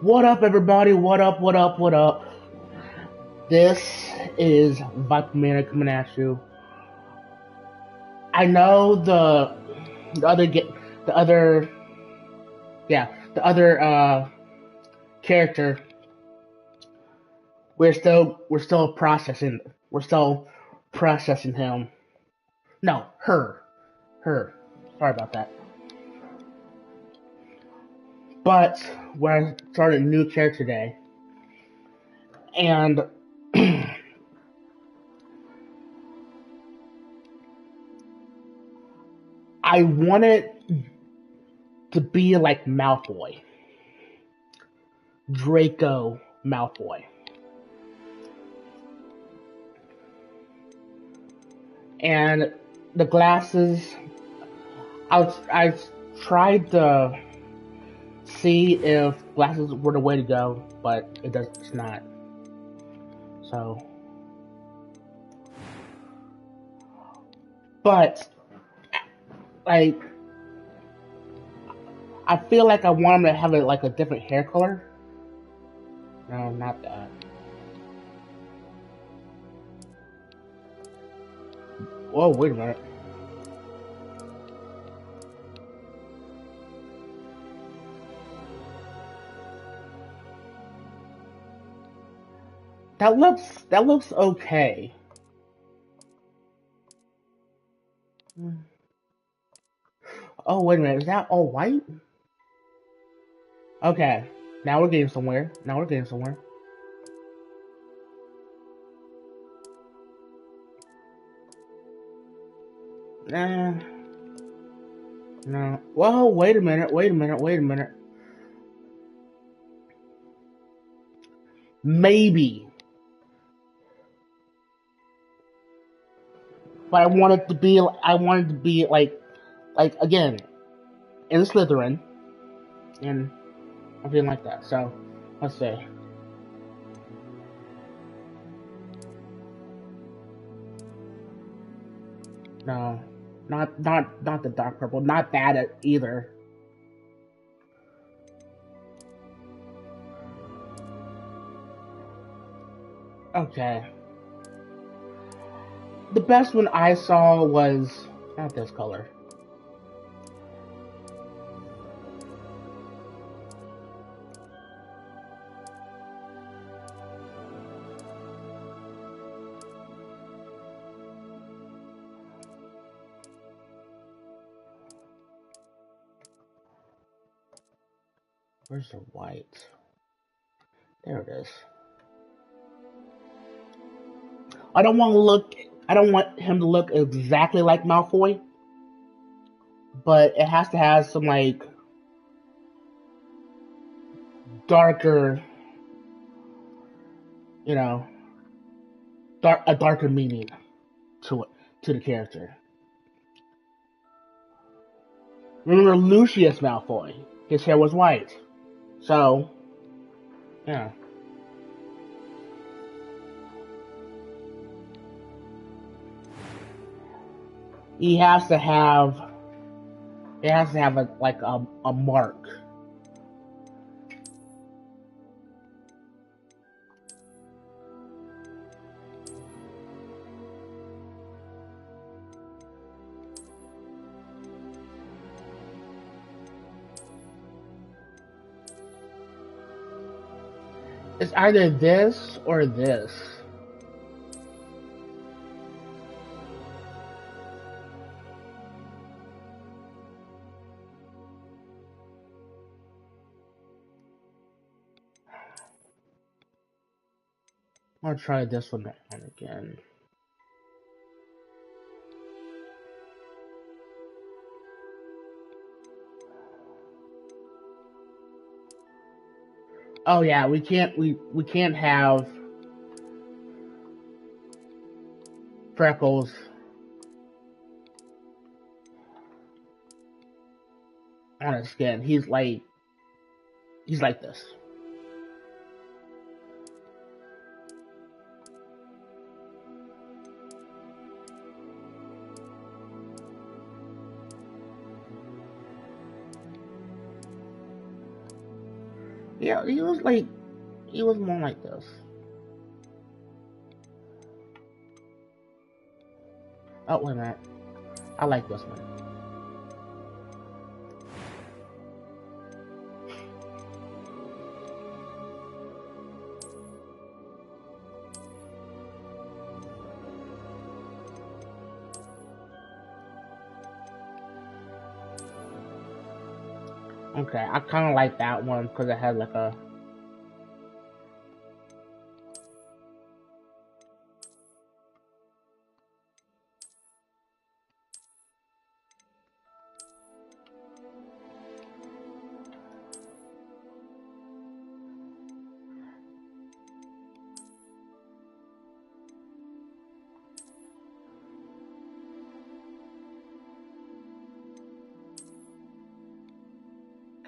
What up, everybody? What up? What up? What up? This is Viper Man coming at you. I know the other get the other yeah the other character. We're still processing him. No, her. Sorry about that. But we're starting a new character today, and I wanted to be like Malfoy, Draco Malfoy. And the glasses, I tried to see if glasses were the way to go, but it's not. So, but like I feel like I want him to have like a different hair color. No, not that. Whoa, wait a minute. That looks okay. Oh, wait a minute. Is that all white? Okay. Now we're getting somewhere. Now we're getting somewhere. Nah. No. Whoa, wait a minute. Wait a minute. Wait a minute. Maybe. But I wanted to be like again, in Slytherin and everything like that. So, let's see. No. Not the dark purple. Not that either. Okay. The best one I saw was not this color. Where's the white? There it is. I don't want to look. I don't want him to look exactly like Malfoy, but it has to have some like darker, you know, a darker meaning to it, to the character. Remember Lucius Malfoy? His hair was white, so yeah. He has to have. It has to have a mark. It's either this or this. I'll try this one on again. Oh yeah, we can't have freckles on his skin. He's like this. Yeah, he was more like this. Oh, wait a minute. I like this one. Okay, I kind of like that one because it had like a.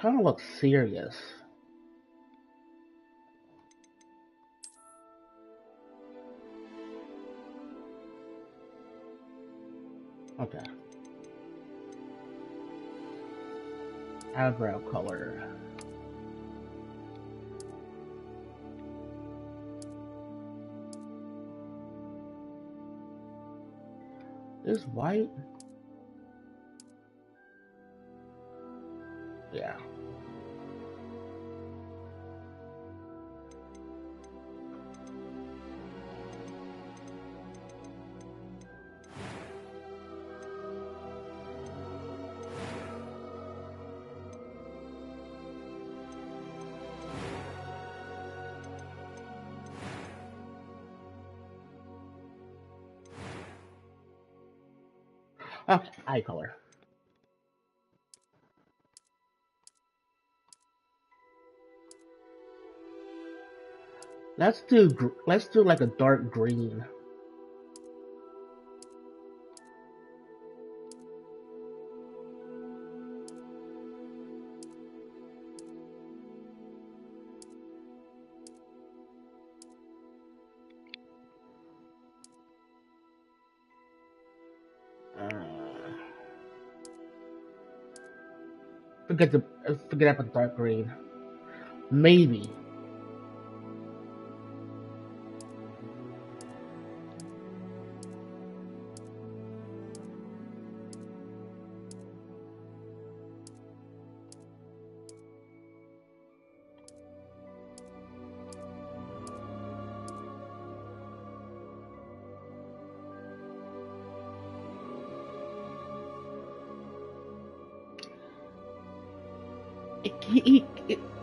Kind of looks serious. Okay. Eyebrow color. Is white? Yeah. Okay, eye color. Let's do like a dark green. Uh, forget about the dark green. Maybe.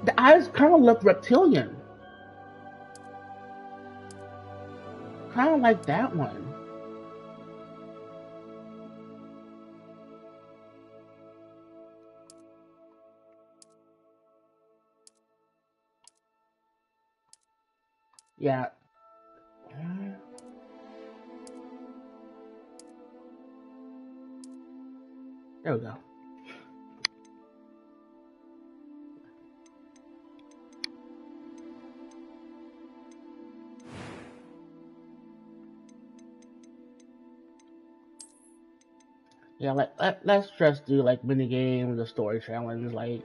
The eyes kind of look reptilian. Kind of like that one. Yeah. There we go. Yeah, let's just do like mini games, a story challenge. I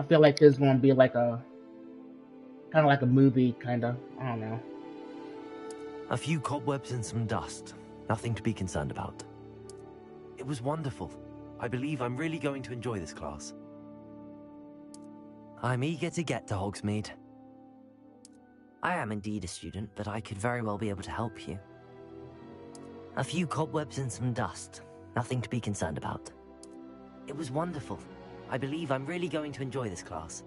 feel like this is gonna be like a kind of like a movie, kind of. I don't know. A few cobwebs and some dust. Nothing to be concerned about. It was wonderful. I believe I'm really going to enjoy this class. I'm eager to get to Hogsmeade. I am indeed a student, but I could very well be able to help you. A few cobwebs and some dust. Nothing to be concerned about. It was wonderful. I believe I'm really going to enjoy this class.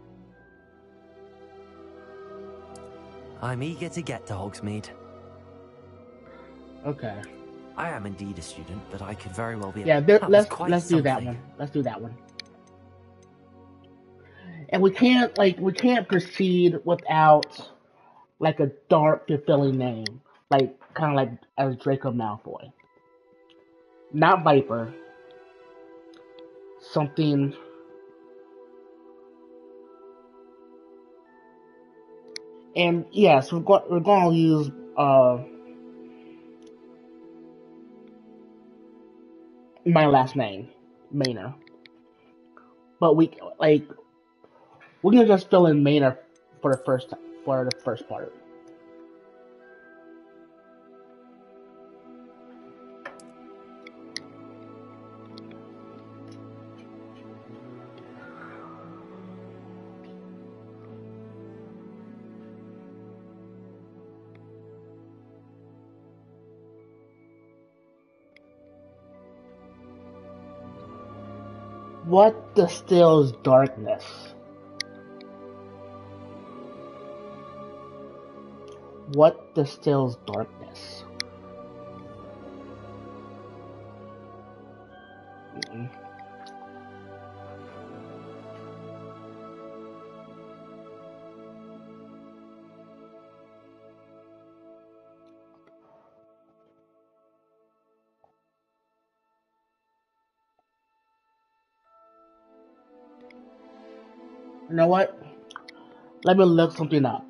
I'm eager to get to Hogsmeade. Okay. I am indeed a student, but I could very well be. Yeah, let's do that one. Let's do that one. And we can't proceed without like a dark, fulfilling name, like kind of like as Draco Malfoy, not Viper. Something. And yes, we're going to use my last name, Maynard. But we like We're gonna just fill in Maynard for the first part. What distills darkness? What distills darkness? Mm. You know what? Let me look something up.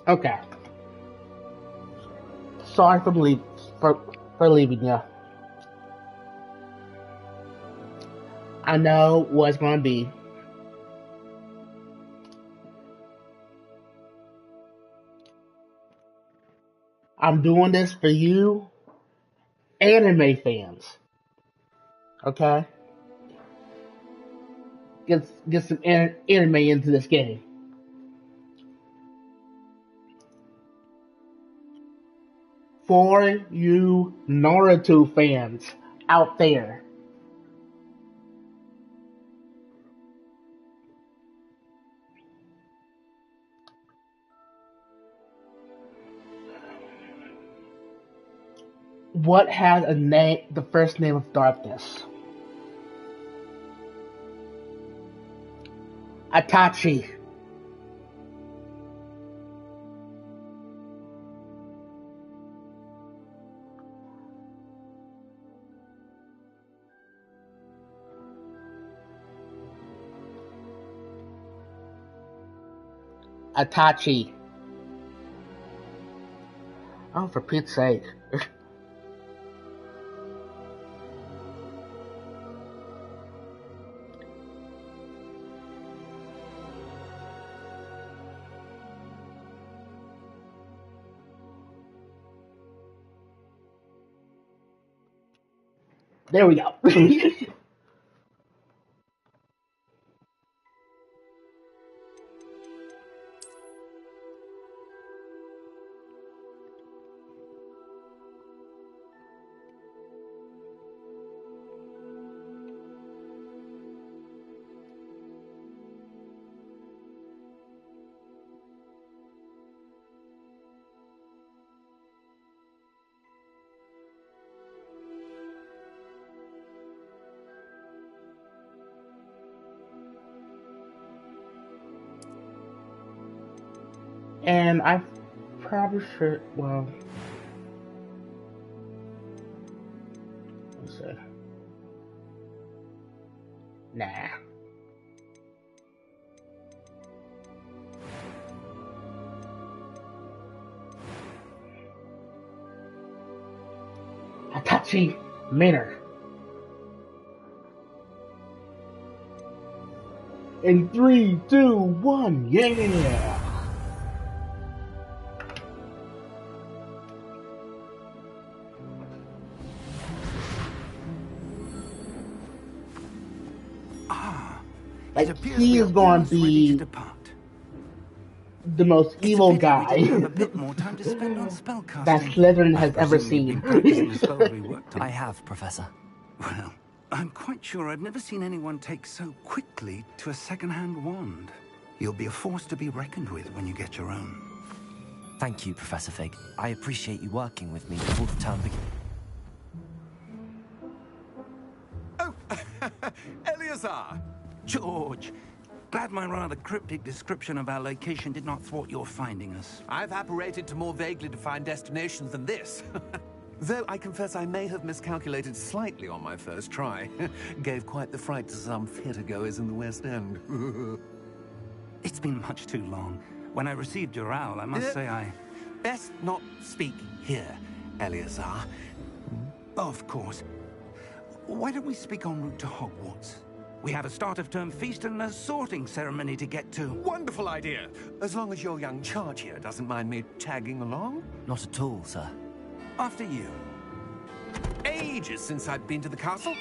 Okay. Sorry for leaving you. I know what it's gonna be. I'm doing this for you, anime fans. Okay? Get some anime into this game. For you Naruto fans out there. What has a name, the first name of darkness? Itachi. Itachi. Oh, for Pete's sake. There we go. And I probably should, well, let's see. Nah. Itachi Manor. In 3, 2, 1, yeah! Like, he is going to be the most evil guy that Slytherin has ever seen. I have, Professor. Well, I'm quite sure I've never seen anyone take so quickly to a second-hand wand. You'll be a force to be reckoned with when you get your own. Thank you, Professor Fig. I appreciate you working with me before the term begins. Oh, Eleazar! George! Glad my rather cryptic description of our location did not thwart your finding us. I've apparated to more vaguely defined destinations than this. Though I confess I may have miscalculated slightly on my first try. Gave quite the fright to some theatergoers in the West End. It's been much too long. When I received your owl, I must say I... Best not speak here, Eleazar. Of course. Why don't we speak en route to Hogwarts? We have a start-of-term feast and a sorting ceremony to get to. Wonderful idea. As long as your young charge here doesn't mind me tagging along. Not at all, sir. After you. Ages since I've been to the castle.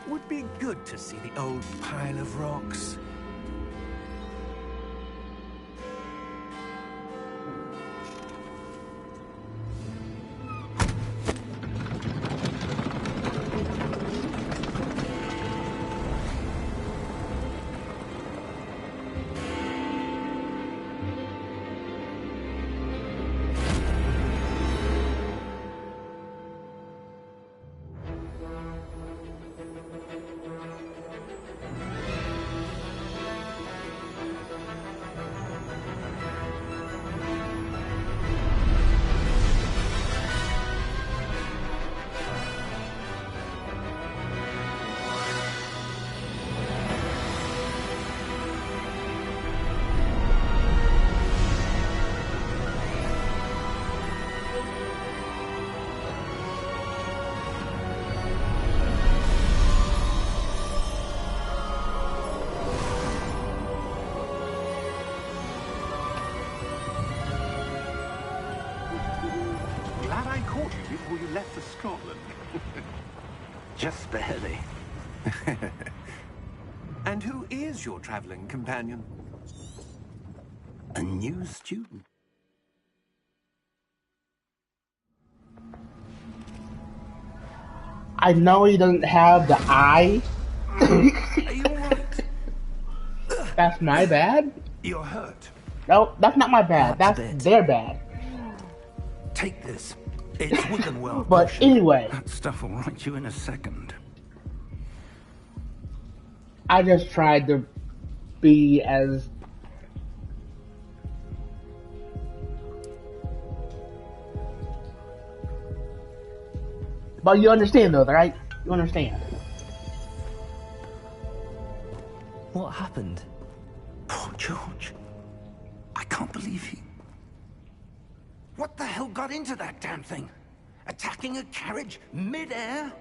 Would be good to see the old pile of rocks. before you left for Scotland. Just barely. And who is your traveling companion? A new student. I know he doesn't have the eye. Are you alright? That's my bad? You're hurt. No, that's not my bad. Perhaps a That's bit. their bad. Take this. It's Wiggenweld But potion. anyway, That stuff will right you in a second. I just tried to be as... But you understand though, right? You understand. What happened? Poor George. I can't believe he... What the hell got into that damn thing? Attacking a carriage mid-air?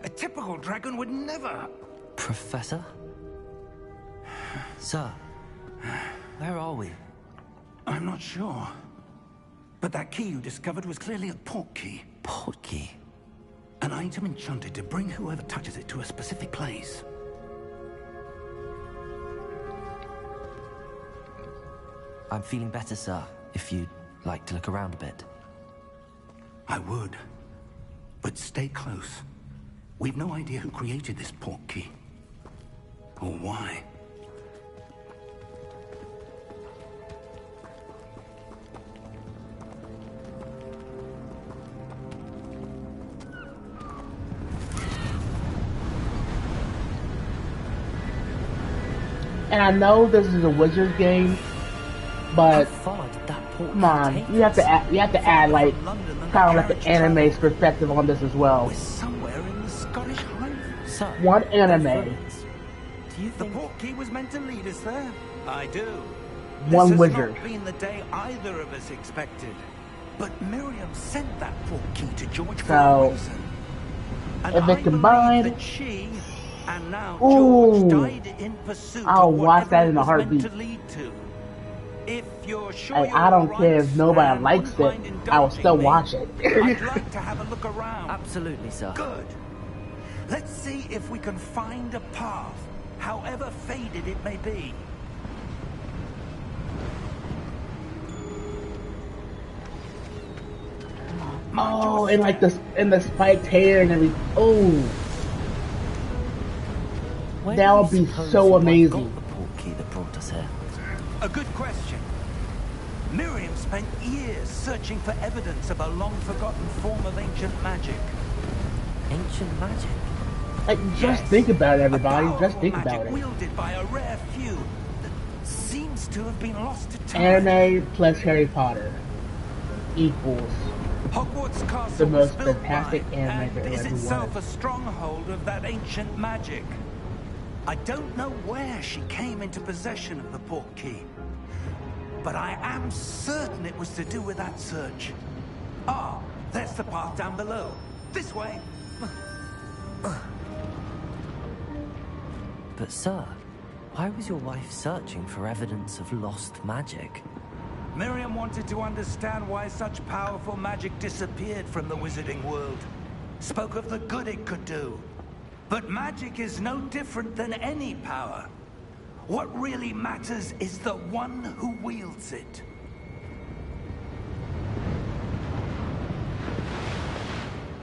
A typical dragon would never... Professor? Sir, where are we? I'm not sure. But that key you discovered was clearly a port key. Port key. An item enchanted to bring whoever touches it to a specific place. I'm feeling better, sir, if you'd like to look around a bit. I would. But stay close. We've no idea who created this port key. Or why. And I know this is a Wizards game, How but far did that port come on, take you have to us? add like kind of like the anime's perspective on this as well. We're somewhere in the Scottish Highlands. Sir, One anime. reference. Do you The think... port key was meant to lead us there. I do. One This wizard. has not been the day either of us expected. But Miriam sent that port key to George for So, a reason. And if I it combined- believe that she and now Ooh. George died in pursuit I'll of watch that whatever in a it was meant heartbeat. to lead to. If you're sure And you're I don't all care right if nobody and likes it, wouldn't mind I will still indulging me, watch it. I'd like to have a look around. Absolutely, sir. Good. Let's see if we can find a path, however faded it may be. Oh, and like the spiked hair and everything. Oh, Where That do would you be suppose so you might have amazing. got the port key that brought us here? A good question. Miriam spent years searching for evidence of a long-forgotten form of ancient magic. Ancient magic? like just Yes. think about it, A everybody. Just powerful think magic about it. wielded by a rare few that seems to have been lost to time. Anime plus Harry Potter equals Hogwarts Castle the most was built fantastic by, anime and there is ever itself was. a stronghold of that ancient magic. I don't know where she came into possession of the port key, but I am certain it was to do with that search. Ah, there's the path down below. This way. But sir, why was your wife searching for evidence of lost magic? Miriam wanted to understand why such powerful magic disappeared from the wizarding world. Spoke of the good it could do. But magic is no different than any power. What really matters is the one who wields it.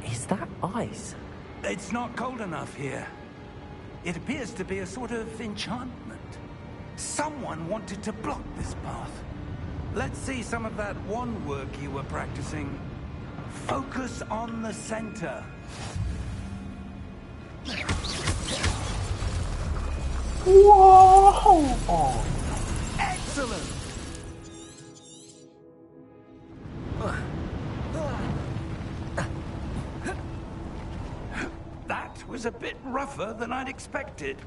Is that ice? It's not cold enough here. It appears to be a sort of enchantment. Someone wanted to block this path. Let's see some of that wand work you were practicing. Focus on the center. Whoa! Excellent! That was a bit rougher than I'd expected.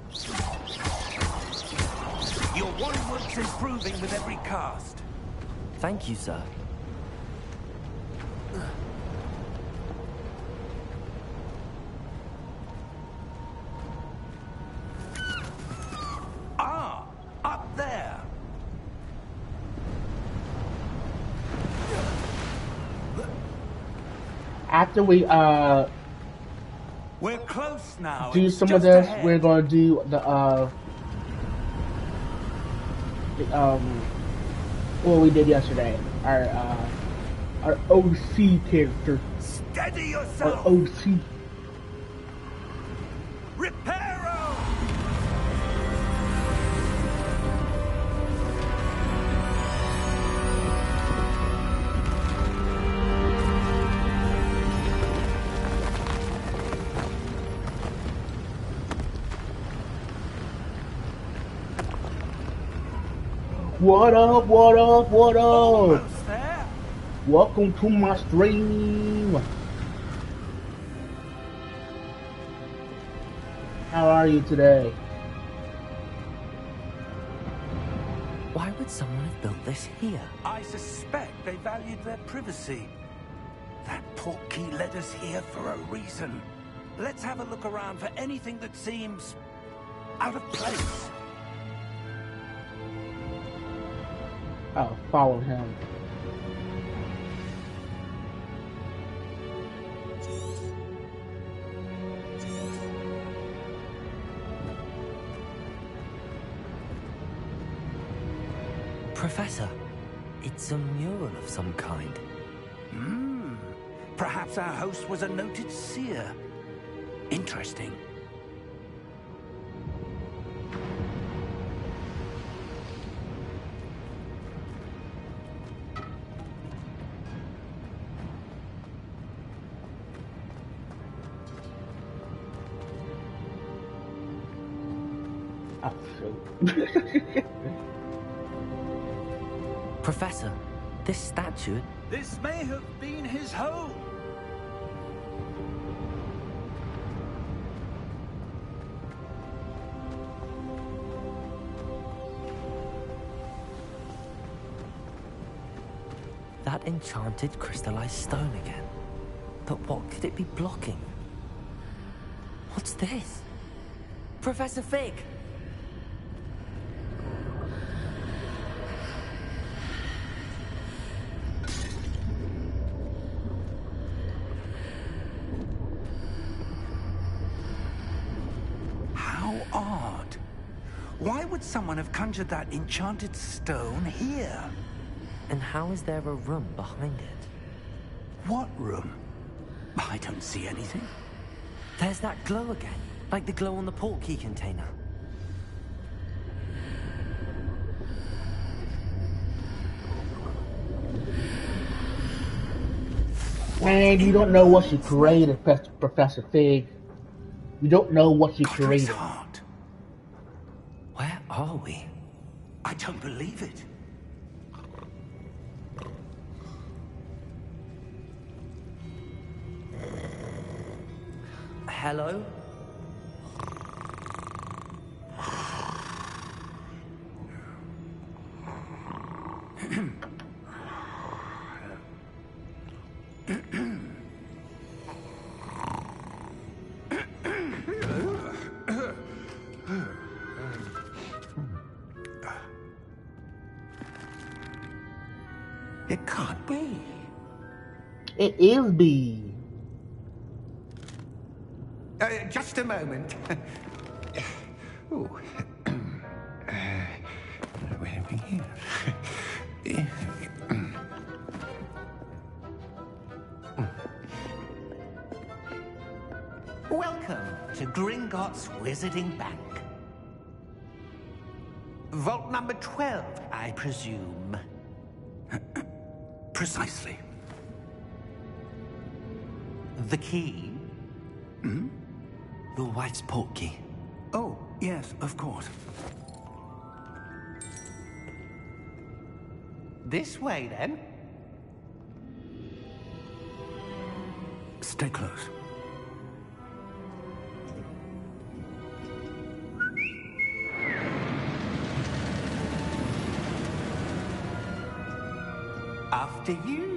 Your wand work's improving with every cast. Thank you, sir. Ah, up there. after we We're close now. do It's some of just this, ahead. we're gonna do the what we did yesterday. Our OC character. Steady Our yourself. OC. Reparo. What up, what up, what up? Almost there. Welcome to my stream. How are you today? Why would someone have built this here? I suspect they valued their privacy. That portkey led us here for a reason. Let's have a look around for anything that seems out of place. Oh, follow him. Professor, it's a mural of some kind. Perhaps our host was a noted seer. Interesting. Oh, shoot. Professor, this statue... This may have been his home. That enchanted crystallized stone again. But what could it be blocking? What's this? Professor Fig! How odd. Why would someone have conjured that enchanted stone here? And how is there a room behind it? What room? I don't see anything. There's that glow again, like the glow on the portkey container. Man, you don't know what you created, Professor Fig. You don't know what you Godric's created. heart. Where are we? I don't believe it. Hello? It can't be. It is B. Just a moment. Ooh. Where are we here? Welcome to Gringotts Wizarding Bank. Vault number 12, I presume. Precisely. The key? Your wife's portkey. Oh, yes, of course. This way, then. Stay close. After you.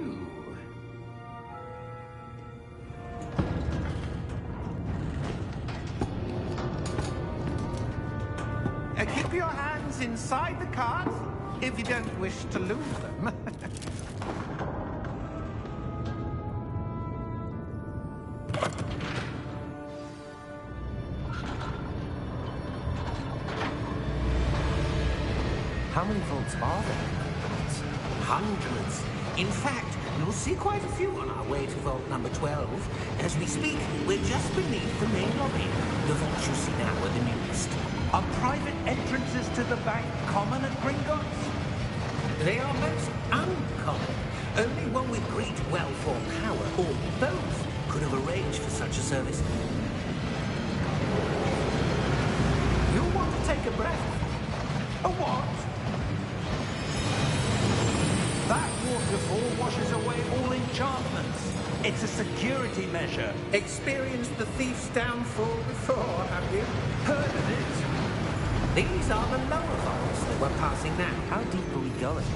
Keep your hands inside the cart if you don't wish to lose them. How many vaults are there? Hundreds. In fact, you'll see quite a few on our way to vault number 12. As we speak, we're just beneath the main lobby. The vaults you see now are the newest. Are private entrances to the bank common at Gringotts? They are most uncommon. Only one with great wealth or power, or both, could have arranged for such a service. You'll want to take a breath. A what? That waterfall washes away all enchantments. It's a security measure. Experienced the thief's downfall before, have you? Heard of it? These are the lower vaults that we're passing now. How deep are we going?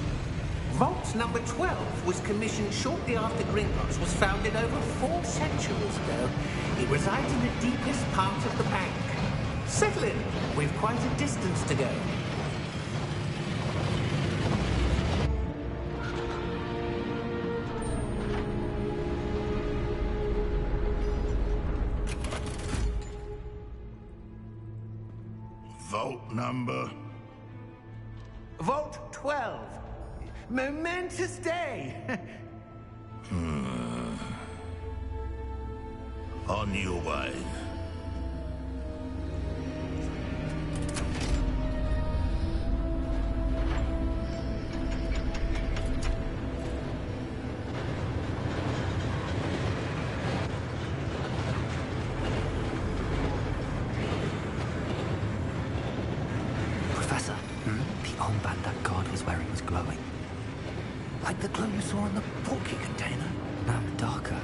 Vault number 12 was commissioned shortly after Gringotts was founded over 4 centuries ago. It resides in the deepest part of the bank. Settle in. We've quite a distance to go. Vault number? Vault 12. Momentous day. On your way. Professor, the armband that guard was wearing was glowing. Like the glow you saw in the porky container? No, darker.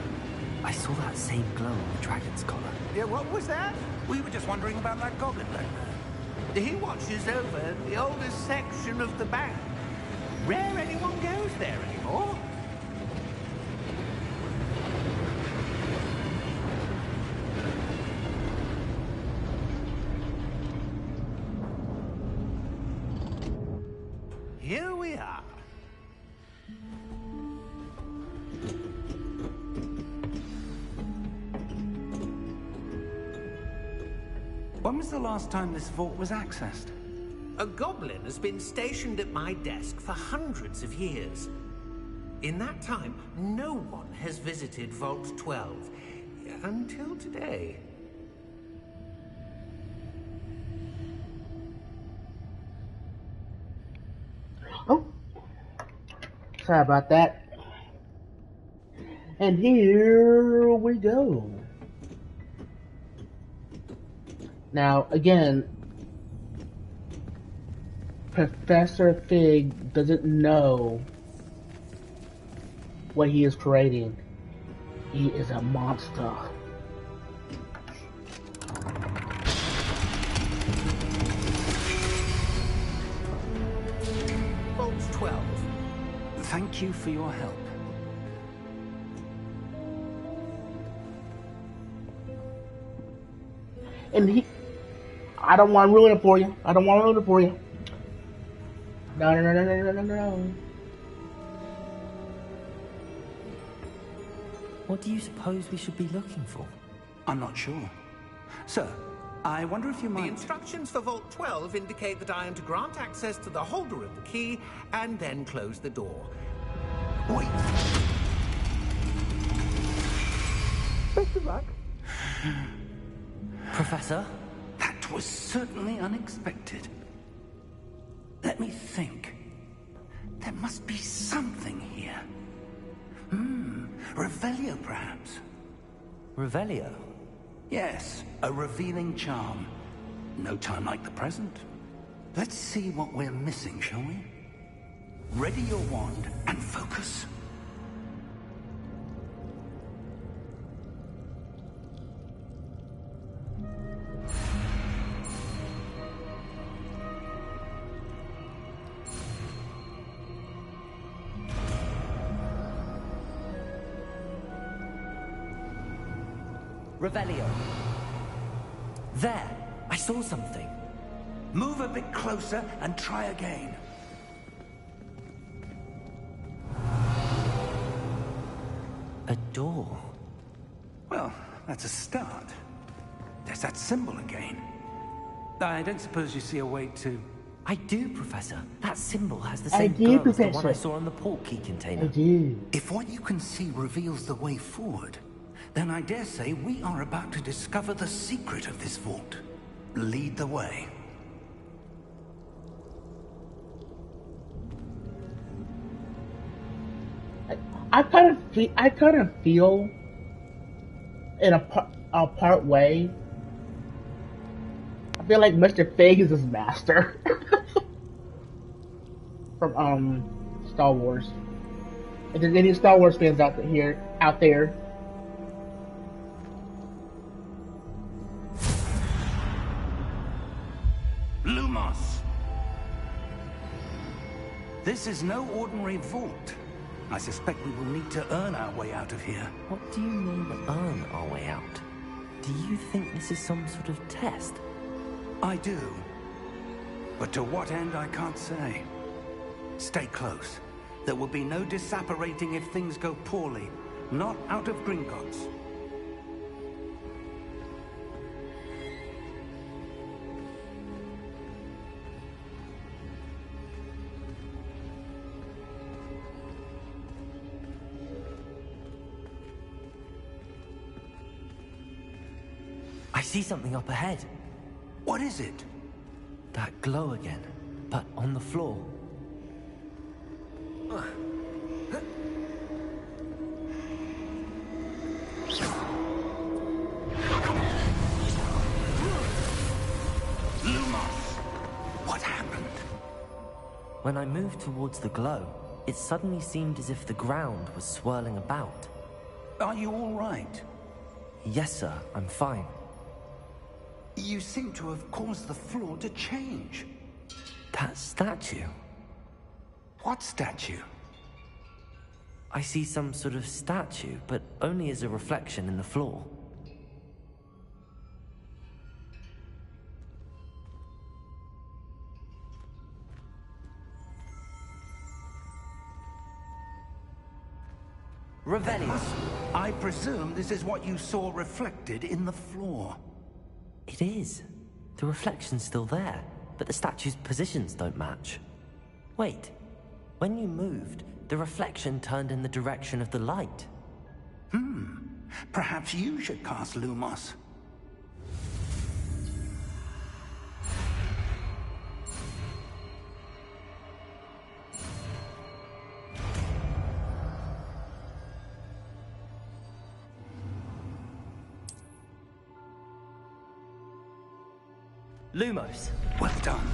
I saw that same glow on the dragon's collar. Yeah, what was that? We were just wondering about that goblin back there. He watches over the oldest section of the bank. Rare anyone goes there anymore. Here we are. When was the last time this vault was accessed? A goblin has been stationed at my desk for hundreds of years. In that time, no one has visited Vault 12. Until today. Oh, sorry about that. And here we go. Now, again, Professor Fig doesn't know what he is creating. He is a monster. Vault 12. Thank you for your help. And I don't want to ruin it for you. I don't want to ruin it for you. No, no, no, no, no, no, no. What do you suppose we should be looking for? I'm not sure. Sir, I wonder if you The might... instructions for Vault 12 indicate that I am to grant access to the holder of the key and then close the door. Wait. Best of luck. Professor? That was certainly unexpected. Let me think. There must be something here. Revelio, perhaps. Revelio? Yes, a revealing charm. No time like the present. Let's see what we're missing, shall we? Ready your wand and focus. Revelio. There! I saw something. Move a bit closer and try again. A door. Well, that's a start. There's that symbol again. I don't suppose you see a way to... I do, Professor. That symbol has the I same do, glow as the one Professor. I saw on the port key I container. do. If what you can see reveals the way forward, then I dare say we are about to discover the secret of this vault. Lead the way. I kind of feel in a part way. I feel like Mr. Fig is his master from Star Wars. If there's any Star Wars fans out there, Lumos! This is no ordinary vault. I suspect we will need to earn our way out of here. What do you mean, earn our way out? Do you think this is some sort of test? I do. But to what end, I can't say. Stay close. There will be no disapparating if things go poorly. Not out of Gringotts. I see something up ahead. What is it? That glow again, but on the floor. Lumos! What happened? When I moved towards the glow, it suddenly seemed as if the ground was swirling about. Are you all right? Yes, sir, I'm fine. You seem to have caused the floor to change. That statue. What statue? I see some sort of statue, but only as a reflection in the floor. Revelius. I presume this is what you saw reflected in the floor. It is. The reflection's still there, but the statue's positions don't match. Wait. When you moved, the reflection turned in the direction of the light. Perhaps you should cast Lumos. Lumos. Well done.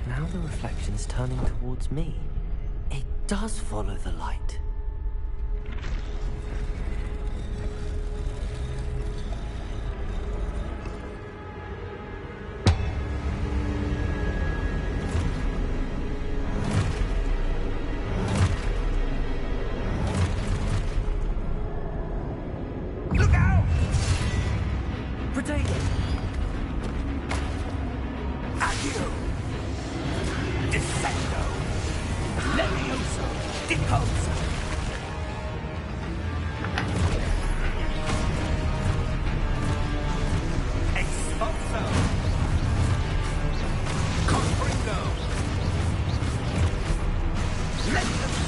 Now the reflection's turning towards me. It does follow the light. Look out! Protego! Accio! Descendo! Levioso! Deposo! Expulso! Confringo! Levioso!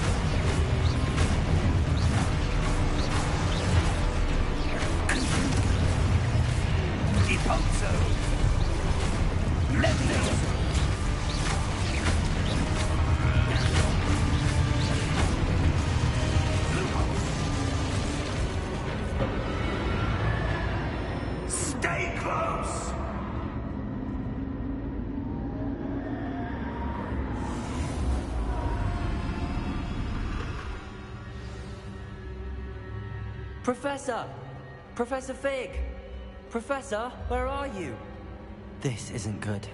Deposo! Levioso! Stay close! Professor! Professor Fig! Professor, where are you? This isn't good.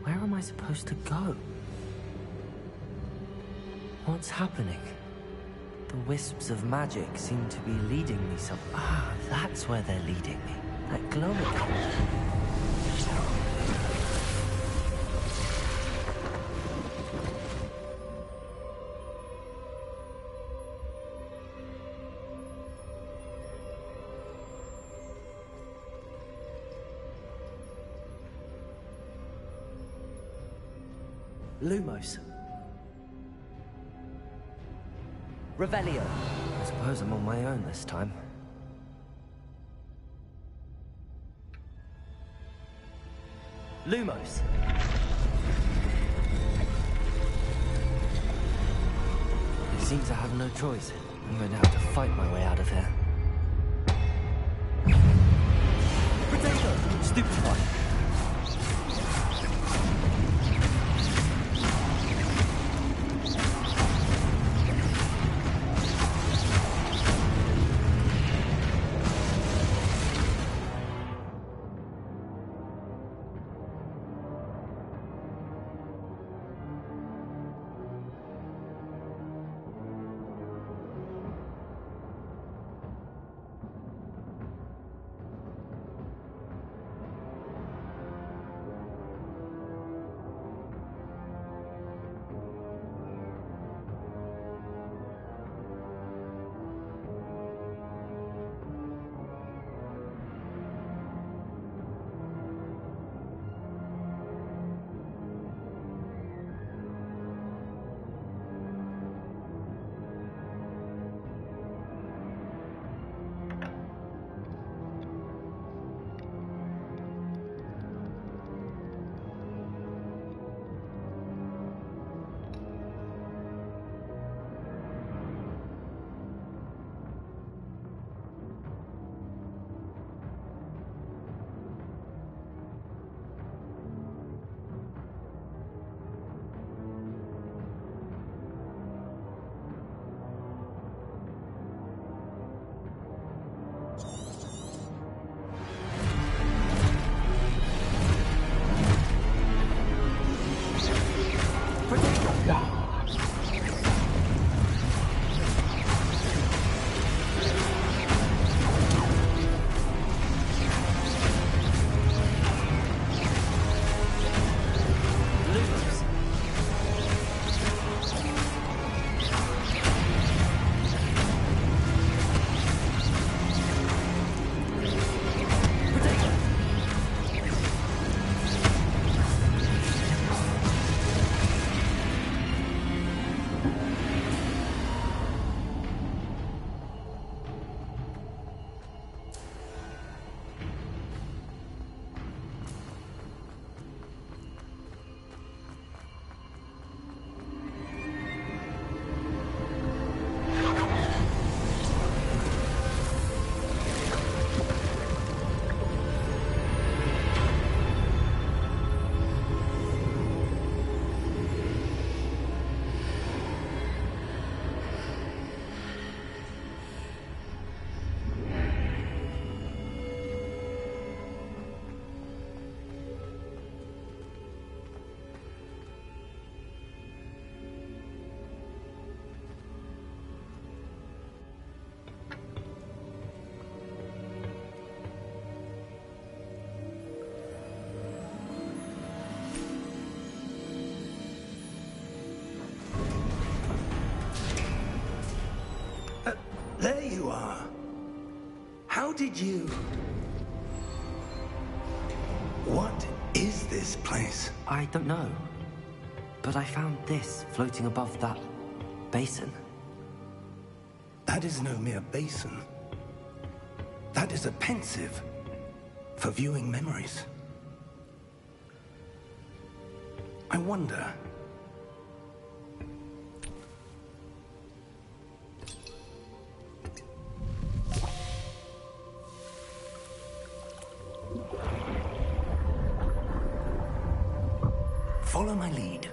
Where am I supposed to go? What's happening? The wisps of magic seem to be leading me some... Ah, that's where they're leading me. That glow again. Lumos. Revelio. I suppose I'm on my own this time. Lumos. It seems I have no choice. I'm going to have to fight my way out of here. Potato! Stupefy! There you are. How did you... What is this place? I don't know. But I found this floating above that basin. That is no mere basin. That is a pensive for viewing memories. I wonder... Follow my lead.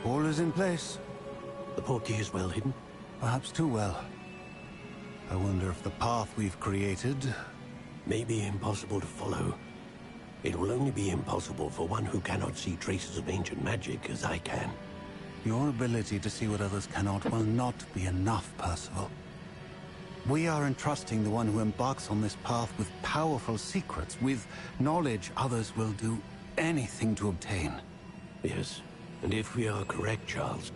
All is in place. The portkey is well hidden. Perhaps too well. I wonder if the path we've created... May be impossible to follow. It will only be impossible for one who cannot see traces of ancient magic as I can. Your ability to see what others cannot will not be enough, Percival. We are entrusting the one who embarks on this path with powerful secrets, with knowledge others will do anything to obtain. Yes, and if we are correct, Charles,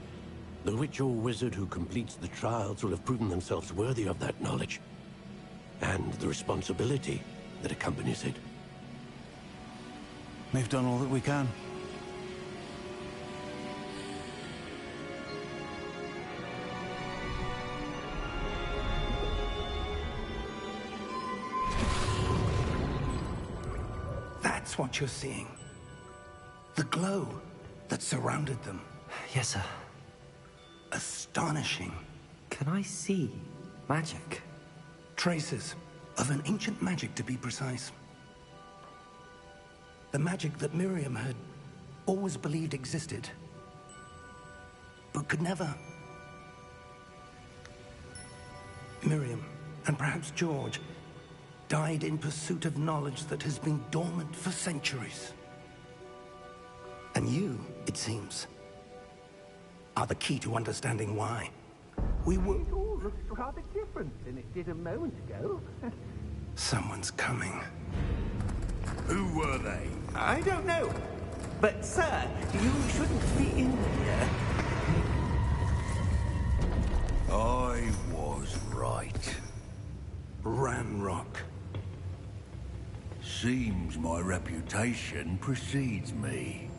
the witch or wizard who completes the trials will have proven themselves worthy of that knowledge, and the responsibility that accompanies it. We've done all that we can. That's what you're seeing. The glow that surrounded them. Yes, sir. Astonishing. Can I see magic? Traces of an ancient magic, to be precise. The magic that Miriam had always believed existed, but could never. Miriam, and perhaps George, died in pursuit of knowledge that has been dormant for centuries. And you, it seems, are the key to understanding why. We were... It all looks rather different than it did a moment ago. Someone's coming. Who were they? I don't know. But, sir, you shouldn't be in here. I was right. Ranrock. Seems my reputation precedes me.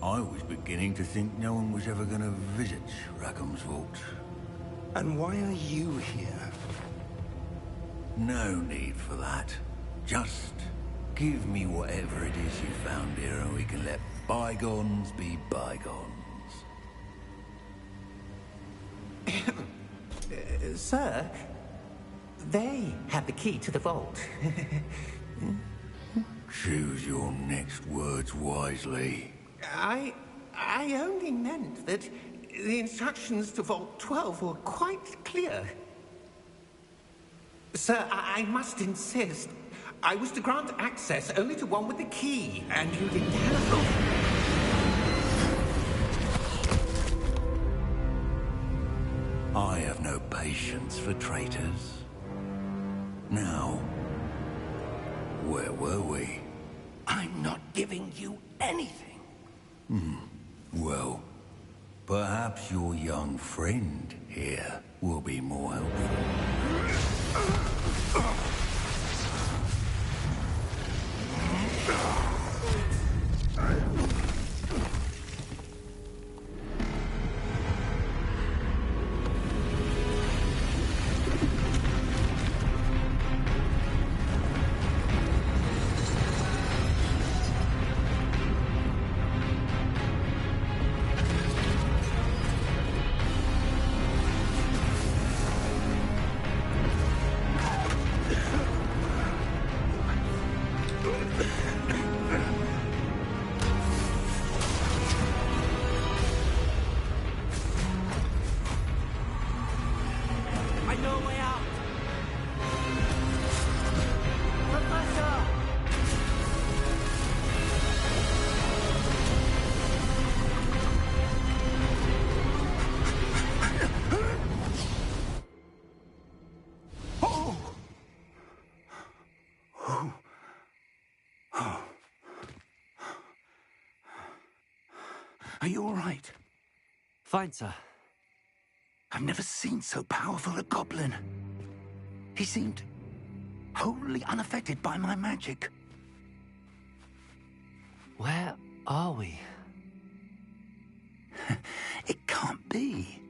I was beginning to think no one was ever going to visit Rackham's vault. And why are you here? No need for that. Just give me whatever it is you found here and we can let bygones be bygones. Sir, they have the key to the vault. Choose your next words wisely. I only meant that the instructions to Vault 12 were quite clear. Sir, I must insist. I was to grant access only to one with the key, and you didn't have... I have no patience for traitors. Now, where were we? I'm not giving you anything. Well, perhaps your young friend here will be more helpful. I know a way out! Professor! Are you all right? Fine, sir. I've never seen so powerful a goblin. He seemed wholly unaffected by my magic. Where are we? It can't be.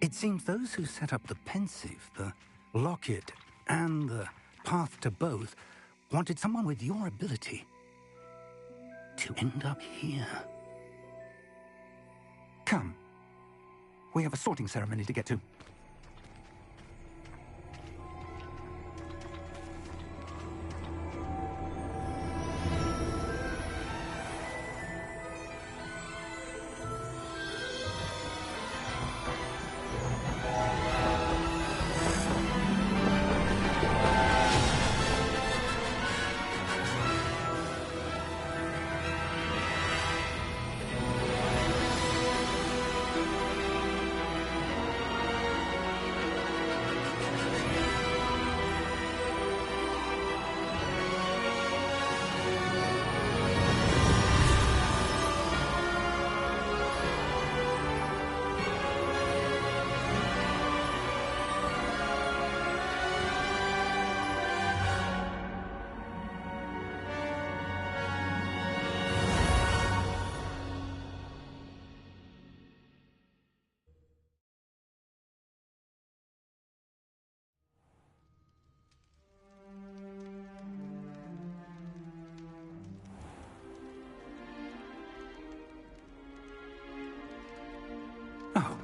It seems those who set up the pensive, the locket, and the path to both wanted someone with your ability to end up here. Come. We have a sorting ceremony to get to.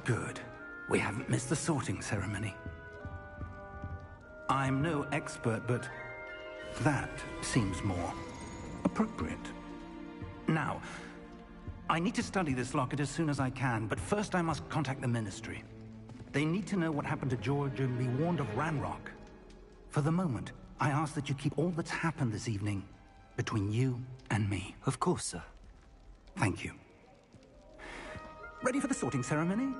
Good. We haven't missed the sorting ceremony. I'm no expert, but that seems more appropriate. Now, I need to study this locket as soon as I can, but first I must contact the Ministry. They need to know what happened to George and be warned of Ranrock. For the moment, I ask that you keep all that's happened this evening between you and me. Of course, sir. Thank you. Ready for the sorting ceremony?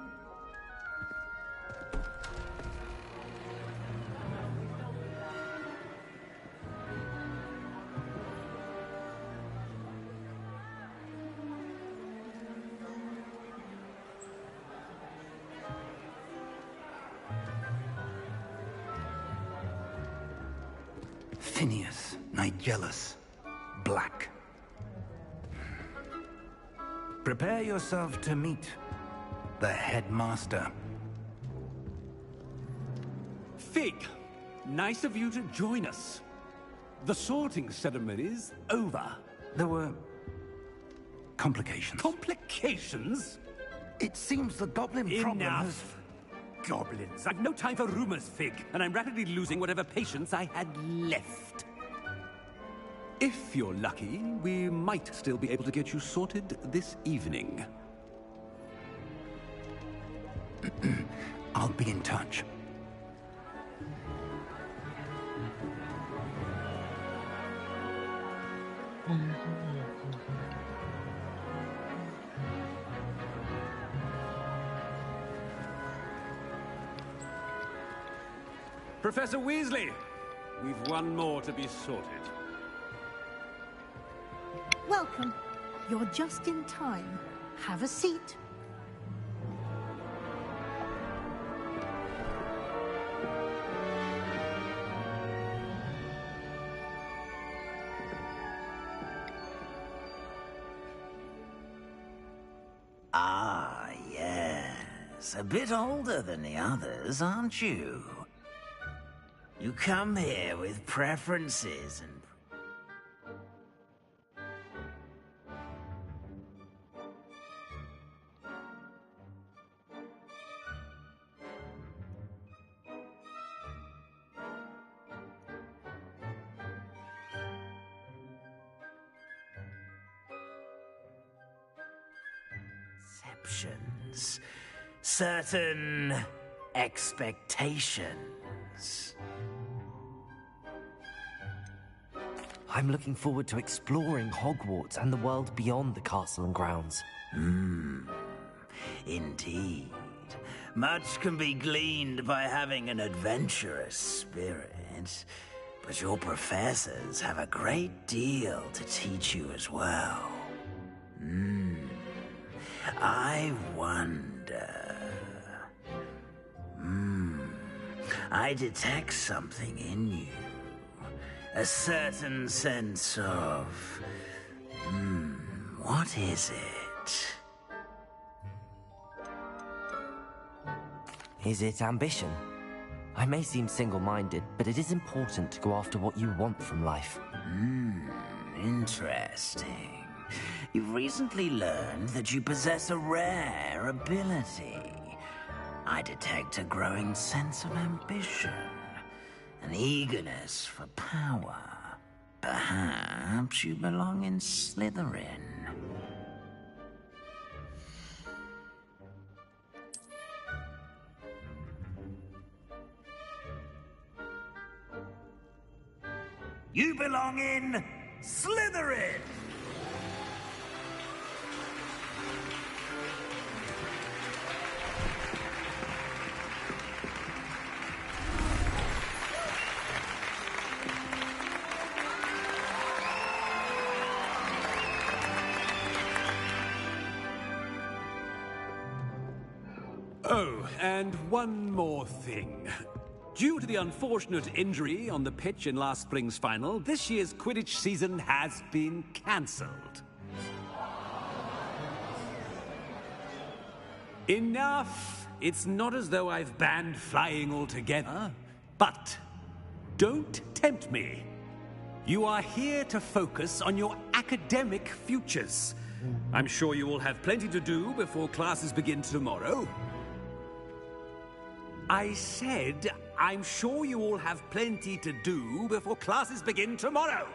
Phineas, Nigellus, Black. Prepare yourself to meet the headmaster. Fig, nice of you to join us. The sorting ceremony's over. There were complications. Complications? It seems the goblin problem has... Enough! Goblins. I've no time for rumors, Fig, and I'm rapidly losing whatever patience I had left. If you're lucky, we might still be able to get you sorted this evening. I'll be in touch. Professor Weasley, we've one more to be sorted. Welcome. You're just in time. Have a seat. Ah, yes. A bit older than the others, aren't you? You come here with preferences and... perceptions. Certain expectations. I'm looking forward to exploring Hogwarts and the world beyond the castle and grounds. Indeed. Much can be gleaned by having an adventurous spirit, but your professors have a great deal to teach you as well. I wonder... I detect something in you. A certain sense of... what is it? Is it ambition? I may seem single-minded, but it is important to go after what you want from life. Interesting. You've recently learned that you possess a rare ability. I detect a growing sense of ambition, an eagerness for power. Perhaps you belong in Slytherin. You belong in Slytherin! Oh, and one more thing. Due to the unfortunate injury on the pitch in last spring's final, this year's Quidditch season has been cancelled. Enough! It's not as though I've banned flying altogether. But don't tempt me. You are here to focus on your academic futures. I'm sure you will have plenty to do before classes begin tomorrow. I said, I'm sure you all have plenty to do before classes begin tomorrow.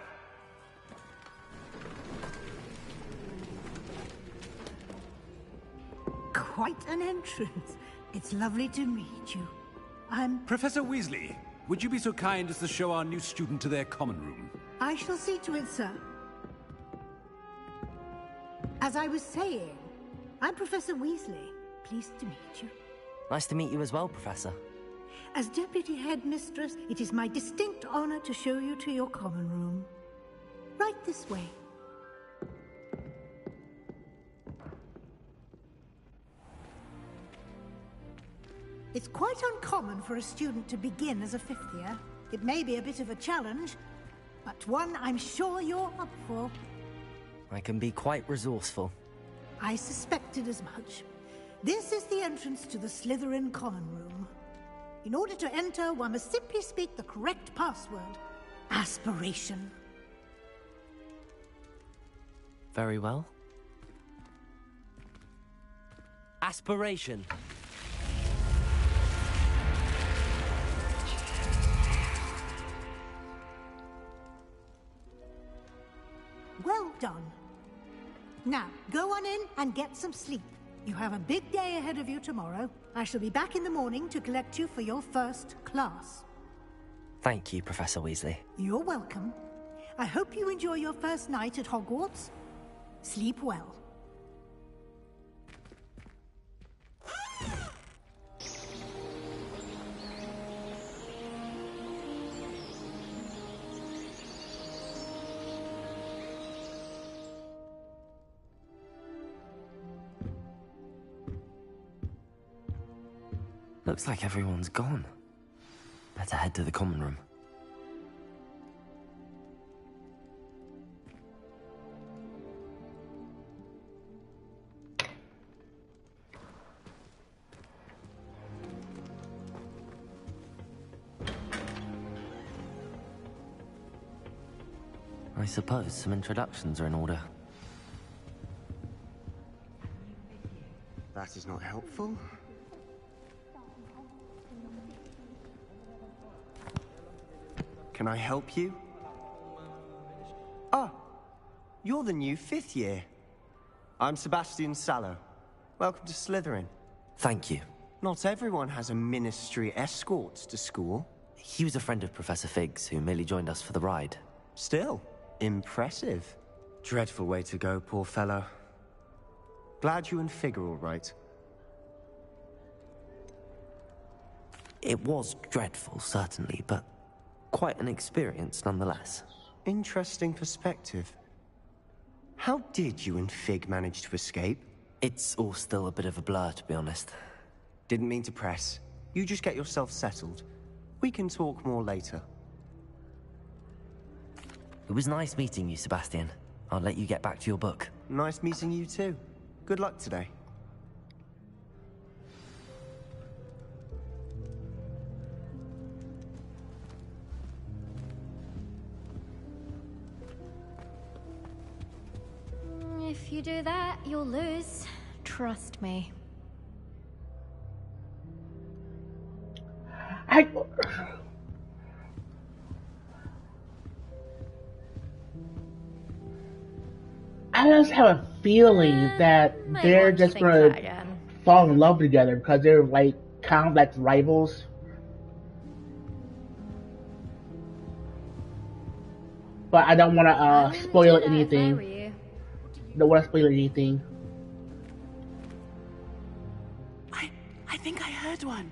Quite an entrance. It's lovely to meet you. Professor Weasley, would you be so kind as to show our new student to their common room? I shall see to it, sir. As I was saying, I'm Professor Weasley. Pleased to meet you. Nice to meet you as well, Professor. As Deputy Headmistress, it is my distinct honor to show you to your common room. Right this way. It's quite uncommon for a student to begin as a fifth year. It may be a bit of a challenge, but one I'm sure you're up for. I can be quite resourceful. I suspected as much. This is the entrance to the Slytherin common room. In order to enter, one must simply speak the correct password. Aspiration. Very well. Aspiration. Well done. Now, go on in and get some sleep. You have a big day ahead of you tomorrow. I shall be back in the morning to collect you for your first class. Thank you, Professor Weasley. You're welcome. I hope you enjoy your first night at Hogwarts. Sleep well. Looks like everyone's gone. Better head to the common room. I suppose some introductions are in order. That is not helpful. Can I help you? Ah, you're the new fifth year. I'm Sebastian Sallow. Welcome to Slytherin. Thank you. Not everyone has a ministry escort to school. He was a friend of Professor Fig's, who merely joined us for the ride. Still, impressive. Dreadful way to go, poor fellow. Glad you and Fig are all right. It was dreadful, certainly, but quite an experience nonetheless. Interesting perspective. How did you and Fig manage to escape? It's all still a bit of a blur, to be honest. Didn't mean to press. You just get yourself settled. We can talk more later. It was nice meeting you, Sebastian. I'll let you get back to your book. Nice meeting you too. Good luck today. If you do that, you'll lose. Trust me. I just have a feeling that they're just gonna fall in love together because they're like kind of like rivals. But I don't want to spoil anything. Don't want to spoil anything. I think I heard one.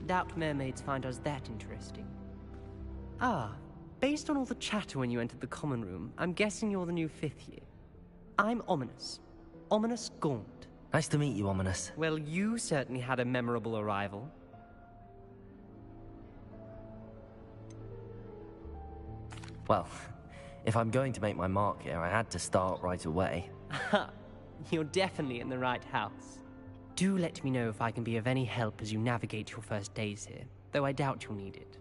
Doubt mermaids find us that interesting. Ah, based on all the chatter when you entered the common room, I'm guessing you're the new fifth year. I'm Ominous. Ominous Gaunt. Nice to meet you, Ominous. Well, you certainly had a memorable arrival. Well, if I'm going to make my mark here, I had to start right away. You're definitely in the right house. Do let me know if I can be of any help as you navigate your first days here, though I doubt you'll need it.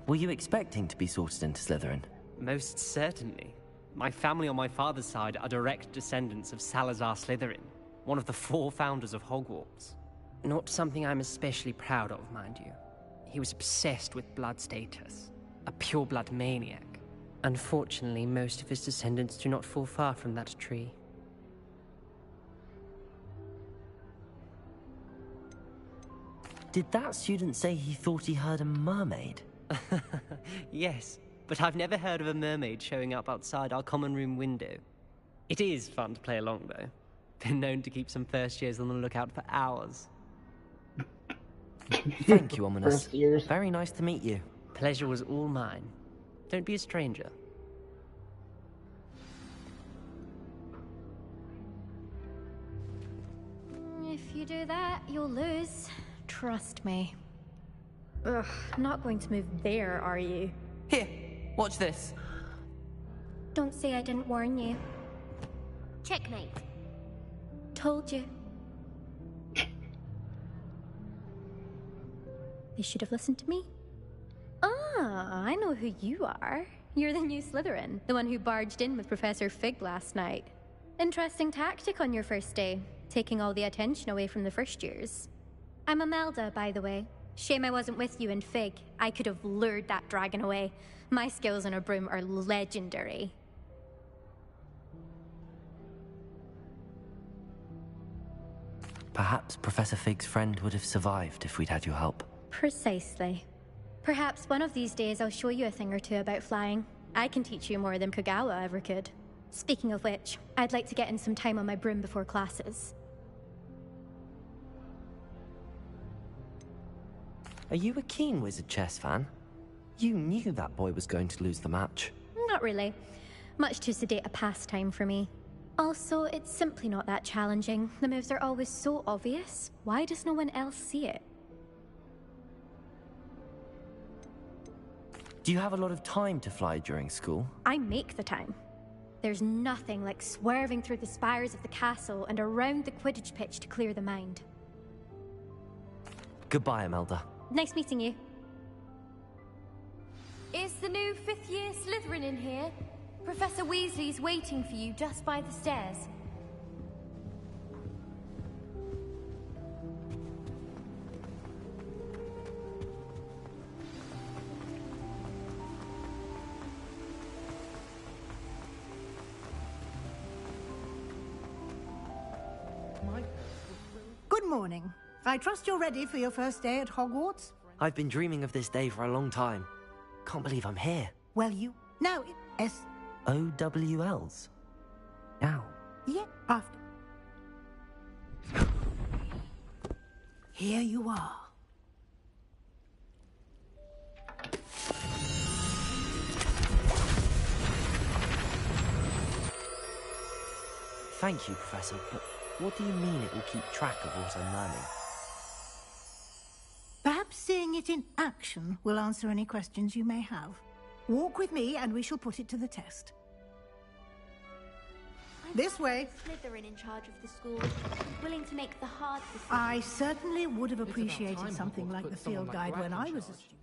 Were you expecting to be sorted into Slytherin? Most certainly. My family on my father's side are direct descendants of Salazar Slytherin, one of the 4 founders of Hogwarts. Not something I'm especially proud of, mind you. He was obsessed with blood status, a pure-blood maniac. Unfortunately, most of his descendants do not fall far from that tree. Did that student say he thought he heard a mermaid? Yes, but I've never heard of a mermaid showing up outside our common room window. It is fun to play along, though. Been known to keep some first years on the lookout for hours. Thank you, Ominous. Very nice to meet you. Pleasure was all mine. Don't be a stranger. If you do that, you'll lose. Trust me. Ugh, not going to move there, are you? Here, watch this. Don't say I didn't warn you. Checkmate. Told you. They should have listened to me. Ah, I know who you are. You're the new Slytherin, the one who barged in with Professor Fig last night. Interesting tactic on your first day, taking all the attention away from the first years. I'm Imelda, by the way. Shame I wasn't with you in Fig. I could have lured that dragon away. My skills on a broom are legendary. Perhaps Professor Fig's friend would have survived if we'd had your help. Precisely. Perhaps one of these days I'll show you a thing or two about flying. I can teach you more than Kagawa ever could. Speaking of which, I'd like to get in some time on my broom before classes. Are you a keen Wizard Chess fan? You knew that boy was going to lose the match. Not really. Much too sedate a pastime for me. Also, it's simply not that challenging. The moves are always so obvious. Why does no one else see it? Do you have a lot of time to fly during school? I make the time. There's nothing like swerving through the spires of the castle and around the Quidditch pitch to clear the mind. Goodbye, Imelda. Nice meeting you. Is the new 5th year Slytherin in here? Professor Weasley's waiting for you just by the stairs. Good morning. I trust you're ready for your first day at Hogwarts? I've been dreaming of this day for a long time. Can't believe I'm here. Well, you... Now, S... OWLs? Now? Yeah, after. Here you are. Thank you, Professor, but what do you mean it will keep track of what I'm learning? Perhaps seeing it in action will answer any questions you may have. Walk with me and we shall put it to the test. This way. Slytherin in charge of the school, willing to make the hard decisions. I certainly would have appreciated something like the field guide when I was a student.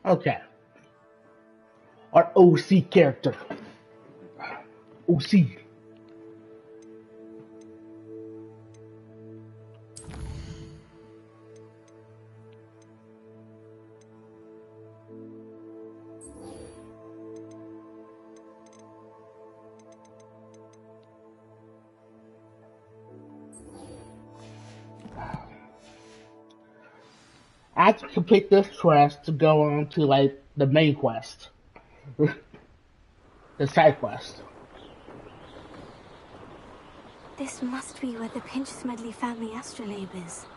Okay. Our OC character. OC. I have to complete this quest to go on to like the main quest, the side quest. This must be where the Pinch Smedley family astrolabe is.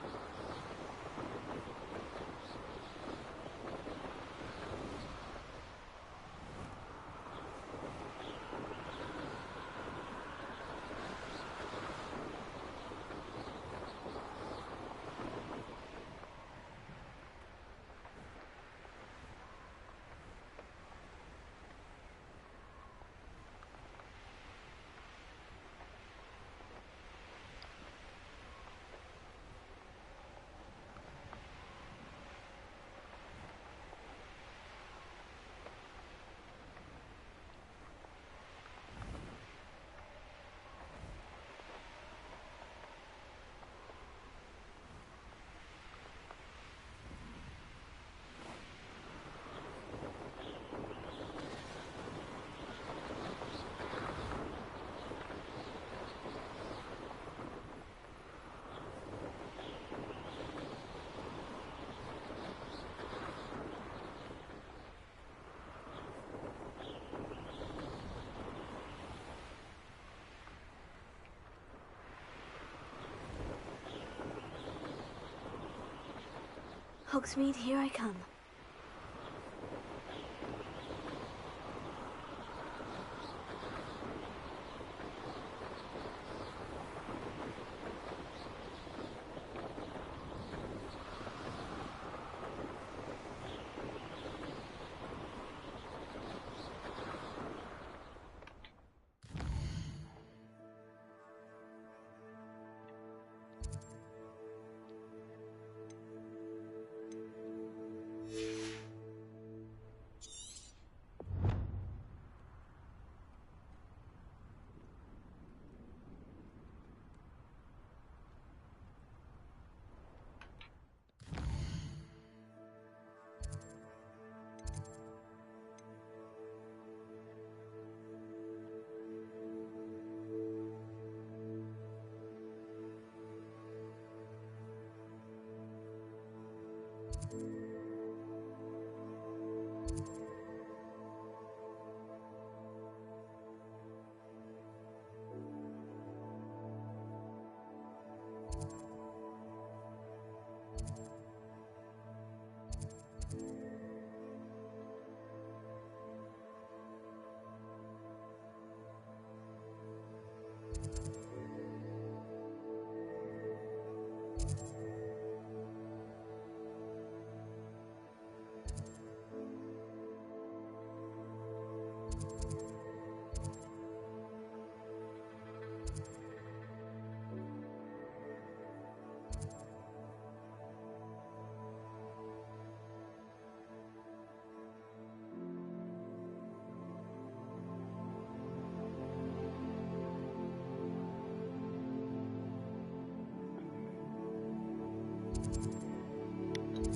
Hogsmeade, here I come.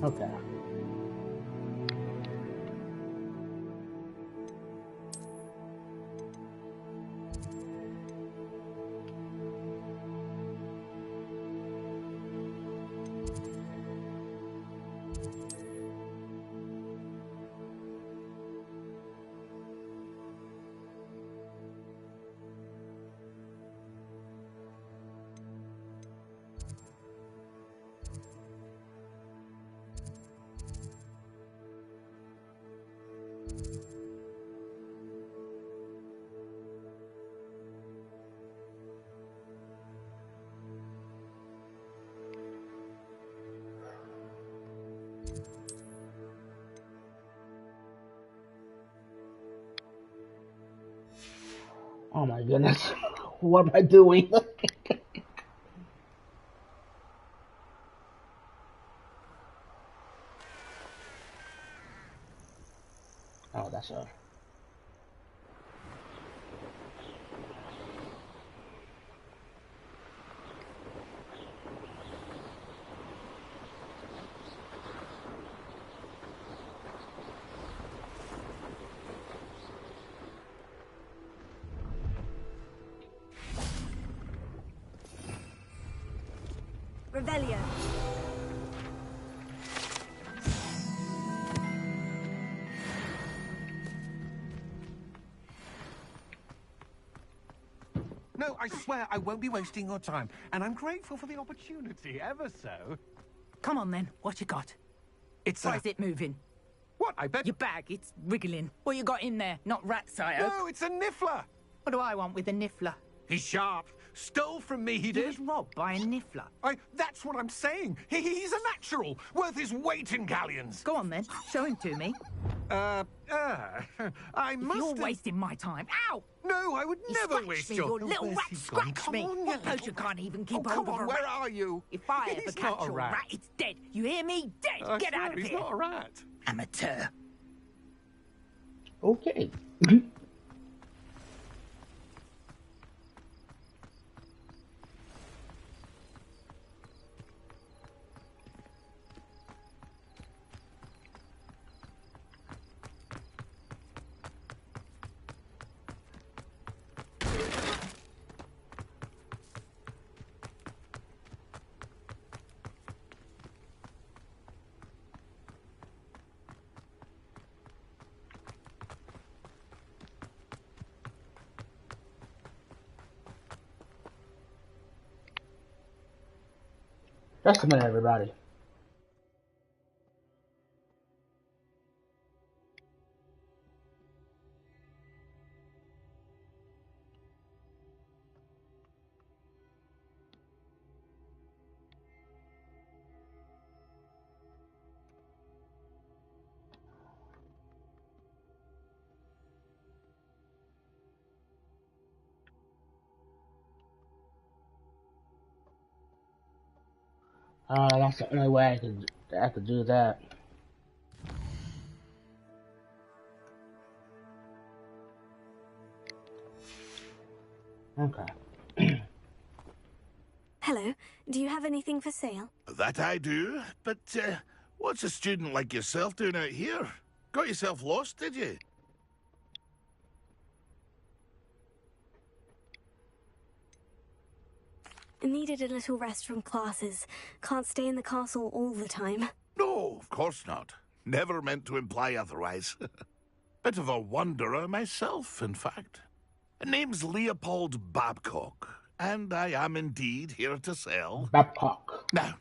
Okay. Oh my goodness. What am I doing? Oh, that's a... Revelio. no, I swear I won't be wasting your time. And I'm grateful for the opportunity, ever so. Come on, then. What you got? Why is it moving? What? I bet... Your bag, it's wriggling. What you got in there? Not rats, I hope. No, it's a niffler. What do I want with a niffler? He's sharp. Stole from me, he did. He was robbed by a niffler. That's what I'm saying. He's a natural. Worth his weight in galleons. Go on, then. Show him to me. I must... You're wasting my time. Ow! No, I would never waste me, your... You little rat, scratch me. What poacher can't even keep hold of a rat? Where are you? If I ever catch a rat, it's dead. You hear me? Dead. Get out of here. He's not a rat. Amateur. Okay. Just a minute, everybody. That's the only way I could do that. Okay. Hello. Do you have anything for sale? That I do, but what's a student like yourself doing out here? Got yourself lost, did you? Needed a little rest from classes. Can't stay in the castle all the time. No, of course not. Never meant to imply otherwise. Bit of a wanderer myself, in fact. Name's Leopold Babcock, and I am indeed here to sell. Babcock. Now,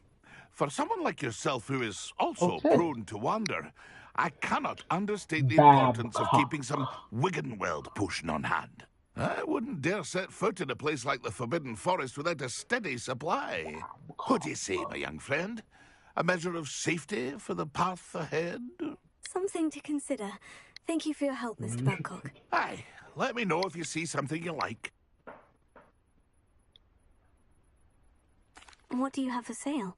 for someone like yourself who is also prone to wander, I cannot understate the importance of keeping some Wiggenweld potion on hand. I wouldn't dare set foot in a place like the Forbidden Forest without a steady supply. What do you say, my young friend? A measure of safety for the path ahead? Something to consider. Thank you for your help, Mr. Babcock. Aye, let me know if you see something you like. What do you have for sale?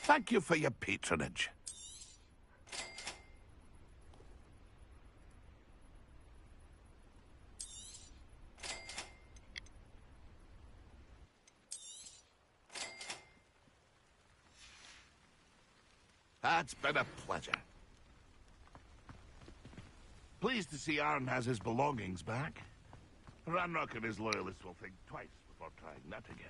Thank you for your patronage. That's been a pleasure. Pleased to see Arn has his belongings back. Ranrock and his loyalists will think twice before trying that again.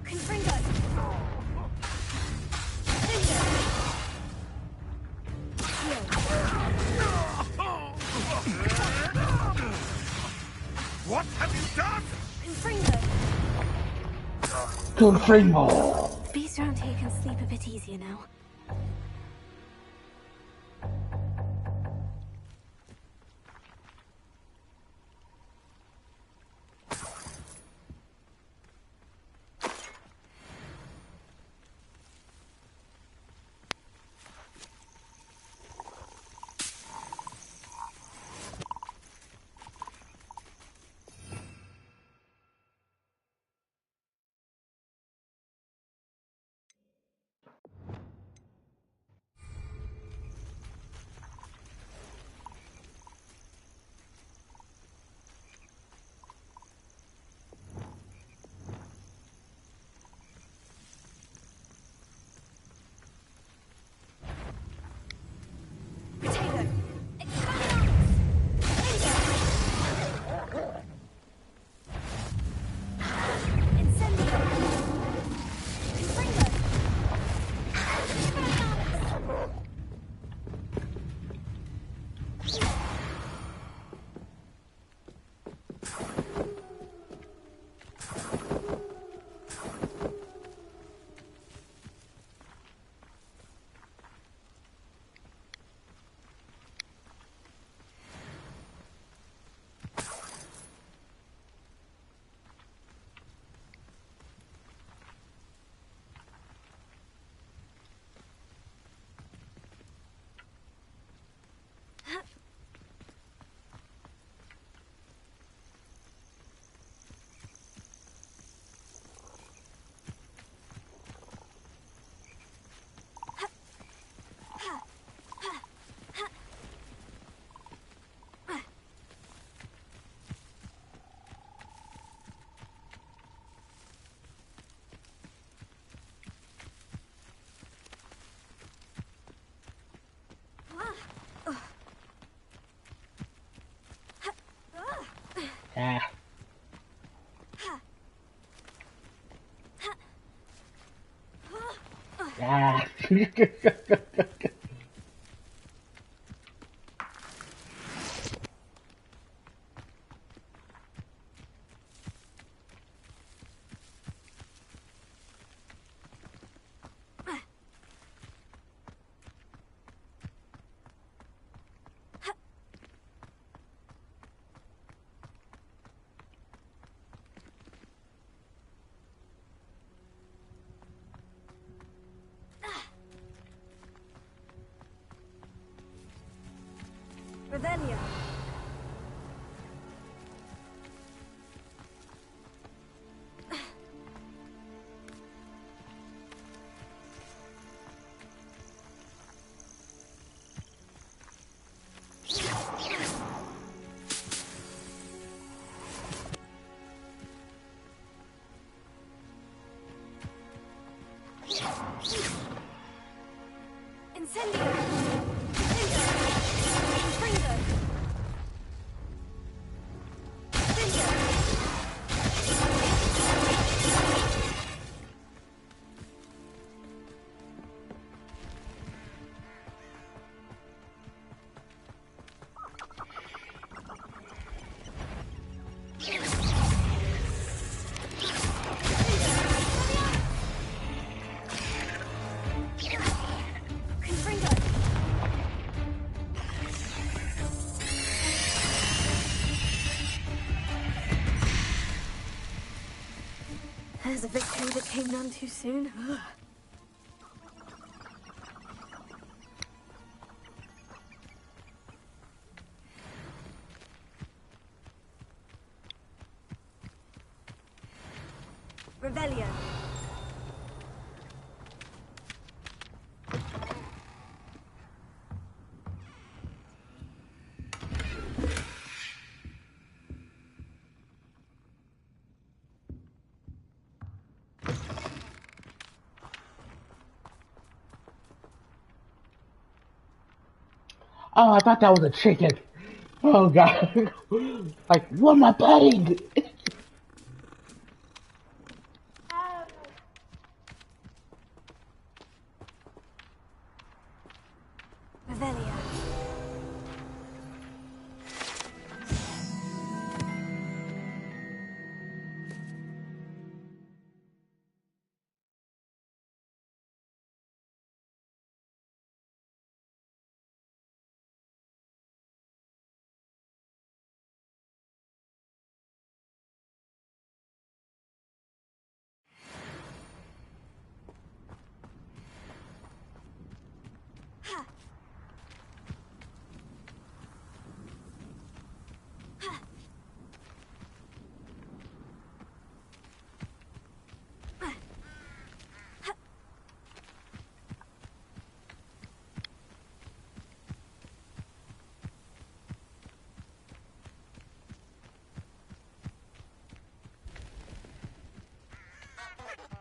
Confringo! What have you done? Confringo! Confringo! Beasts around here can sleep a bit easier now. Ah. Ah. Revelio. Incendio! Confringo! There's a victory that came none too soon. Revelio. Oh, I thought that was a chicken. Oh god. Like, what am I playing?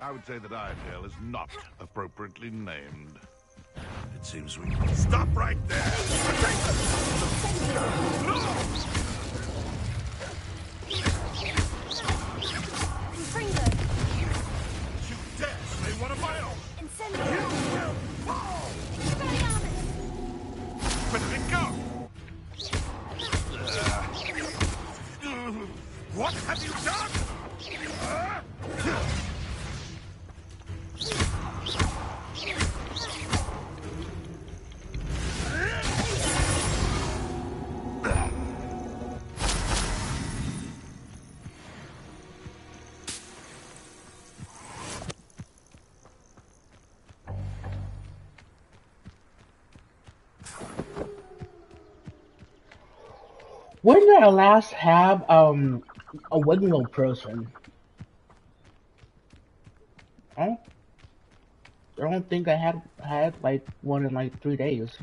I would say that Iredale is not appropriately named. It seems we... Stop right there! No! You dare say one of my own! You will fall! Where did it go? What have you done? When did I last have a wiggle person? I don't think I had like one in like 3 days.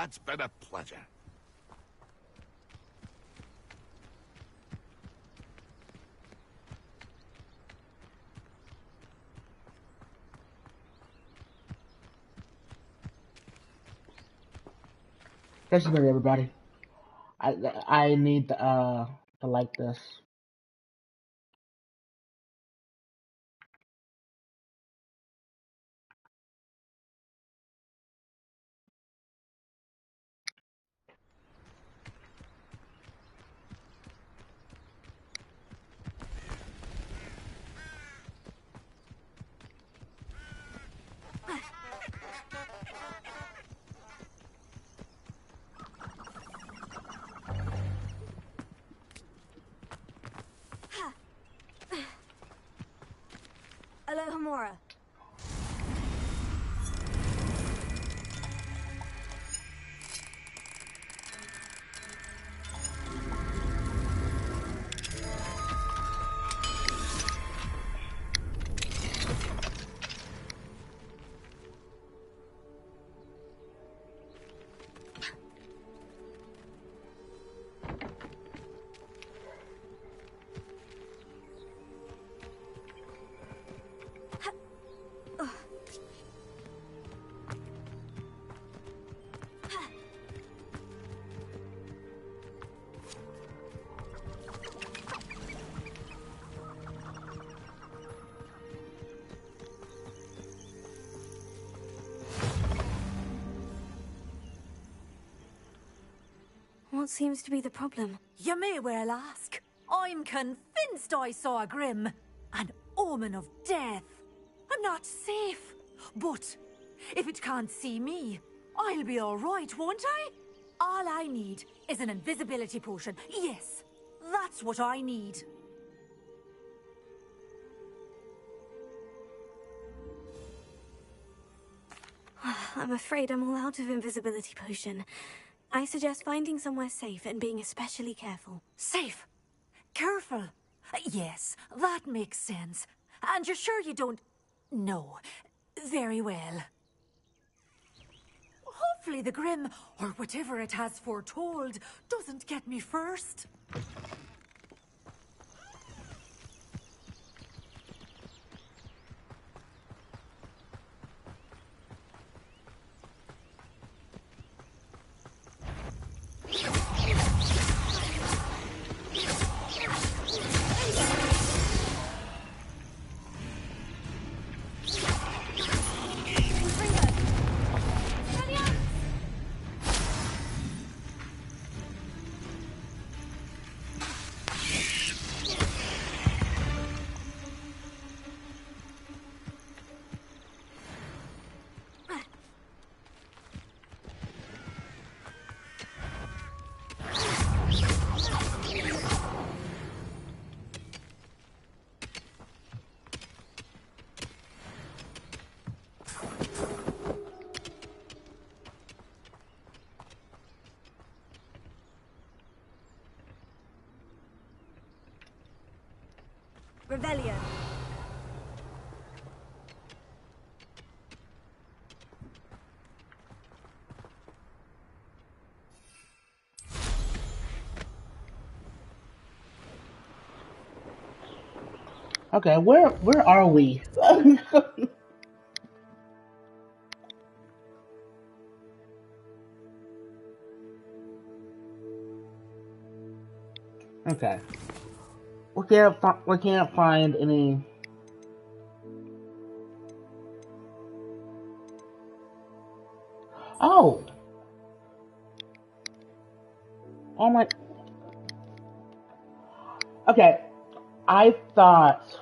It's been a pleasure. Just a minute, everybody. I need to like this. Alohomora. What seems to be the problem? You may well ask. I'm convinced I saw a Grim, an omen of death. I'm not safe, but if it can't see me, I'll be all right, won't I? All I need is an invisibility potion. Yes, that's what I need. I'm afraid I'm all out of invisibility potion. I suggest finding somewhere safe and being especially careful. Safe? Careful? Yes, that makes sense. And you're sure you don't... No. Very well. Hopefully the Grim, or whatever it has foretold, doesn't get me first. Revelio. Okay, where are we? Okay. We can't find any. Oh. Oh my. Okay. I thought.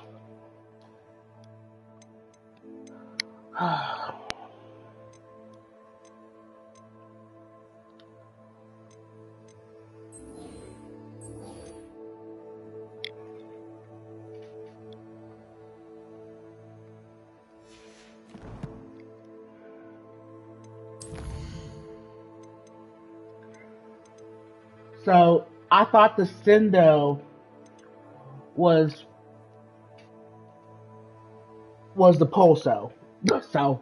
So I thought the Sendo was the Pulso. So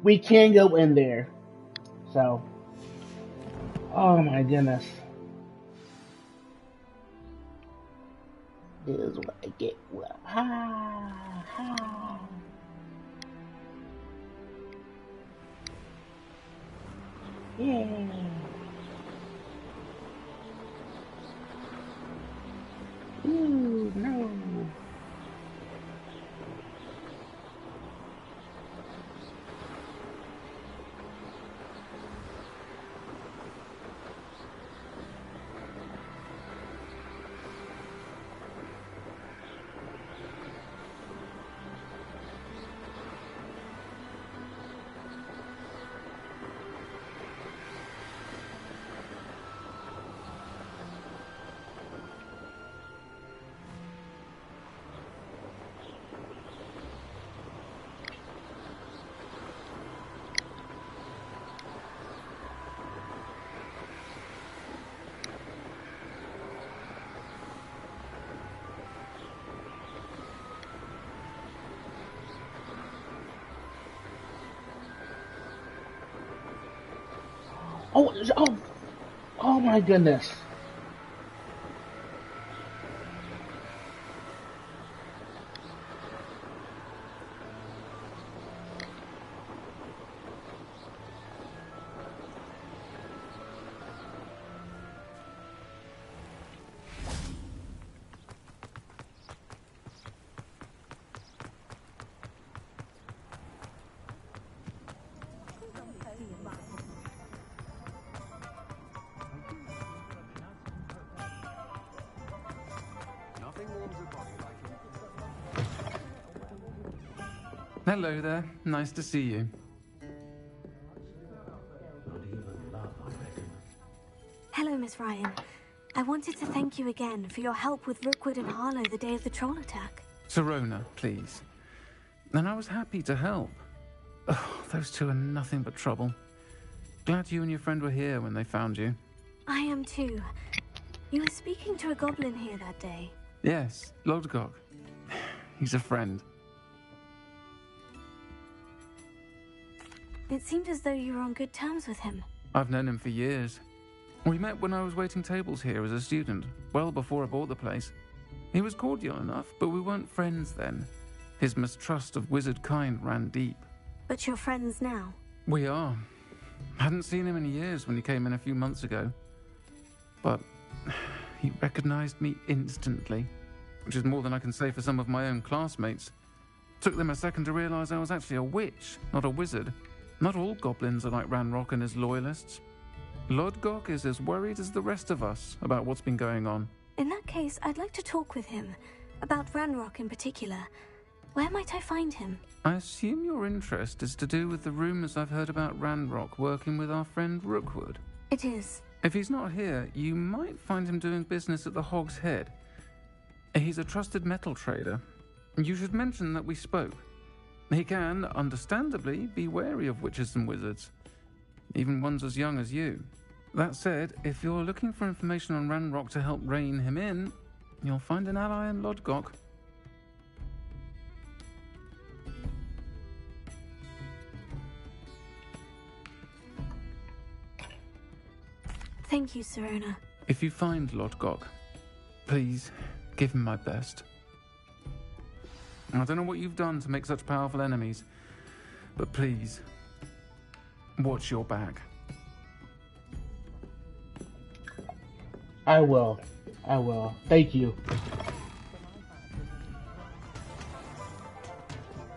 we can go in there. So oh my goodness. This is what I get. Well, ha ha. Yeah. Ooh, no. Oh my goodness. Hello there. Nice to see you. Hello, Miss Ryan. I wanted to thank you again for your help with Rookwood and Harlow the day of the troll attack. Sirona, please. And I was happy to help. Oh, those two are nothing but trouble. Glad you and your friend were here when they found you. I am too. You were speaking to a goblin here that day. Yes, Lodgok. He's a friend. It seemed as though you were on good terms with him. I've known him for years. We met when I was waiting tables here as a student, well before I bought the place. He was cordial enough, but we weren't friends then. His mistrust of wizard kind ran deep. But you're friends now? We are. Hadn't seen him in years when he came in a few months ago. But he recognized me instantly, which is more than I can say for some of my own classmates. Took them a second to realize I was actually a witch, not a wizard. Not all goblins are like Ranrock and his loyalists. Lodgok is as worried as the rest of us about what's been going on. In that case, I'd like to talk with him. About Ranrock in particular. Where might I find him? I assume your interest is to do with the rumors I've heard about Ranrock working with our friend Rookwood. It is. If he's not here, you might find him doing business at the Hog's Head. He's a trusted metal trader. You should mention that we spoke. He can, understandably, be wary of witches and wizards, even ones as young as you. That said, if you're looking for information on Ranrock to help rein him in, you'll find an ally in Lodgok. Thank you, Serona. If you find Lord Gok, please give him my best. I don't know what you've done to make such powerful enemies, but please, watch your back. I will. I will. Thank you.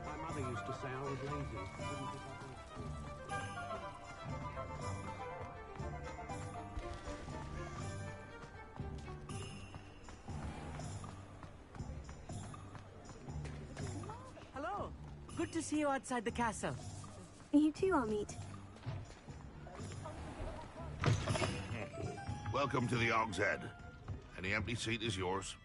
My mother used to say I was lazy. Hello. Good to see you outside the castle. You too, Amit. Welcome to the Og's Head. Any empty seat is yours.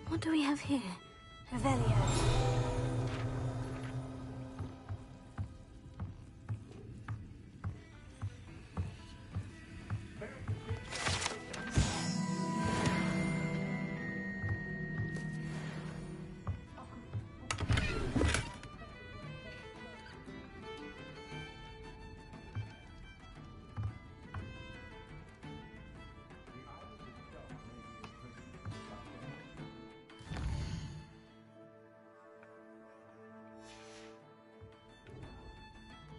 What do we have here? Revelio.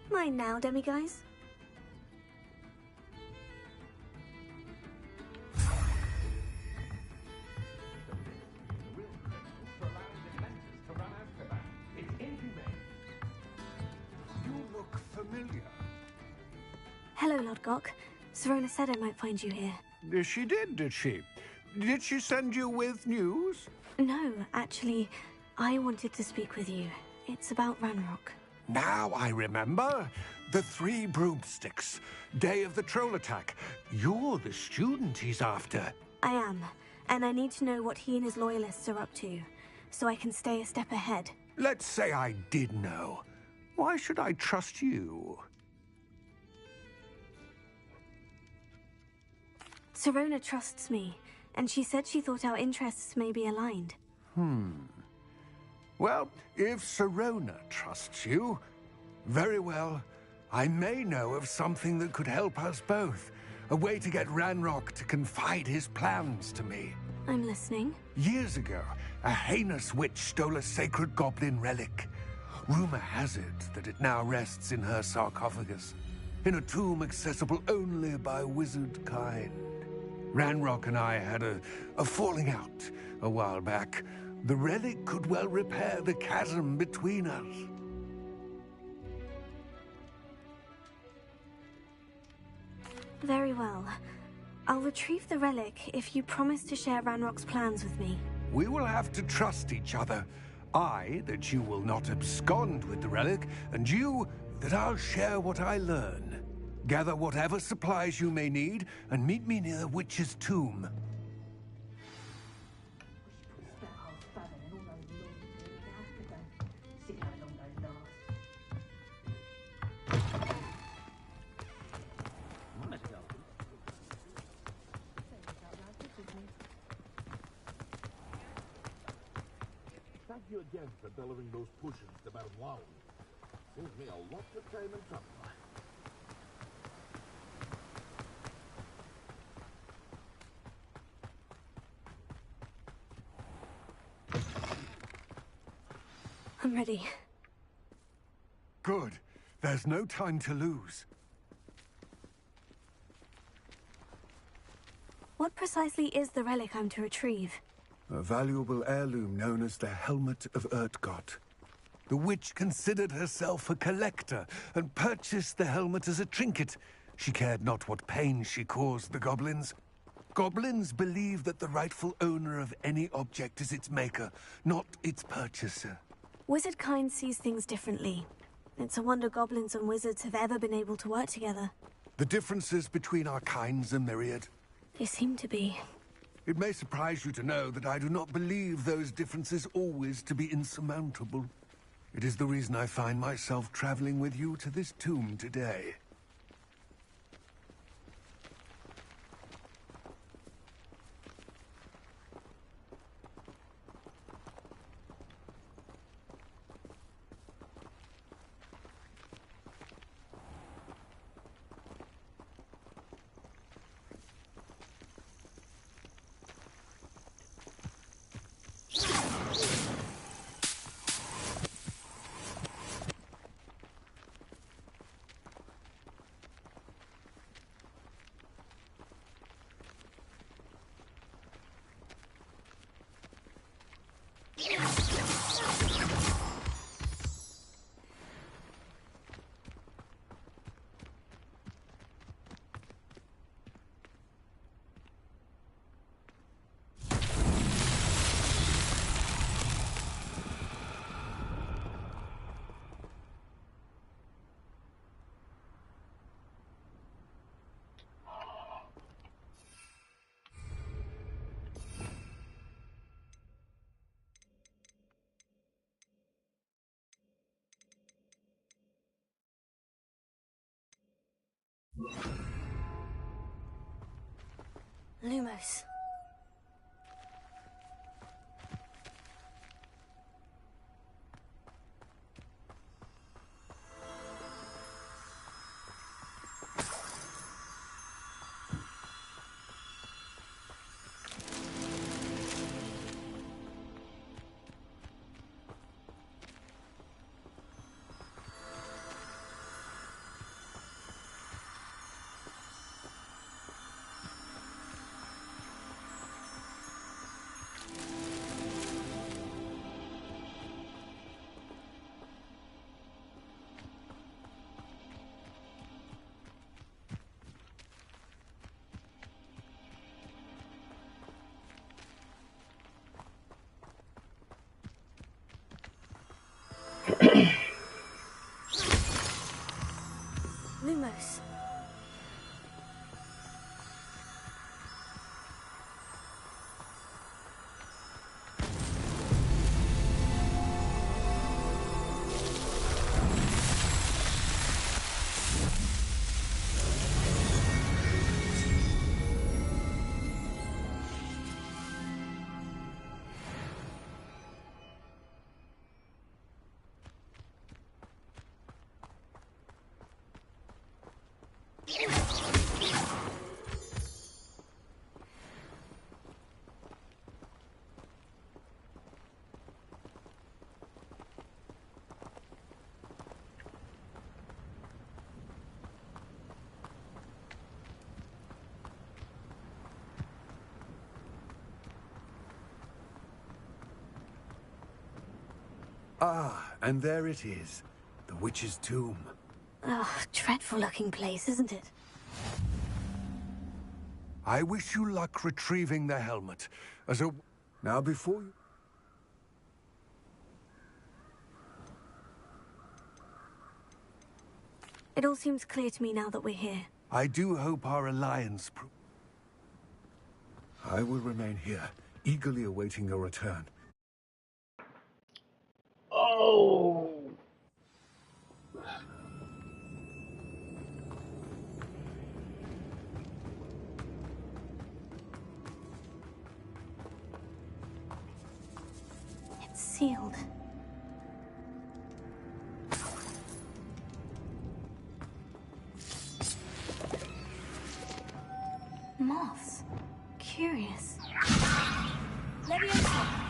Mine now, demiguise. You look familiar. Hello, Lord Gok. Serona said I might find you here. She did she? Did she send you with news? No, actually, I wanted to speak with you. It's about Ranrock. Now I remember. The 3 broomsticks. Day of the troll attack. You're the student he's after. I am, and I need to know what he and his loyalists are up to, so I can stay a step ahead. Let's say I did know. Why should I trust you? Serona trusts me, and she said she thought our interests may be aligned. Well, if Serona trusts you, very well. I may know of something that could help us both. A way to get Ranrock to confide his plans to me. I'm listening. Years ago, a heinous witch stole a sacred goblin relic. Rumor has it that it now rests in her sarcophagus, in a tomb accessible only by wizard kind. Ranrock and I had a falling out a while back. The relic could well repair the chasm between us. Very well. I'll retrieve the relic if you promise to share Ranrock's plans with me. We will have to trust each other. I, that you will not abscond with the relic, and you, that I'll share what I learn. Gather whatever supplies you may need, and meet me near the witch's tomb. Thank you again for delivering those potions to Baron Lown. Saves me a lot of time and trouble. I'm ready. Good. There's no time to lose. What precisely is the relic I'm to retrieve? A valuable heirloom known as the Helmet of Urtgott. The witch considered herself a collector and purchased the helmet as a trinket. She cared not what pain she caused the goblins. Goblins believe that the rightful owner of any object is its maker, not its purchaser. Wizard kind sees things differently. It's a wonder goblins and wizards have ever been able to work together. The differences between our kinds are myriad. They seem to be. It may surprise you to know that I do not believe those differences always to be insurmountable. It is the reason I find myself traveling with you to this tomb today. Lumos. Lumos. Ah, and there it is. The witch's tomb. Oh, dreadful looking place, isn't it? I wish you luck retrieving the helmet. As a... Now before you... It all seems clear to me now that we're here. I do hope our alliance... I will remain here, eagerly awaiting your return. Oh. It's sealed. Moths. Curious. Leviosa!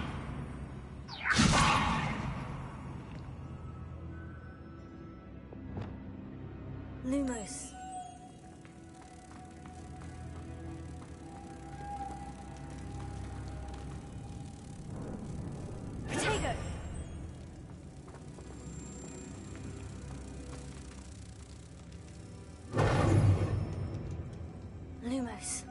Lumos. Protego! Lumos.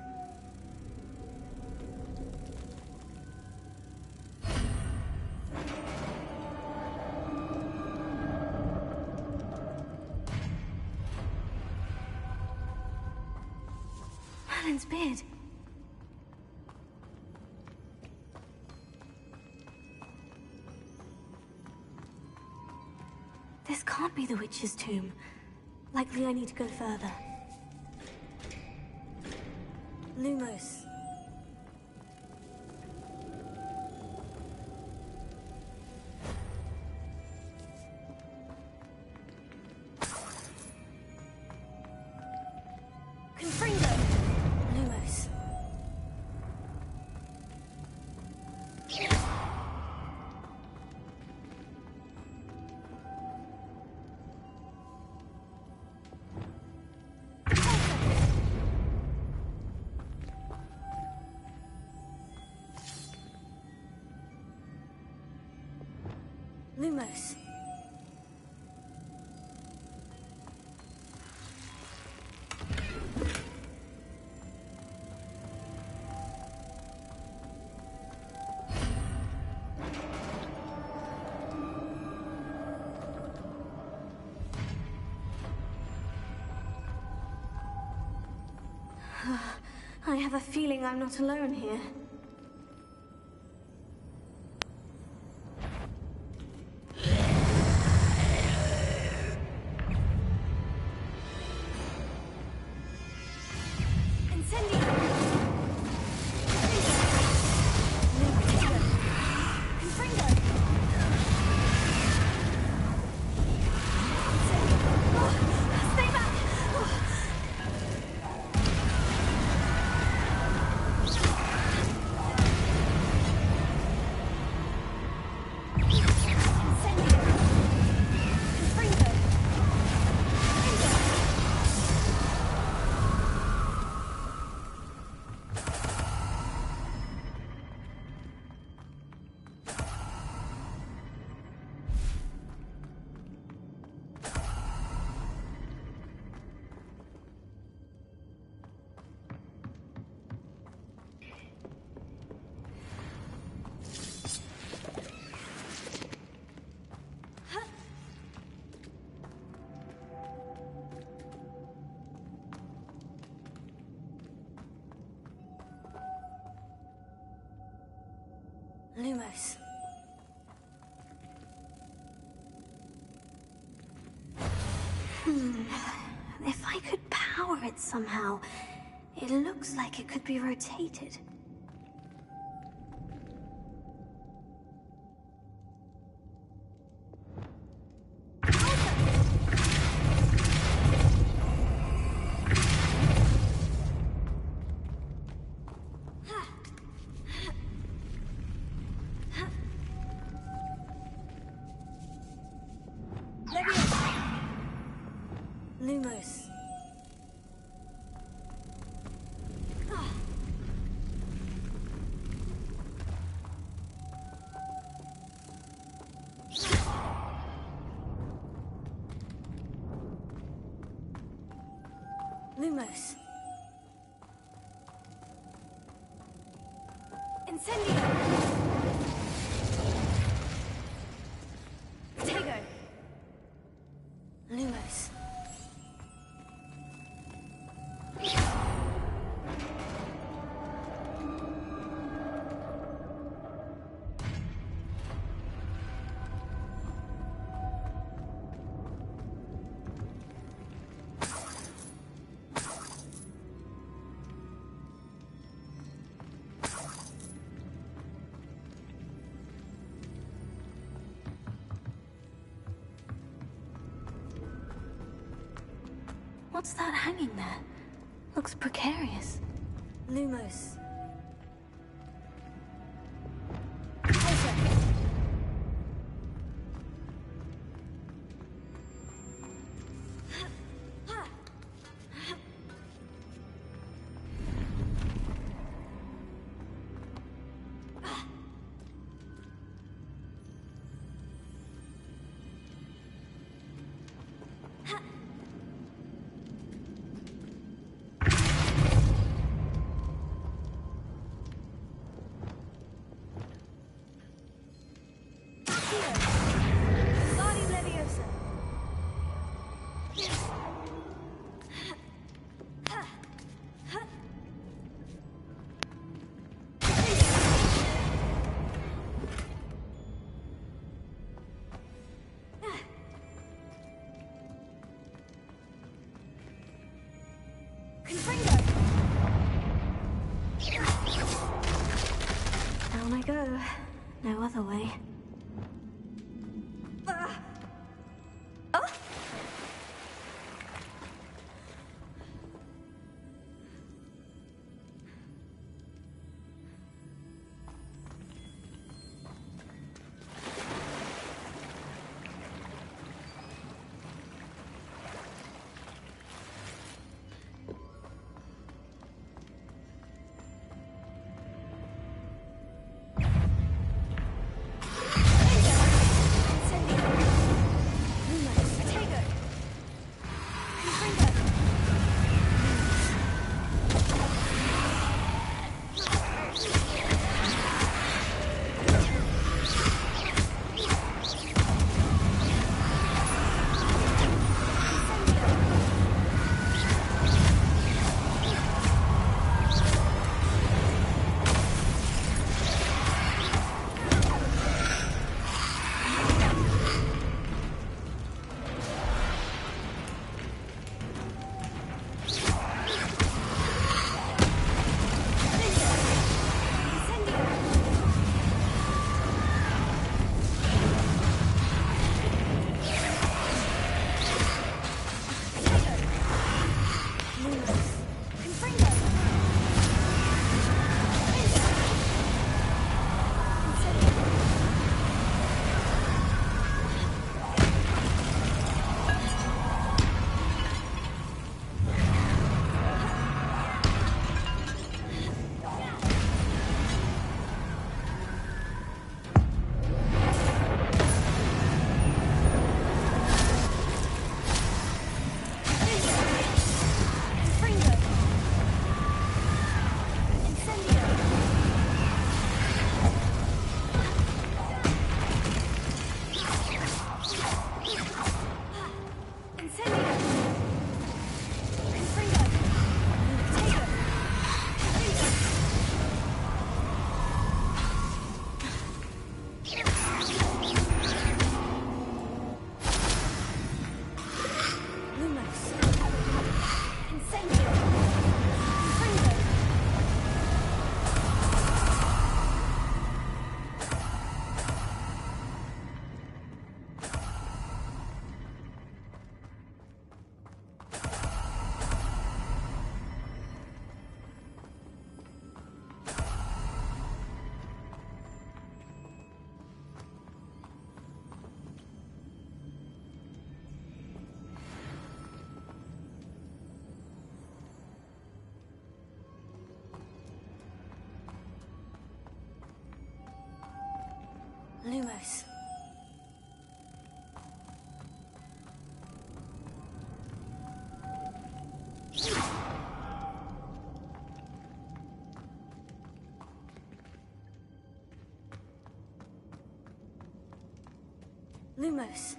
Merlin's beard. This can't be the witch's tomb. Likely I need to go further. Lumos. Confringo! Lumos. Lumos. I have a feeling I'm not alone here. Lumos. If I could power it somehow, it looks like it could be rotated. Lumos. Lumos. Incendio. Tego. Lumos. What's that hanging there? Looks precarious. Lumos. Down I go. No other way. Lumos. Lumos.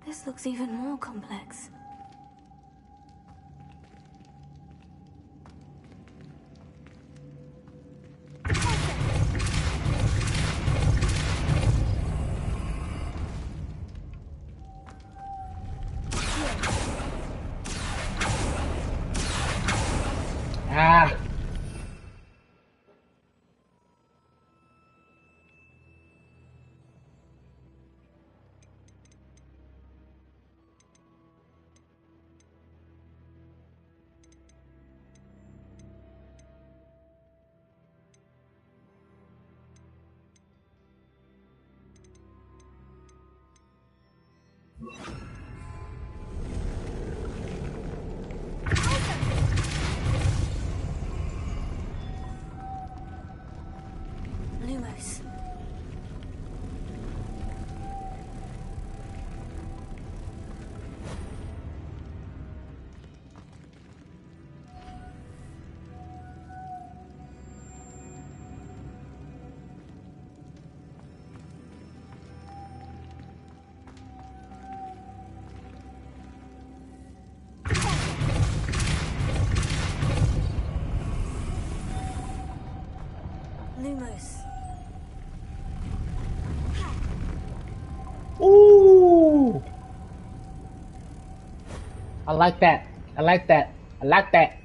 This looks even more complex. Ah. Lumos. Lumos. Ooh. I like that. I like that. I like that.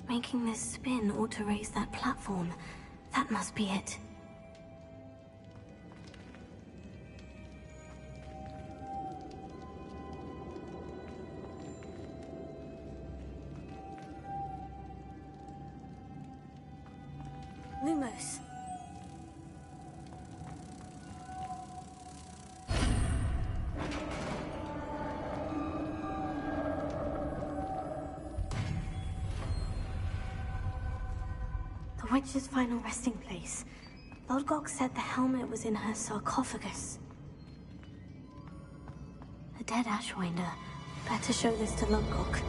Making this spin ought to raise that platform. That must be it. Lumos. The witch's final resting place. Lodgok said the helmet was in her sarcophagus. A dead Ashwinder. Better show this to Lodgok.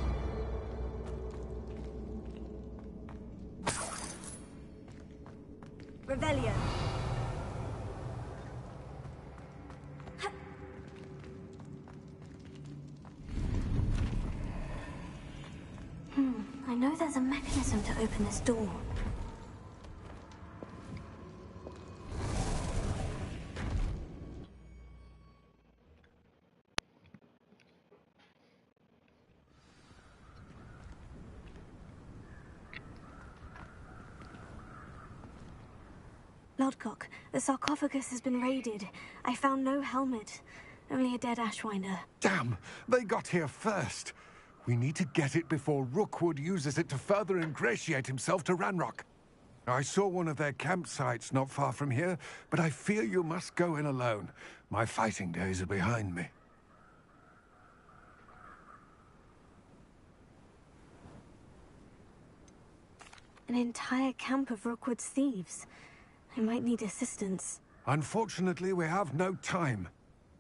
Revelio. I know there's a mechanism to open this door. Lodgok, the sarcophagus has been raided. I found no helmet, only a dead Ashwinder. Damn! They got here first. We need to get it before Rookwood uses it to further ingratiate himself to Ranrock. I saw one of their campsites not far from here, but I fear you must go in alone. My fighting days are behind me. An entire camp of Rookwood's thieves. I might need assistance. Unfortunately, we have no time.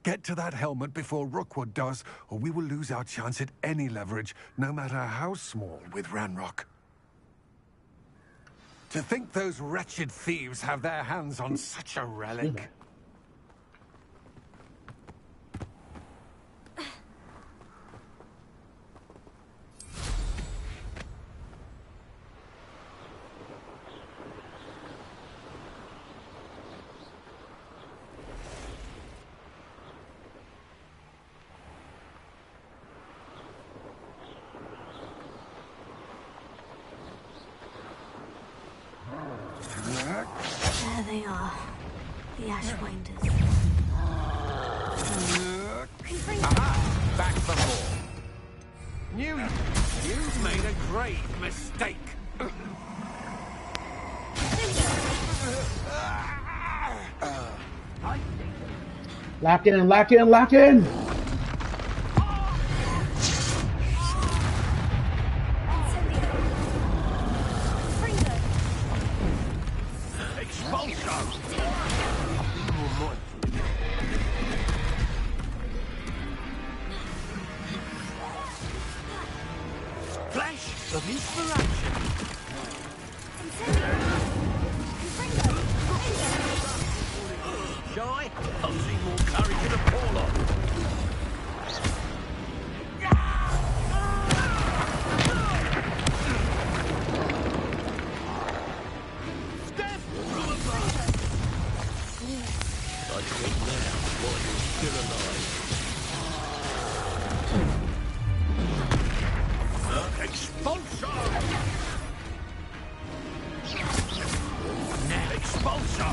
Get to that helmet before Rookwood does, or we will lose our chance at any leverage, no matter how small, with Ranrock. To think those wretched thieves have their hands on such a relic. There they are. The Ashwinders. Aha! Back for more. You've made a grave mistake. Lock in, lock in, lock in! Flash of inspiration. Shy, I'll see more courage in a Paulo. Step through a bus. I think now while you're still alive. Expulso! Now expulso!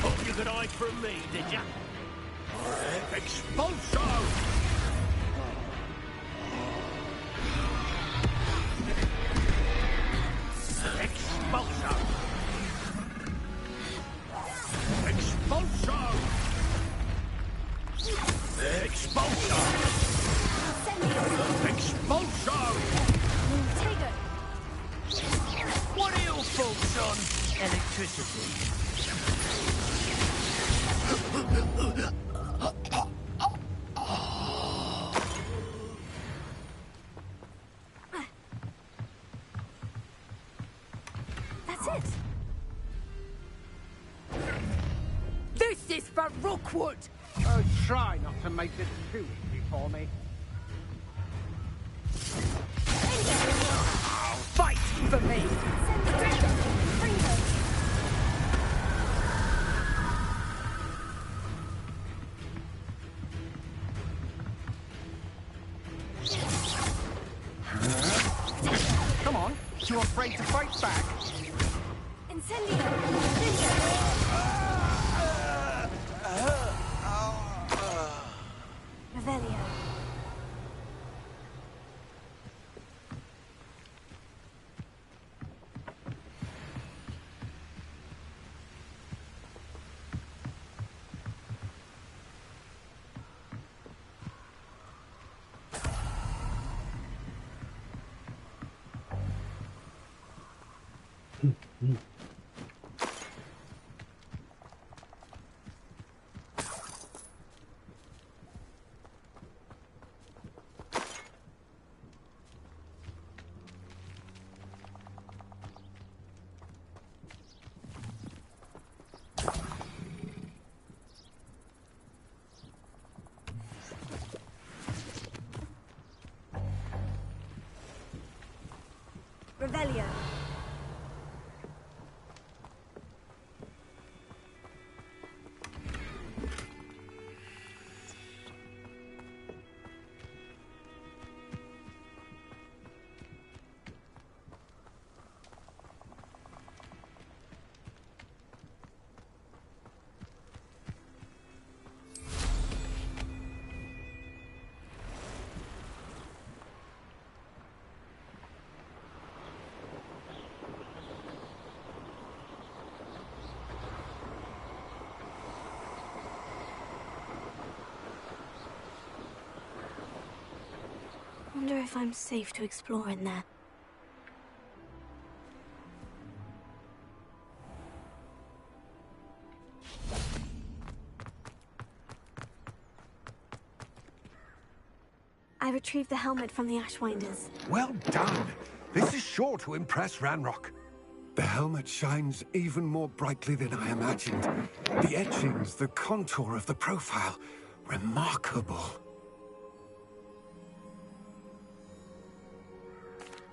Thought you could hide from me, did ya? Expulso! Expulso! Expulso! Expulso! Expulso! What are your thoughts on electricity? That's it. This is for Rookwood. Oh, try not to make this too easy for me. Fight for me. Come on, you afraid to fight back? Revelio. Revelio. Wonder if I'm safe to explore in there. retrieved the helmet from the Ashwinders. Well done. This is sure to impress Ranrock. The helmet shines even more brightly than I imagined. The etchings, the contour of the profile, remarkable.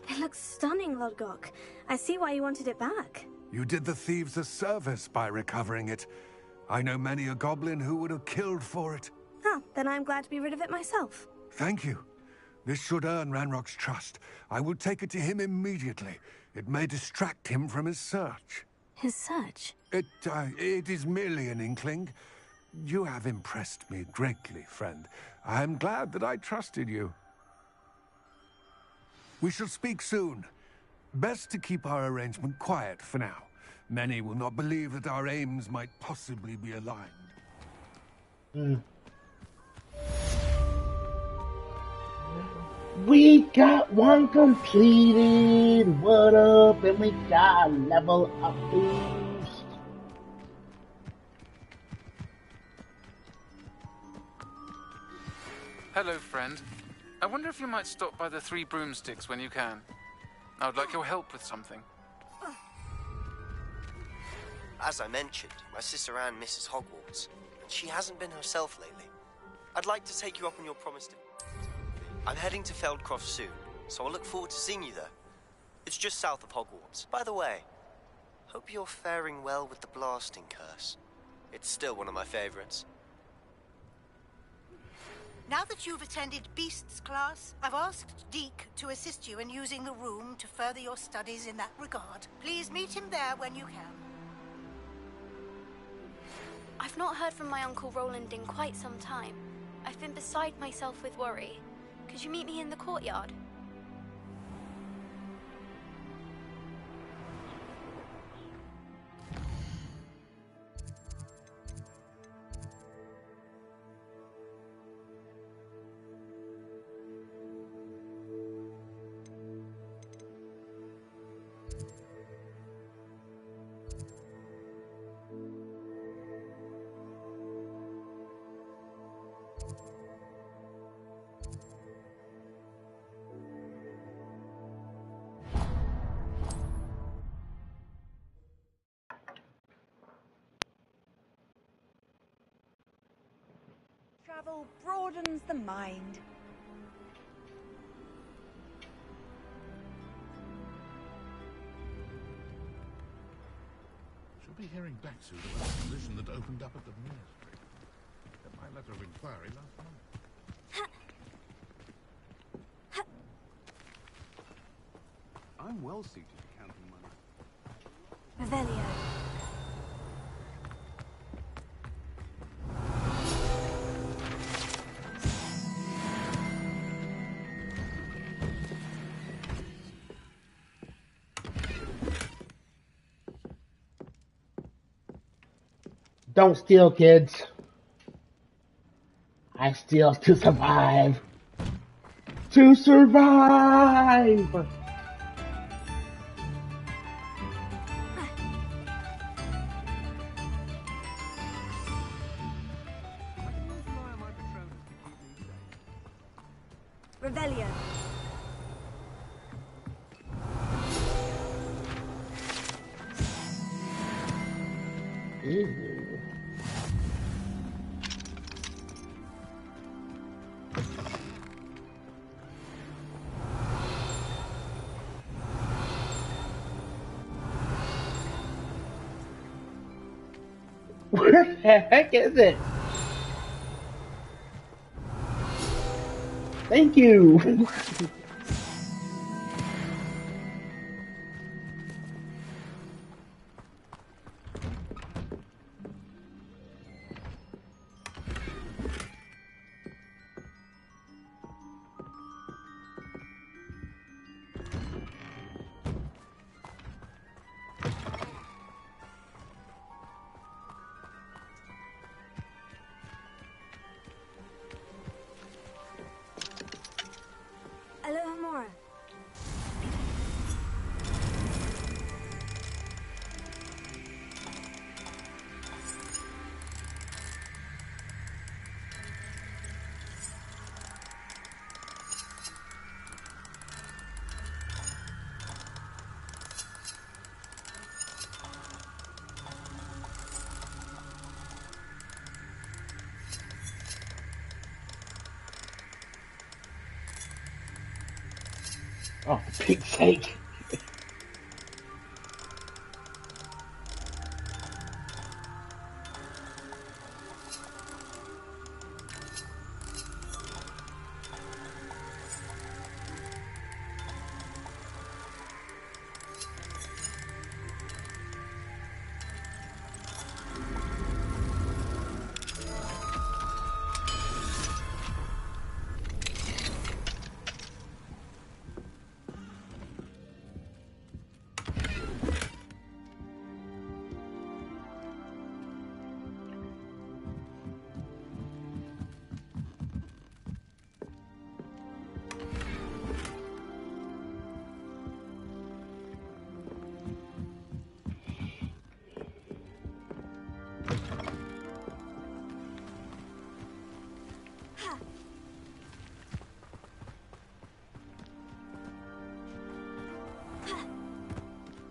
It looks stunning, Lodgok. I see why you wanted it back. You did the thieves a service by recovering it. I know many a goblin who would have killed for it. Huh, then I'm glad to be rid of it myself. Thank you. This should earn Ranrock's trust. I will take it to him immediately. It may distract him from his search. His search? It is merely an inkling. You have impressed me greatly, friend. I am glad that I trusted you. We shall speak soon. Best to keep our arrangement quiet for now. Many will not believe that our aims might possibly be aligned. We got one completed. What up? And we got a level up boost. Hello, friend. I wonder if you might stop by the Three Broomsticks when you can. I would like your help with something. As I mentioned, my sister Anne misses Hogwarts, and she hasn't been herself lately. I'd like to take you up on your promise to... I'm heading to Feldcroft soon, so I'll look forward to seeing you there. It's just south of Hogwarts. By the way, hope you're faring well with the blasting curse. It's still one of my favorites. Now that you've attended Beasts class, I've asked Deke to assist you in using the room to further your studies in that regard. Please meet him there when you can. I've not heard from my Uncle Roland in quite some time. I've been beside myself with worry. Could you meet me in the courtyard? Travel broadens the mind. She'll be hearing back soon about the position that opened up at the ministry. Got my letter of inquiry last month. I'm well suited to counting money. Revelio. Don't steal, kids. I steal to survive. To survive! Revelio. Ew. Where the heck is it? Thank you. Hello, Oh, for Pete's sake.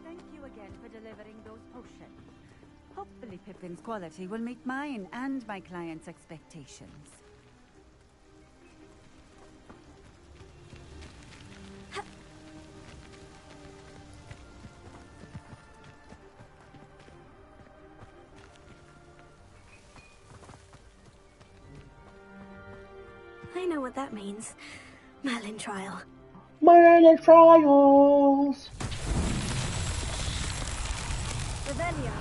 Thank you again for delivering those potions. Hopefully Pippin's quality will meet mine and my client's expectations. I know what that means. Merlin trial. Merlin trials. Revelio.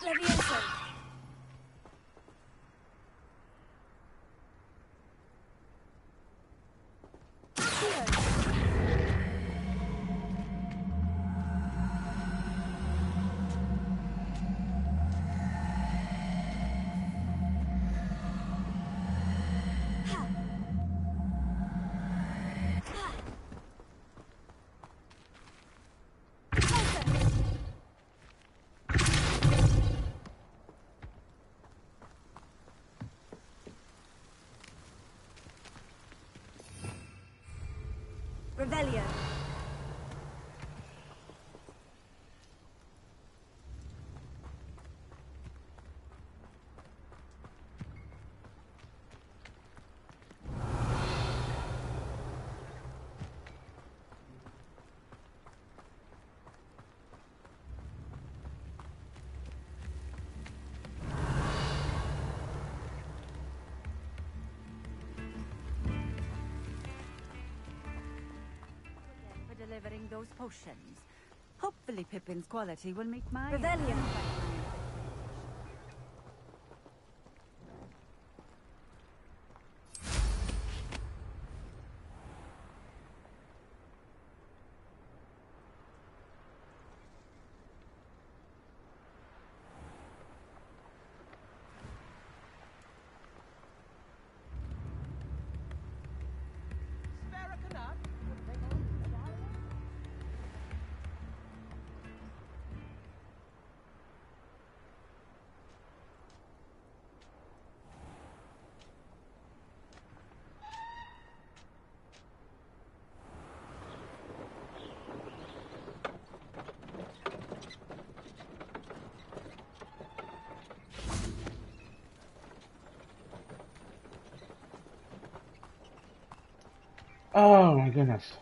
Levioso. Revelio. Delivering those potions. Hopefully Pippin's quality will meet mine. Revelio. Oh my goodness.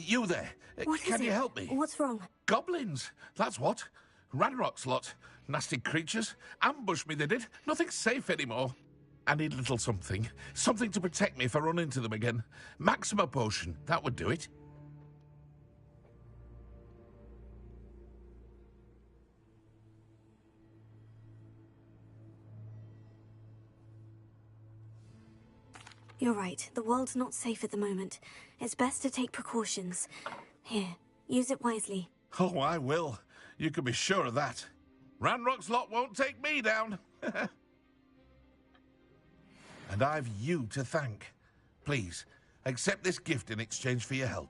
You there. What Can is you it? help me? What's wrong? Goblins. That's what. Ranrock's lot. Nasty creatures. Ambushed me, they did. Nothing's safe anymore. I need a little something. Something to protect me if I run into them again. Maxima potion. That would do it. You're right. The world's not safe at the moment. It's best to take precautions. Here, use it wisely. Oh, I will. You can be sure of that. Ranrock's lot won't take me down. And I've you to thank. Please, accept this gift in exchange for your help.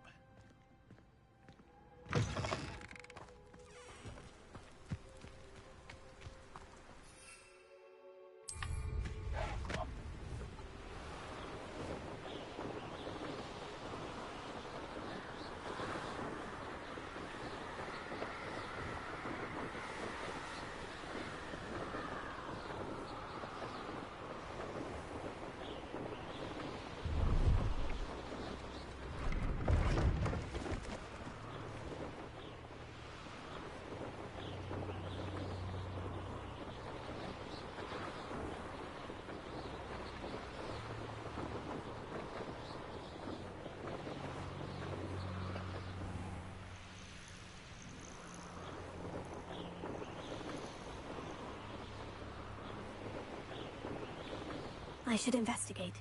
I should investigate.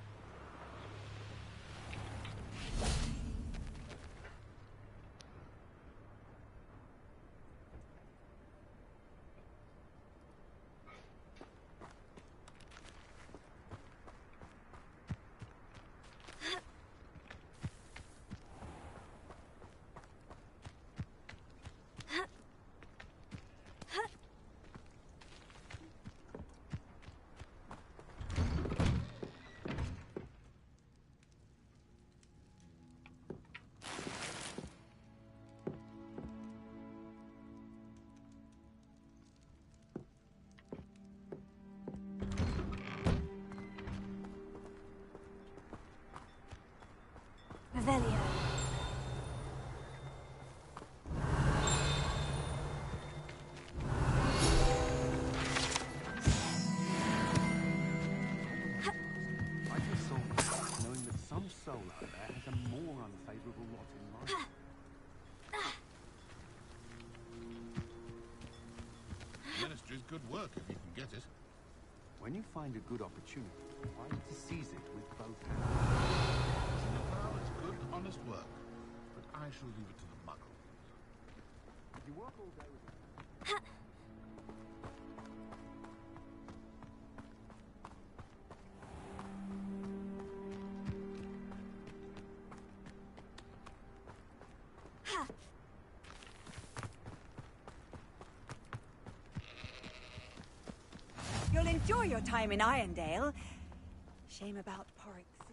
Revelio. I console myself knowing that some soul out there has a more unfavorable lot in life. Ministry's good work if you can get it. When you find a good opportunity, try to seize it with both hands. It's good, honest work. But I shall leave it to the muggles. If you work all day with it. You'll enjoy your time in Irondale. Shame about Porrick's sister.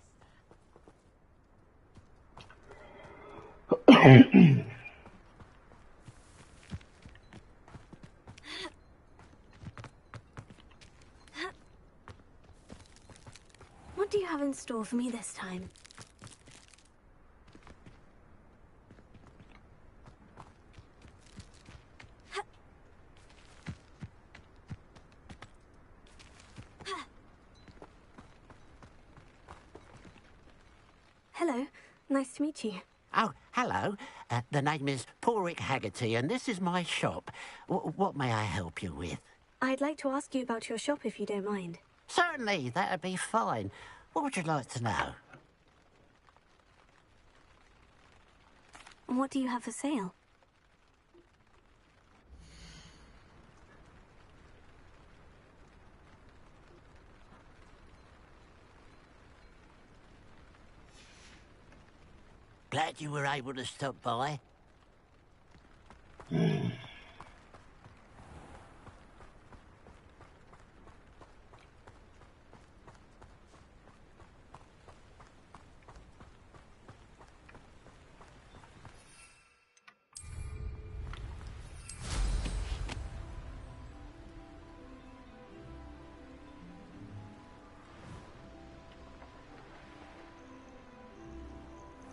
What do you have in store for me this time? Hello, nice to meet you. Oh, hello. The name is Porrick Haggerty, and this is my shop. What may I help you with? I'd like to ask you about your shop if you don't mind. Certainly, that'd be fine. What would you like to know? What do you have for sale? Glad you were able to stop by.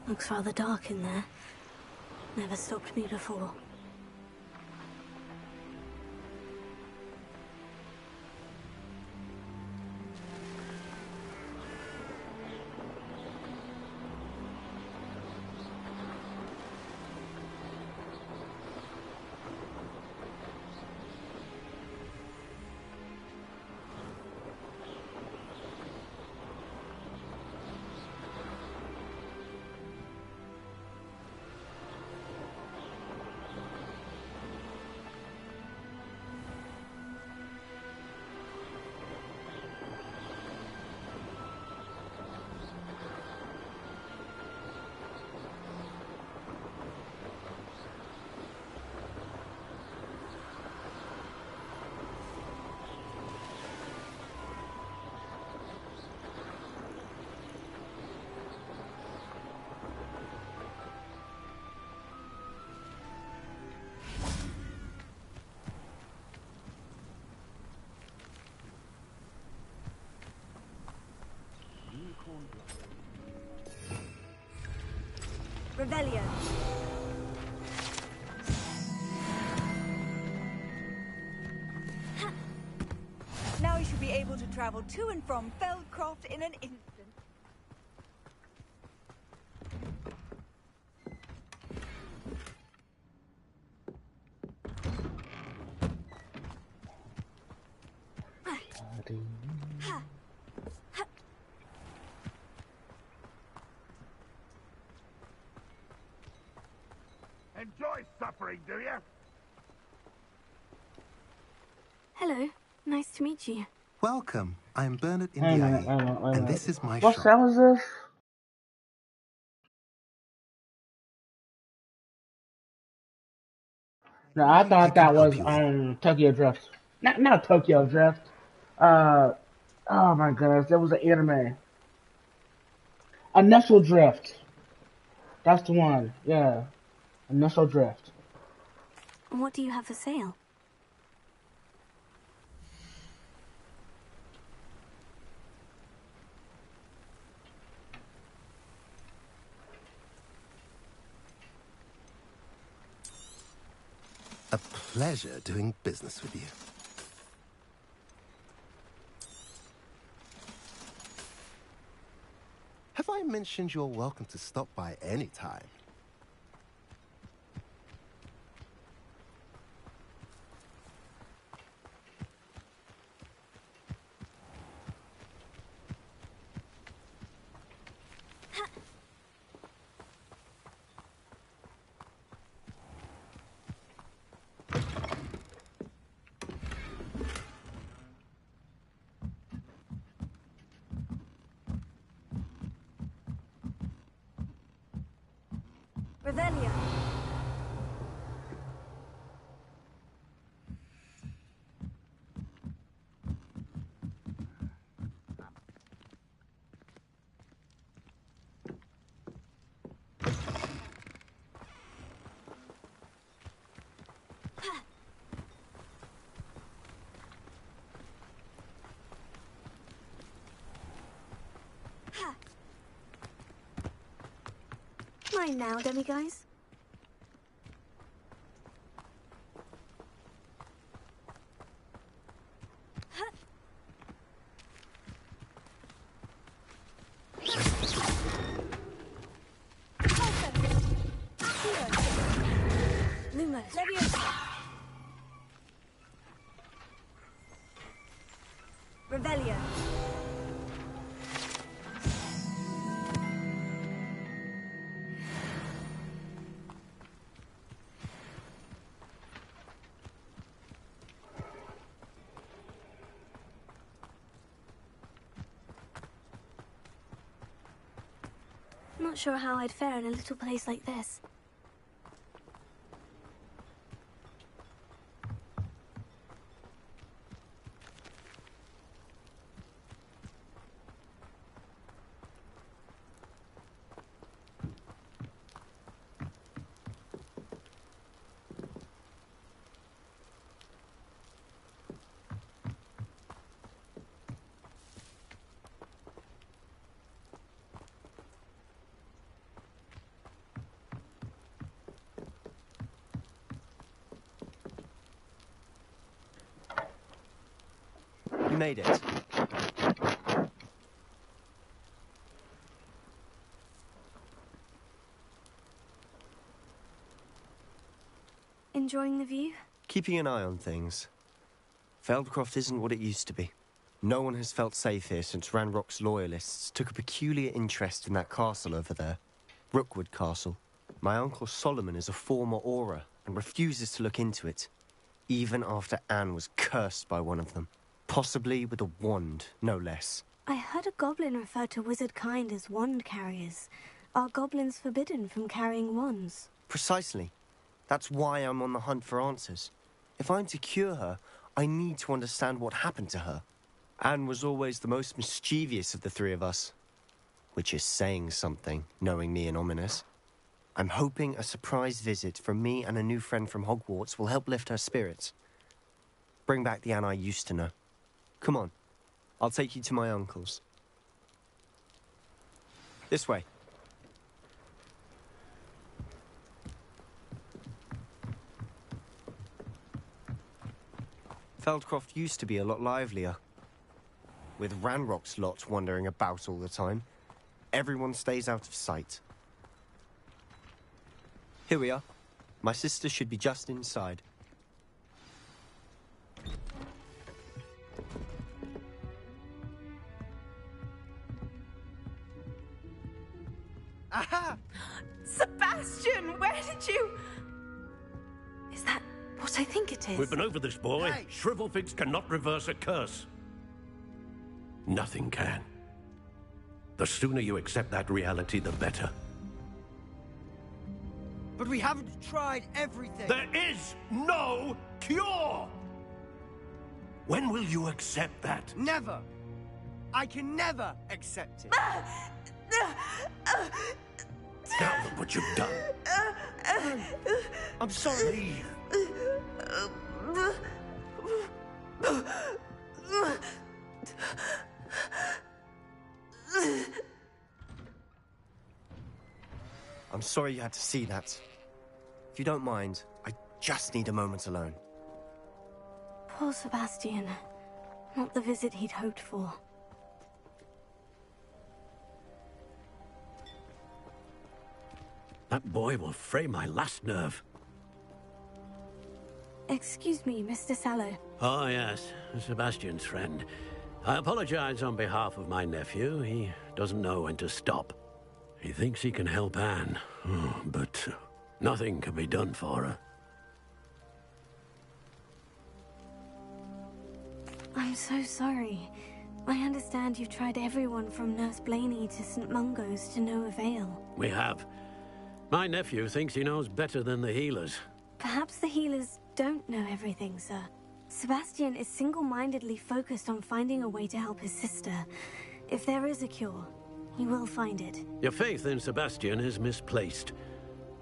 Looks rather dark in there. never stopped me before. Revelio. Now you should be able to travel to and from Feldcroft in an instant. Enjoy suffering, do you? Hello, nice to meet you. Welcome. I'm Bernard Wait a minute, Indiaye, and this is my what shop. sound was this? No, I thought that was Tokyo Drift. Not Tokyo Drift. Oh my goodness, there was an anime. Initial Drift. That's the one. Yeah, Initial Drift. What do you have for sale? A pleasure doing business with you. Have I mentioned you're welcome to stop by any time? Revelio. Mine now, demiguise. Lumos. Revelio. Not sure how I'd fare in a little place like this. made it. Enjoying the view? Keeping an eye on things. Feldcroft isn't what it used to be. No one has felt safe here since Ranrock's loyalists took a peculiar interest in that castle over there. Rookwood Castle. My uncle Solomon is a former Auror and refuses to look into it, even after Anne was cursed by one of them. Possibly with a wand, no less. I heard a goblin refer to wizard kind as wand carriers. Are goblins forbidden from carrying wands? Precisely. That's why I'm on the hunt for answers. If I'm to cure her, I need to understand what happened to her. Anne was always the most mischievous of the three of us. Which is saying something, knowing me and Ominous. I'm hoping a surprise visit from me and a new friend from Hogwarts will help lift her spirits. Bring back the Anne I used to know. Come on, I'll take you to my uncle's. This way. Feldcroft used to be a lot livelier. With Ranrock's lot wandering about all the time, everyone stays out of sight. Here we are. My sister should be just inside. Aha! Sebastian, where did you... Is that what I think it is? We've been over this, boy. Hey. Shrivelfigs cannot reverse a curse. Nothing can. The sooner you accept that reality, the better. But we haven't tried everything. There is no cure! When will you accept that? Never. I can never accept it. Now look what you've done. I'm sorry. I'm sorry you had to see that. If you don't mind, I just need a moment alone. Poor Sebastian. Not the visit he'd hoped for. That boy will fray my last nerve. Excuse me, Mr. Sallow. Oh, yes. Sebastian's friend. I apologize on behalf of my nephew. He doesn't know when to stop. He thinks he can help Anne, but nothing can be done for her. I'm so sorry. I understand you've tried everyone from Nurse Blaney to St. Mungo's to no avail. We have. My nephew thinks he knows better than the healers. Perhaps the healers don't know everything, sir. Sebastian is single-mindedly focused on finding a way to help his sister. If there is a cure, he will find it. Your faith in Sebastian is misplaced.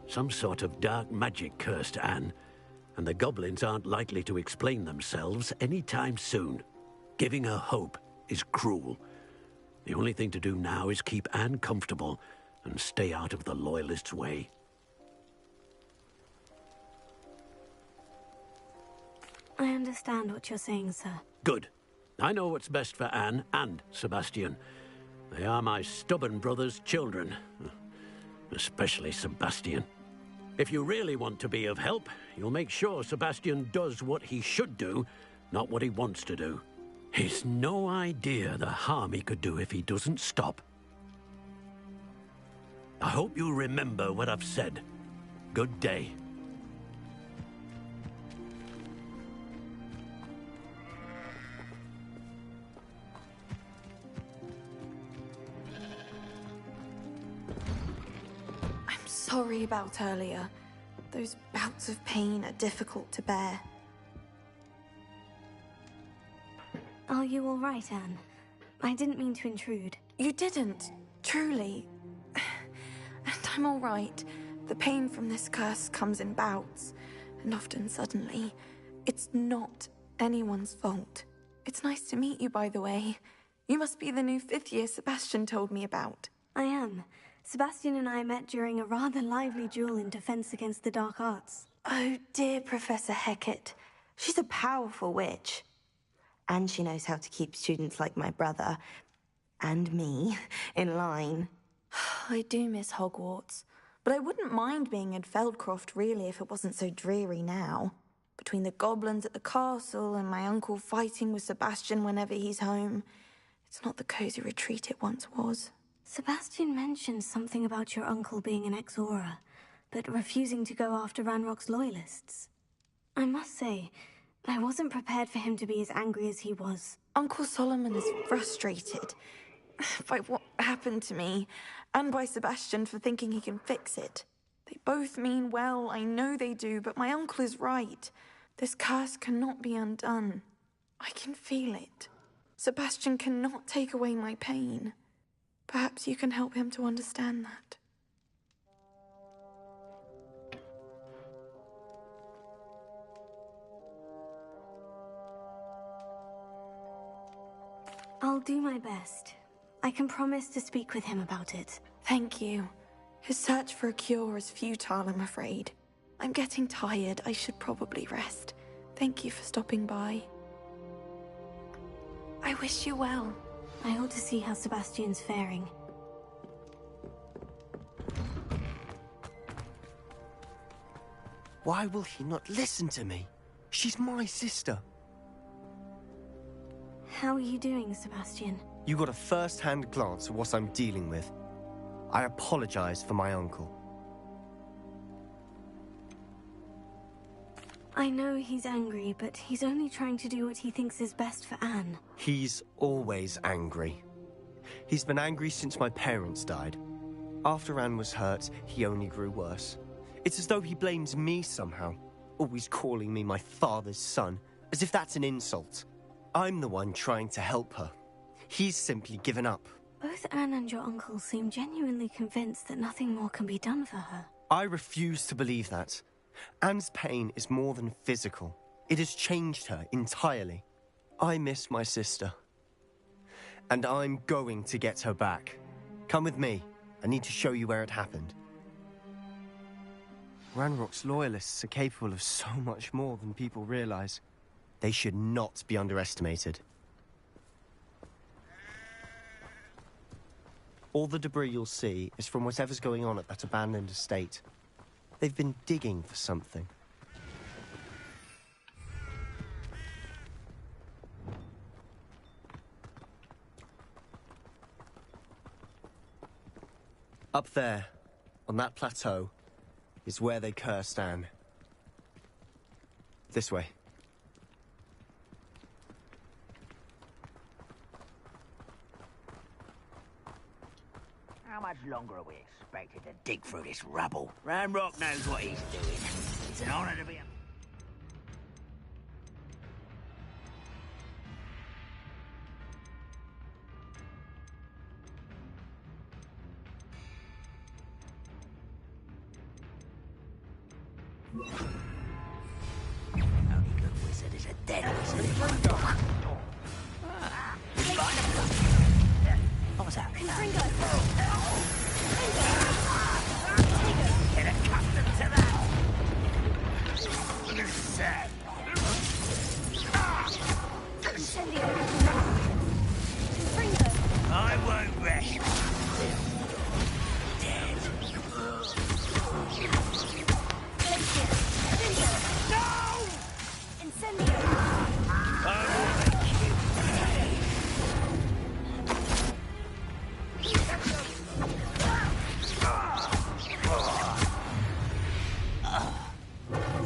Some sort of dark magic cursed Anne, and the goblins aren't likely to explain themselves anytime soon. Giving her hope is cruel. The only thing to do now is keep Anne comfortable and stay out of the Loyalists' way. I understand what you're saying, sir. Good. I know what's best for Anne and Sebastian. They are my stubborn brother's children. Especially Sebastian. If you really want to be of help, you'll make sure Sebastian does what he should do, not what he wants to do. He's no idea the harm he could do if he doesn't stop. I hope you remember what I've said. Good day. I'm sorry about earlier. Those bouts of pain are difficult to bear. Are you all right, Anne? I didn't mean to intrude. You didn't, truly. And I'm all right. The pain from this curse comes in bouts, and often suddenly. It's not anyone's fault. It's nice to meet you, by the way. You must be the new 5th year Sebastian told me about. I am. Sebastian and I met during a rather lively duel in defense against the dark arts. Oh, dear Professor Hecat. She's a powerful witch. And she knows how to keep students like my brother, and me, in line. I do miss Hogwarts, but I wouldn't mind being in Feldcroft, really, if it wasn't so dreary now. Between the goblins at the castle and my uncle fighting with Sebastian whenever he's home, it's not the cozy retreat it once was. Sebastian mentioned something about your uncle being an ex-Auror, but refusing to go after Ranrock's loyalists. I must say, I wasn't prepared for him to be as angry as he was. Uncle Solomon is frustrated by what happened to me, and by Sebastian for thinking he can fix it. They both mean well, I know they do, but my uncle is right. This curse cannot be undone. I can feel it. Sebastian cannot take away my pain. Perhaps you can help him to understand that. I'll do my best. I can promise to speak with him about it. Thank you. His search for a cure is futile, I'm afraid. I'm getting tired. I should probably rest. Thank you for stopping by. I wish you well. I ought to see how Sebastian's faring. Why will he not listen to me? She's my sister. How are you doing, Sebastian? You got a first-hand glance at what I'm dealing with. I apologize for my uncle. I know he's angry, but he's only trying to do what he thinks is best for Anne. He's always angry. He's been angry since my parents died. After Anne was hurt, he only grew worse. It's as though he blames me somehow, always calling me my father's son, as if that's an insult. I'm the one trying to help her. He's simply given up. Both Anne and your uncle seem genuinely convinced that nothing more can be done for her. I refuse to believe that. Anne's pain is more than physical. It has changed her entirely. I miss my sister. And I'm going to get her back. Come with me. I need to show you where it happened. Ranrock's loyalists are capable of so much more than people realize. They should not be underestimated. All the debris you'll see is from whatever's going on at that abandoned estate. They've been digging for something. Up there, on that plateau, is where they cursed Anne. This way. How much longer are we expected to dig through this rubble? Ranrock knows what he's doing. It's an honor to be a... Only good wizard is a dead wizard. What was that? Get accustomed to that. Sad. I won't rest. Dead. No! Incendio! I will make you pay.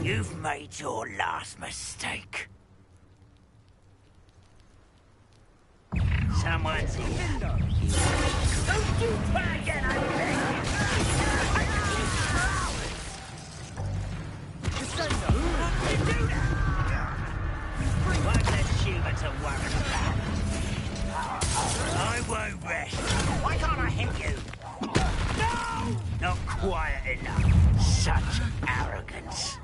You've made your last mistake. Someone's here. Don't you try again, I beg you! What did you do that? Won't let Schubert to worry about. I won't rest. Why can't I hit you? No! Not quiet enough. Such arrogance.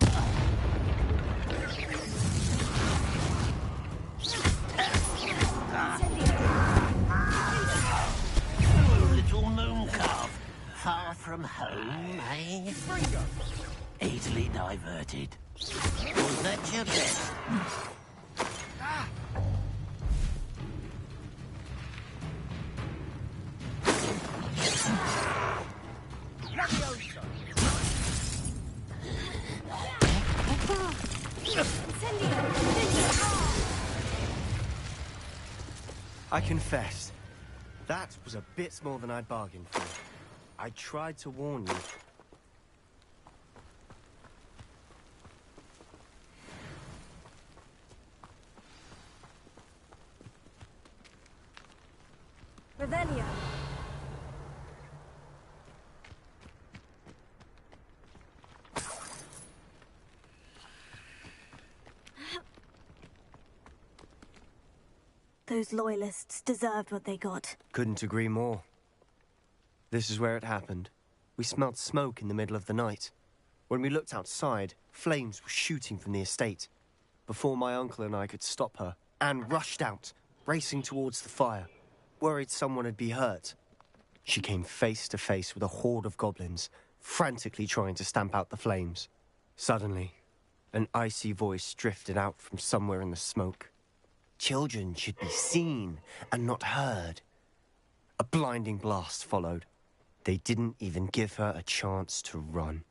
Little moon calf. Far from home, eh? Easily diverted. Was that your best? I confess, that was a bit more than I'd bargained for. I tried to warn you. Revelio. Those loyalists deserved what they got. Couldn't agree more. This is where it happened. We smelled smoke in the middle of the night. When we looked outside, flames were shooting from the estate. Before my uncle and I could stop her, Anne rushed out, racing towards the fire, worried someone had been hurt. She came face to face with a horde of goblins, frantically trying to stamp out the flames. Suddenly, an icy voice drifted out from somewhere in the smoke. Children should be seen and not heard. A blinding blast followed. They didn't even give her a chance to run.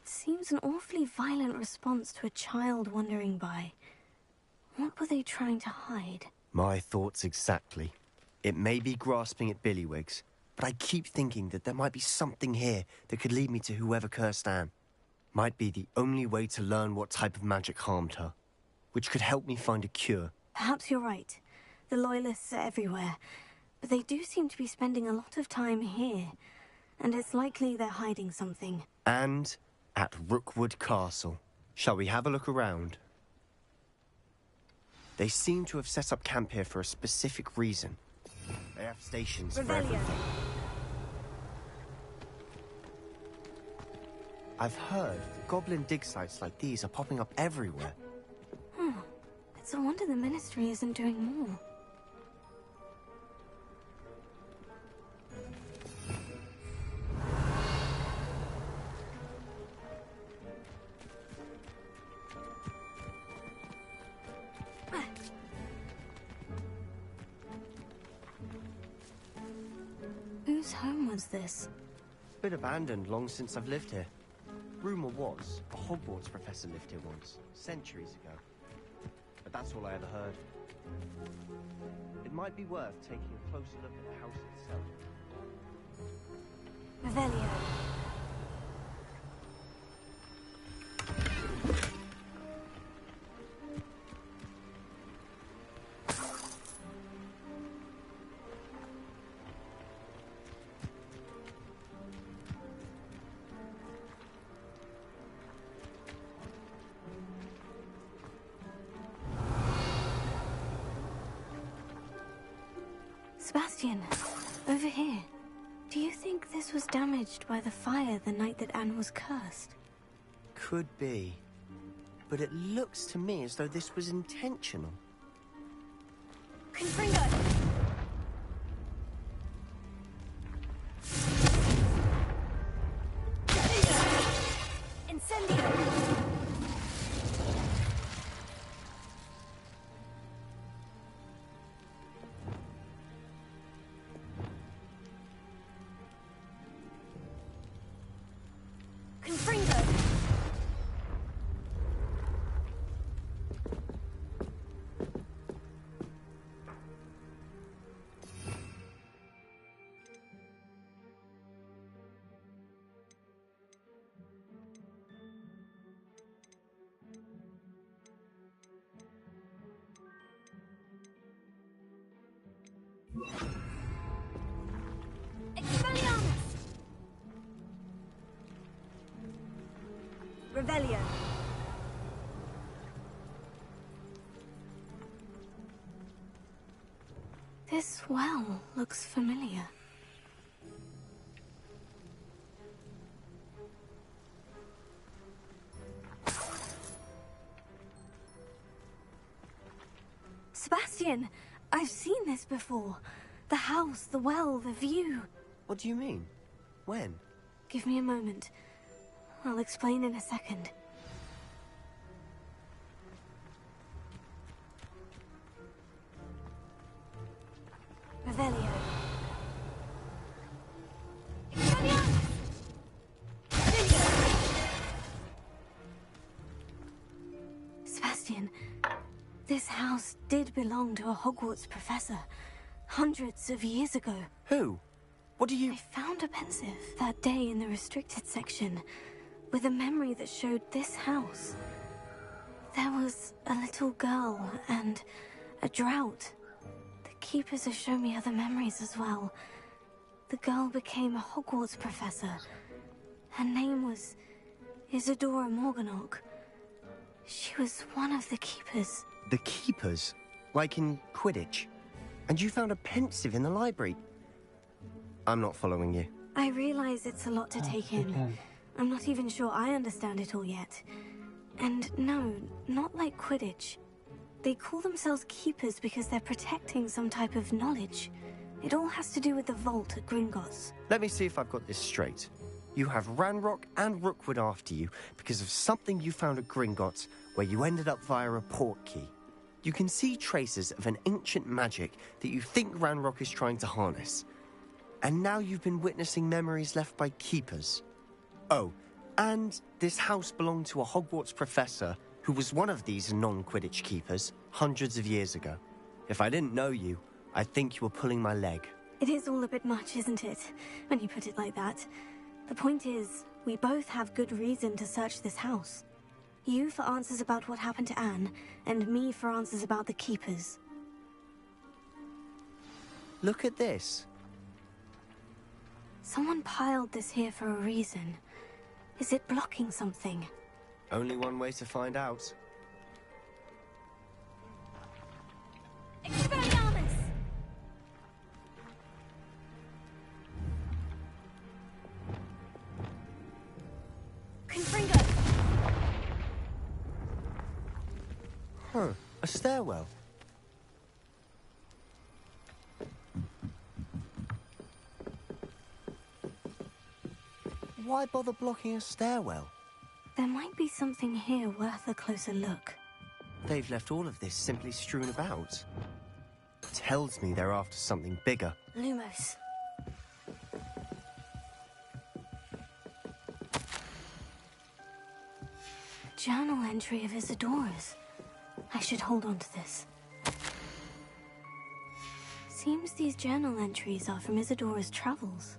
Seems an awfully violent response to a child wandering by. What were they trying to hide? My thoughts exactly. It may be grasping at Billywigs, but I keep thinking that there might be something here that could lead me to whoever cursed Anne. Might be the only way to learn what type of magic harmed her, which could help me find a cure. Perhaps you're right. The Loyalists are everywhere, but they do seem to be spending a lot of time here, and it's likely they're hiding something. And at Rookwood Castle. Shall we have a look around? They seem to have set up camp here for a specific reason. They have stations for everything. I've heard goblin dig sites like these are popping up everywhere. It's a wonder the Ministry isn't doing more. Whose home was this? Been abandoned long since I've lived here. Rumor was a Hogwarts professor lived here once, centuries ago. But that's all I ever heard. It might be worth taking a closer look at the house itself. Revelio. Sebastian, over here. Do you think this was damaged by the fire the night that Anne was cursed? Could be. But it looks to me as though this was intentional. Confringo! Incendio! Revelio. This well looks familiar. Sebastian, I've seen this before. The house, the well, the view. What do you mean? When? Give me a moment. I'll explain in a second. Revelio. This house did belong to a Hogwarts professor, hundreds of years ago. Who? What do you... I found a pensive that day in the restricted section, with a memory that showed this house. There was a little girl and a drought. The keepers have shown me other memories as well. The girl became a Hogwarts professor. Her name was Isadora Morganach. She was one of the keepers. The keepers? Like in Quidditch? And you found a pensive in the library? I'm not following you. I realize it's a lot to take in. I'm not even sure I understand it all yet. And no, not like Quidditch. They call themselves keepers because they're protecting some type of knowledge. It all has to do with the vault at Gringotts. Let me see if I've got this straight. You have Ranrock and Rookwood after you because of something you found at Gringotts where you ended up via a portkey. You can see traces of an ancient magic that you think Ranrock is trying to harness. And now you've been witnessing memories left by keepers. Oh, and this house belonged to a Hogwarts professor who was one of these non-Quidditch keepers hundreds of years ago. If I didn't know you, I'd think you were pulling my leg. It is all a bit much, isn't it, when you put it like that? The point is, we both have good reason to search this house. You for answers about what happened to Anne, and me for answers about the keepers. Look at this. Someone piled this here for a reason. Is it blocking something? Only one way to find out. Expelliarmus! Confringo! Huh, a stairwell. Why bother blocking a stairwell? There might be something here worth a closer look. They've left all of this simply strewn about. Tells me they're after something bigger. Lumos. Journal entry of Isadora's. I should hold on to this. Seems these journal entries are from Isadora's travels.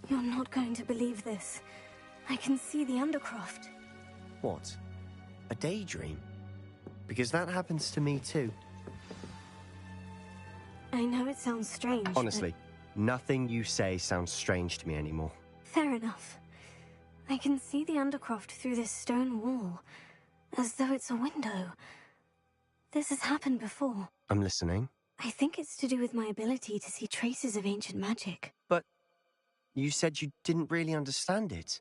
You're not going to believe this. I can see the Undercroft. What? A daydream? Because that happens to me too. I know it sounds strange, Honestly, nothing you say sounds strange to me anymore. Fair enough. I can see the Undercroft through this stone wall, as though it's a window. This has happened before. I'm listening. I think it's to do with my ability to see traces of ancient magic. But you said you didn't really understand it,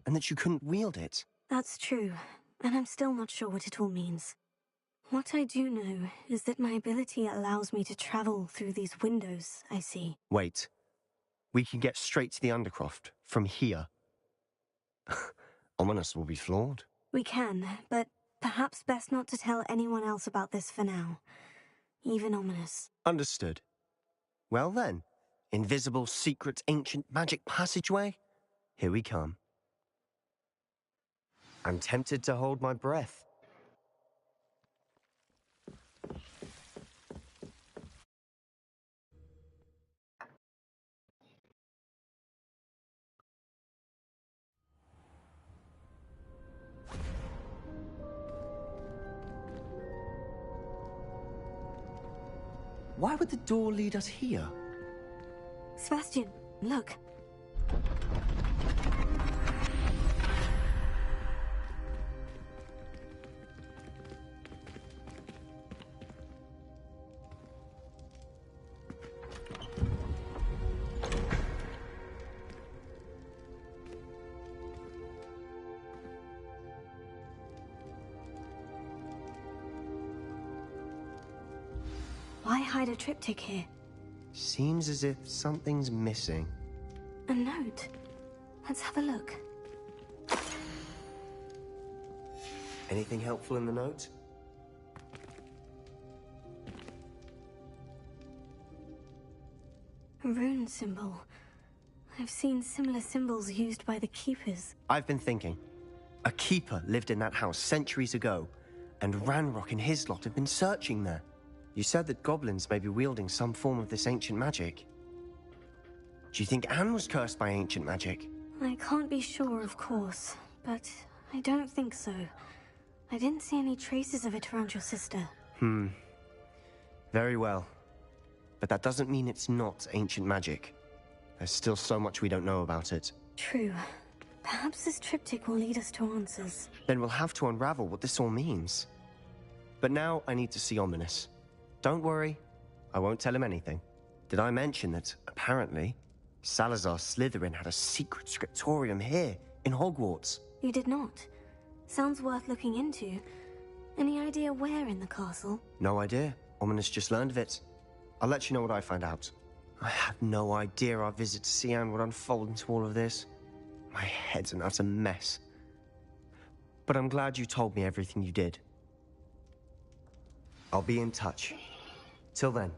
and that you couldn't wield it. That's true, and I'm still not sure what it all means. What I do know is that my ability allows me to travel through these windows I see. Wait. We can get straight to the Undercroft from here. Ominous will be flawed. We can, but perhaps best not to tell anyone else about this for now. Even Ominous. Understood. Well then, invisible, secret, ancient magic passageway? Here we come. I'm tempted to hold my breath. Why would the door lead us here? Sebastian, look. Why hide a triptych here? Seems as if something's missing. A note. Let's have a look. Anything helpful in the note? A rune symbol. I've seen similar symbols used by the Keepers. I've been thinking. A keeper lived in that house centuries ago, and Ranrock and his lot have been searching there. You said that goblins may be wielding some form of this ancient magic. Do you think Anne was cursed by ancient magic? I can't be sure, of course, but I don't think so. I didn't see any traces of it around your sister. Very well. But that doesn't mean it's not ancient magic. There's still so much we don't know about it. True. Perhaps this triptych will lead us to answers. Then we'll have to unravel what this all means. But now I need to see Ominous. Don't worry, I won't tell him anything. Did I mention that, apparently, Salazar Slytherin had a secret scriptorium here, in Hogwarts? You did not. Sounds worth looking into. Any idea where in the castle? No idea. Ominous just learned of it. I'll let you know what I find out. I had no idea our visit to Cian would unfold into all of this. My head's an utter mess. But I'm glad you told me everything you did. I'll be in touch. Till then.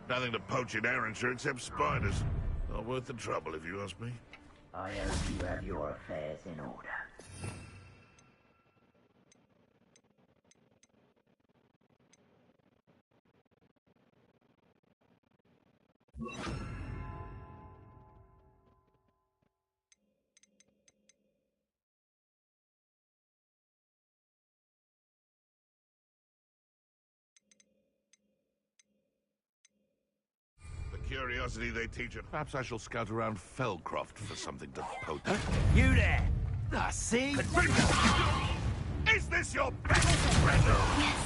Nothing to poach in Arrynshire except spiders. Not worth the trouble, if you ask me. I hope you have your affairs in order. The curiosity they teach it. Perhaps I shall scout around Feldcroft for something to poke. You there! I see. Is this your best friend? Yes.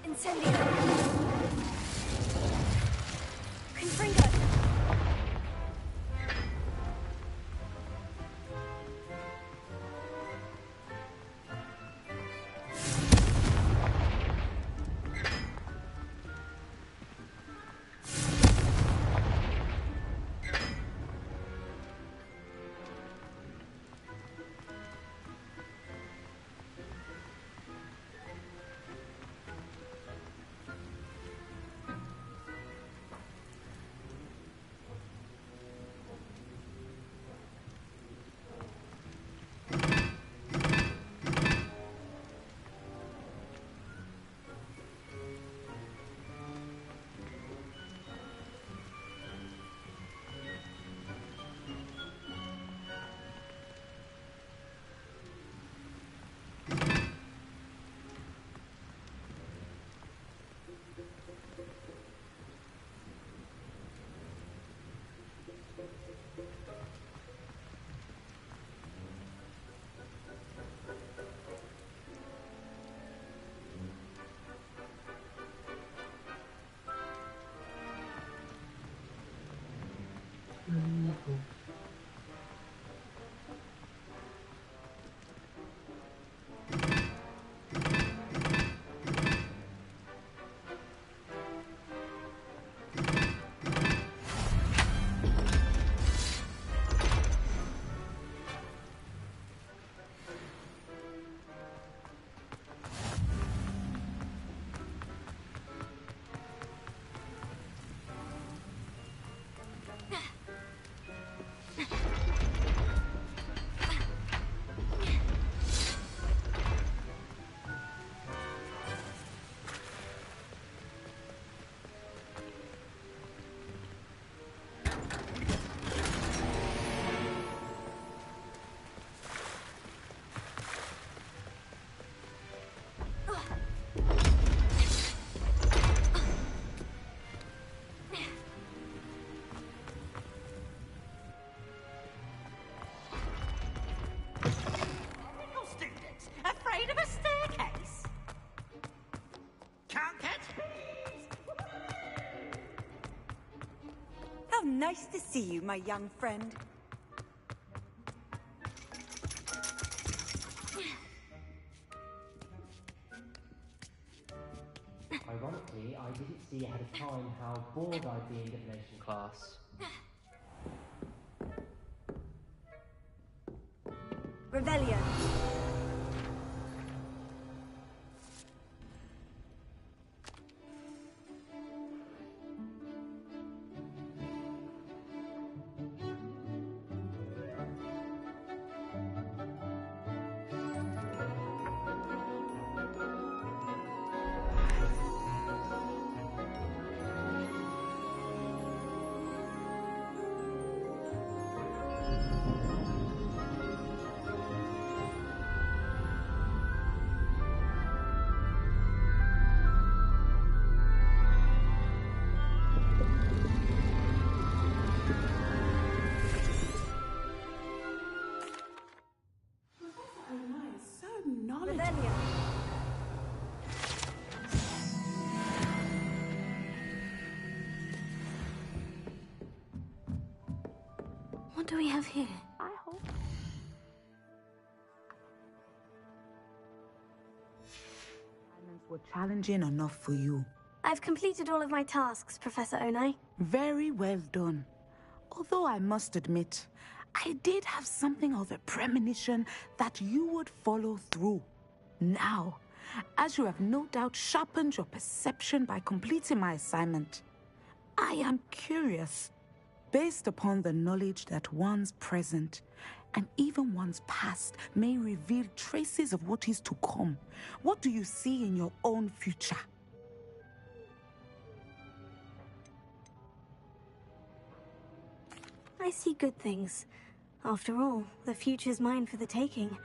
Incendio! Confringo! Nice to see you, my young friend. Ironically, I didn't see ahead of time how bored I'd be in divination class. Revelio. What do we have here? I hope. Assignments were challenging enough for you. I've completed all of my tasks, Professor Onai. Very well done. Although I must admit, I did have something of a premonition that you would follow through. Now, as you have no doubt sharpened your perception by completing my assignment, I am curious. Based upon the knowledge that one's present and even one's past may reveal traces of what is to come, what do you see in your own future? I see good things. After all, the future's mine for the taking,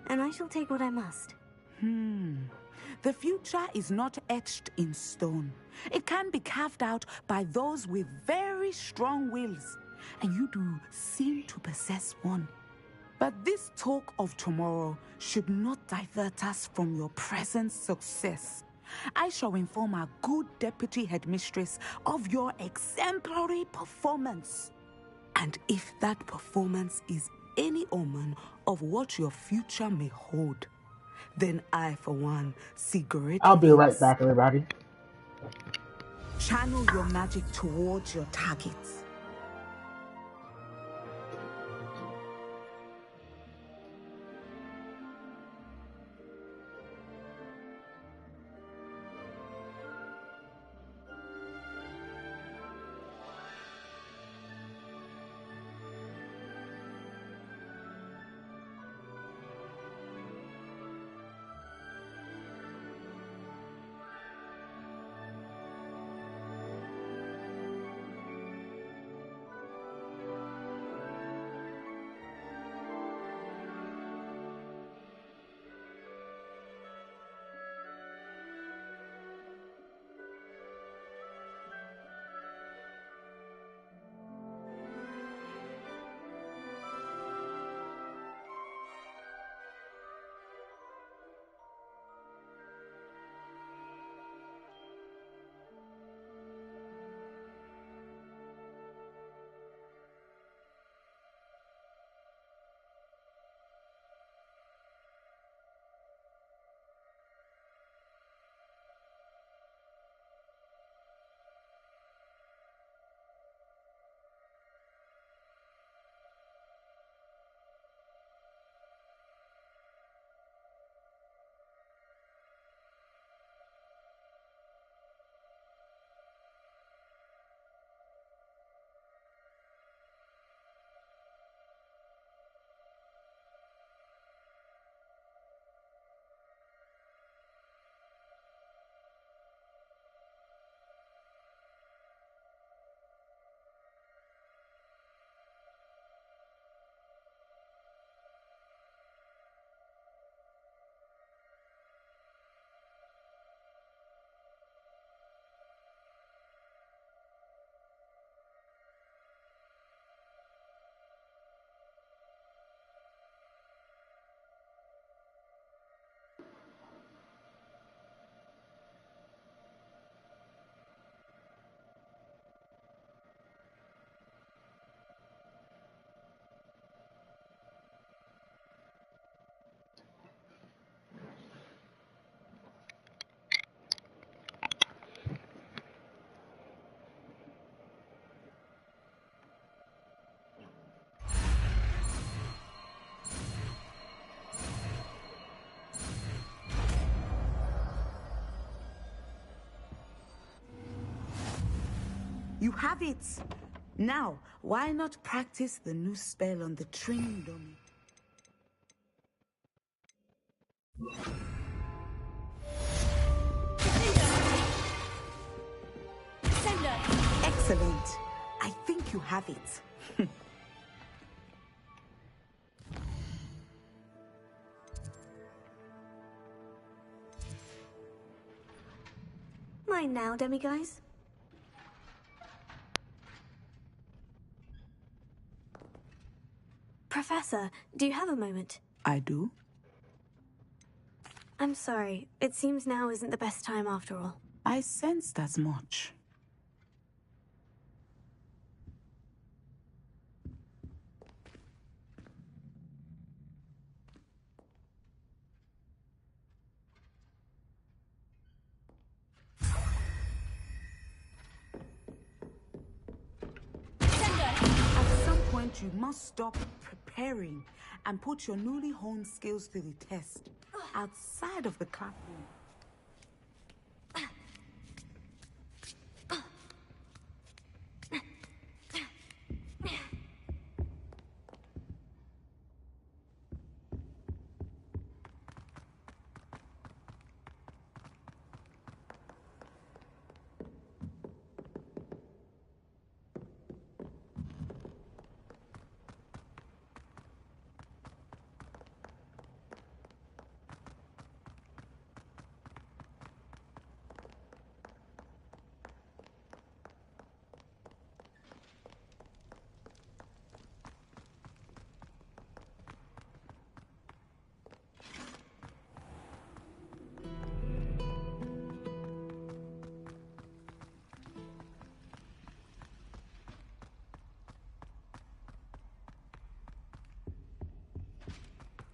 and I shall take what I must. The future is not etched in stone. It can be carved out by those with very strong wills, and you do seem to possess one. But this talk of tomorrow should not divert us from your present success. I shall inform our good deputy headmistress of your exemplary performance. And if that performance is any omen of what your future may hold, then I, for one, see great I'll be right things. back, everybody. Channel your magic towards your targets. You have it. Now, why not practice the new spell on the training dummy? Excellent. I think you have it. Mine now, demiguise. Professor, do you have a moment? I do. I'm sorry. It seems now isn't the best time after all. I sensed as much. At some point, you must stop preparing and put your newly honed skills to the test outside of the classroom.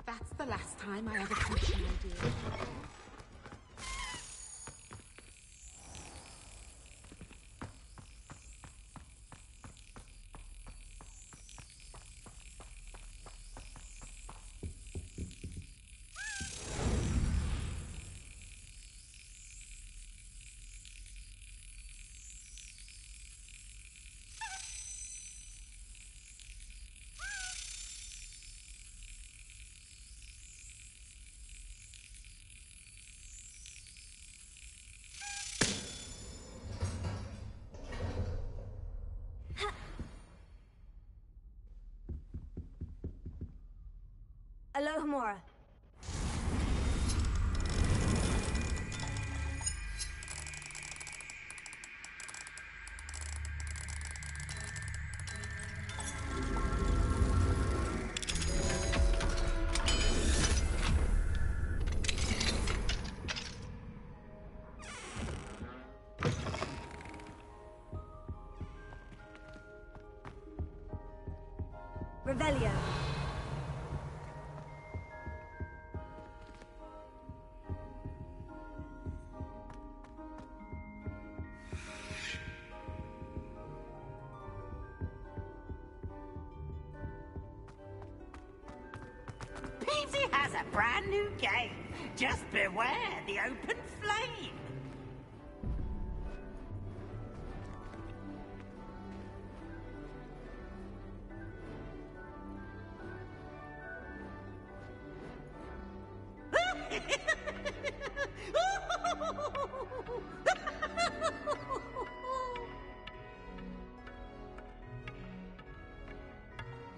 That's the last time I ever touched an idea. Alohomora. Revelio. Peasy has a brand new game. Just beware the open flame.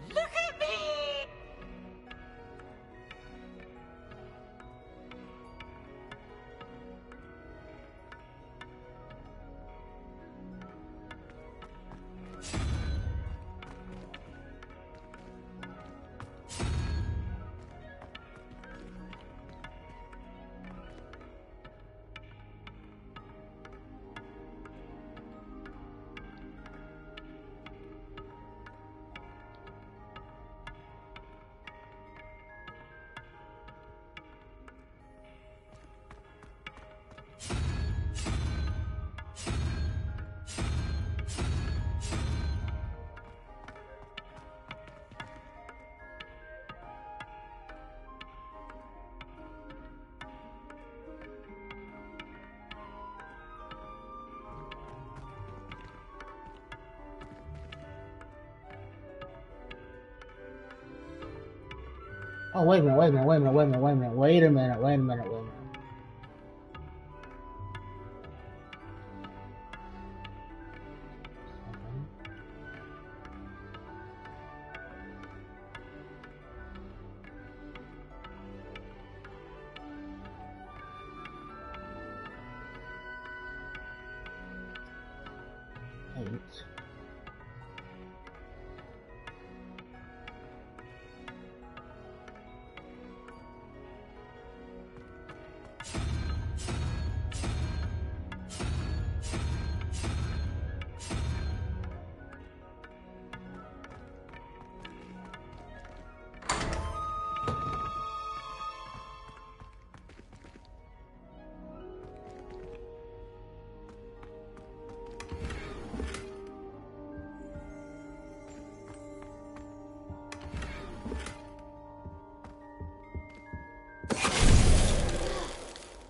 Look at me! Oh, wait a minute, wait a minute, wait a minute, wait a minute, wait a minute, wait a minute, wait a minute, wait a minute. Eight.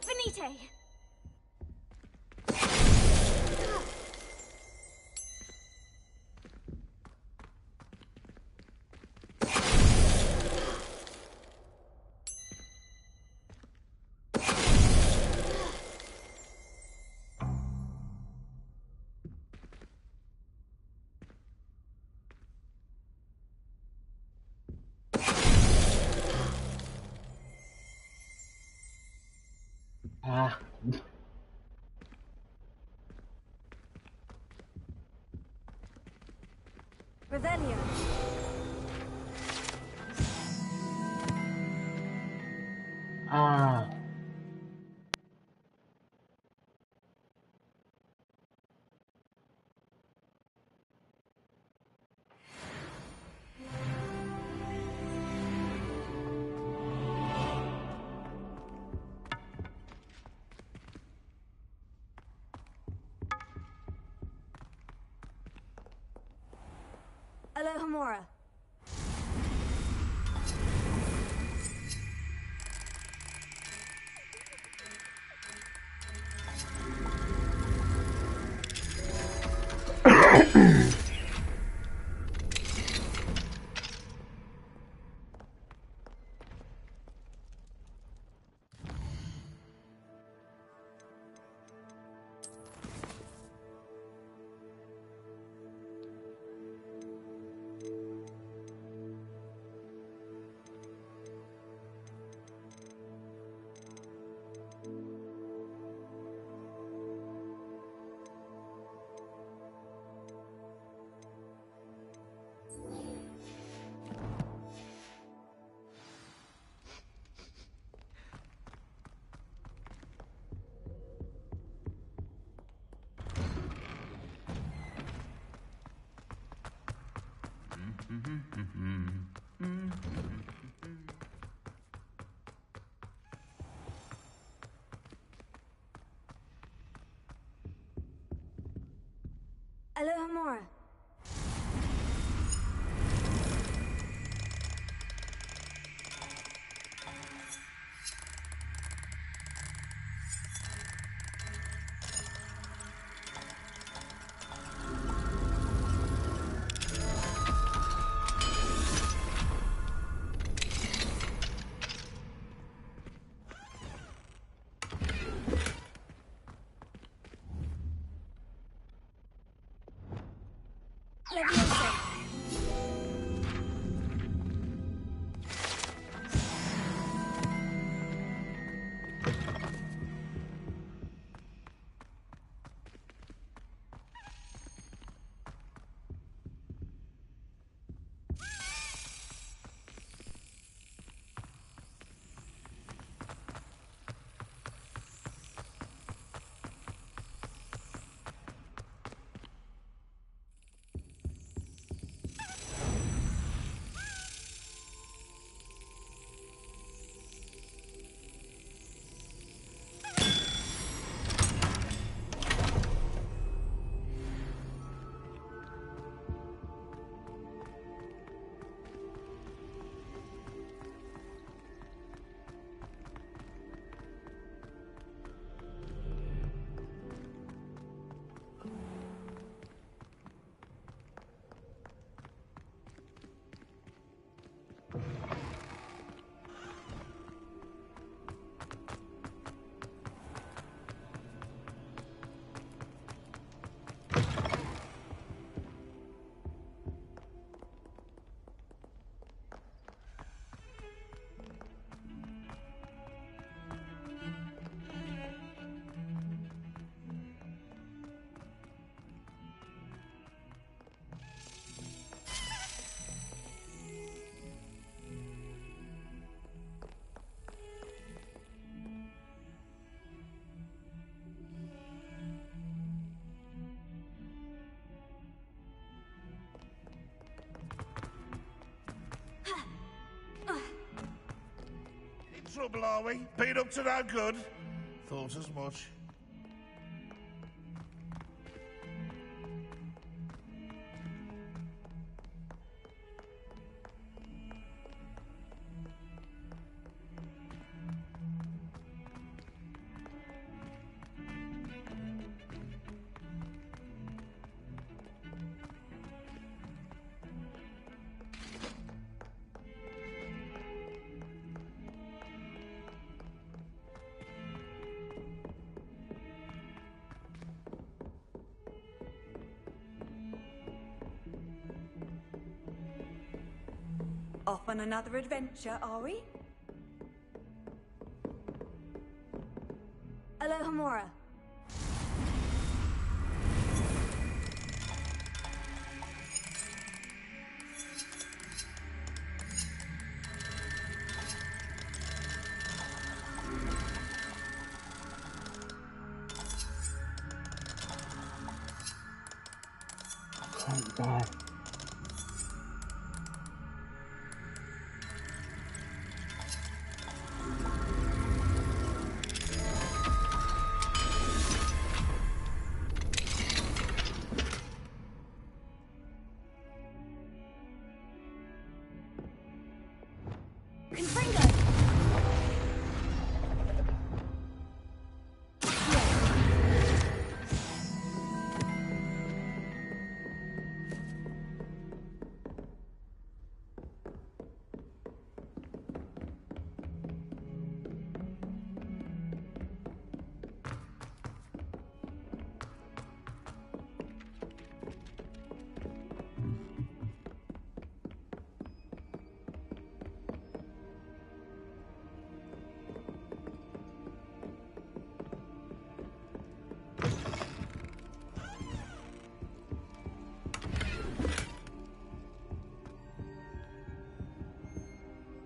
Finite! Ah. Revelio. Ah. Alohomora. Alohomora. trouble, are we? Been up to no good? Thought as much. Off on another adventure, are we? Alohomora. Thank God.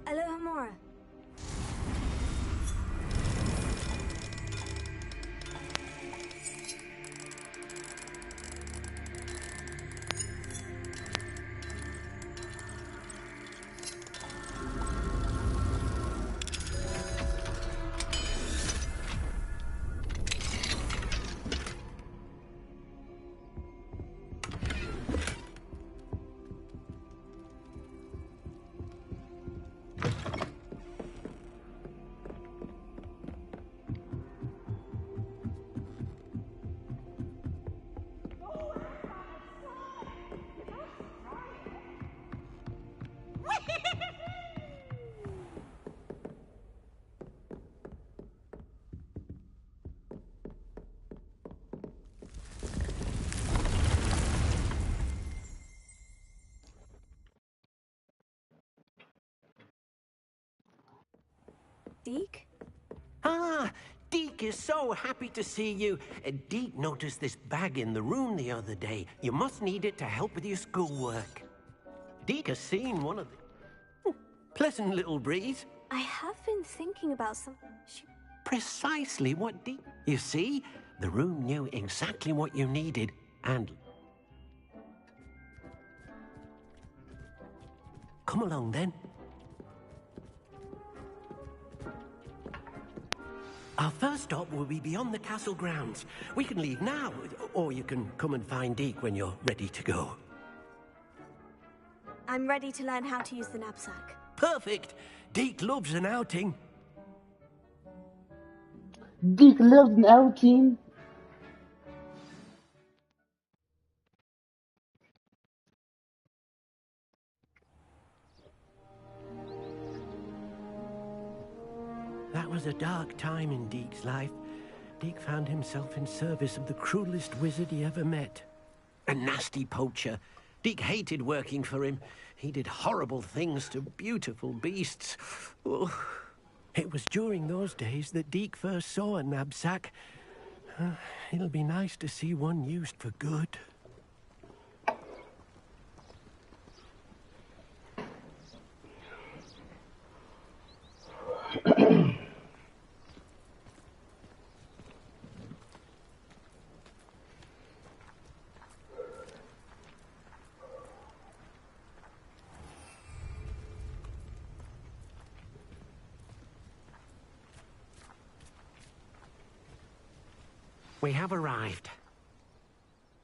Alohomora. Deke? Ah, Deke is so happy to see you. Deke noticed this bag in the room the other day. You must need it to help with your schoolwork. Deke has seen one of the... Pleasant little breeze. I have been thinking about some... Precisely what Deke... You see, the room knew exactly what you needed, and... Come along, then. Our first stop will be beyond the castle grounds. We can leave now, or you can come and find Deke when you're ready to go. I'm ready to learn how to use the knapsack. Perfect! Deke loves an outing. Deke loves an outing. That was a dark time in Deke's life. Deke found himself in service of the cruelest wizard he ever met. A nasty poacher. Deke hated working for him. He did horrible things to beautiful beasts. Oh. It was during those days that Deke first saw a knapsack. It'll be nice to see one used for good. We have arrived.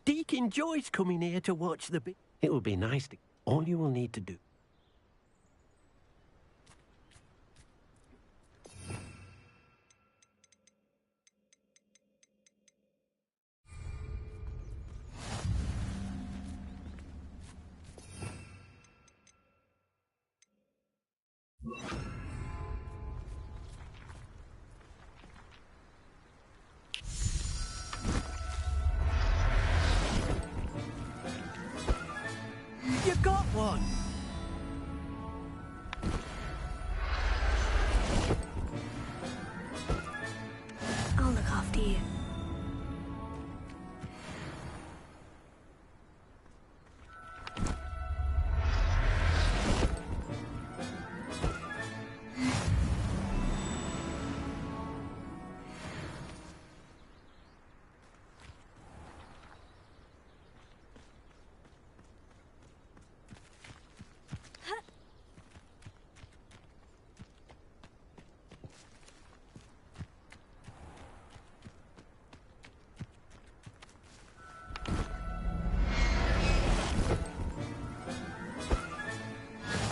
Deke enjoys coming here to watch the... It will be nice to... All you will need to do... You got one! I'll look after you.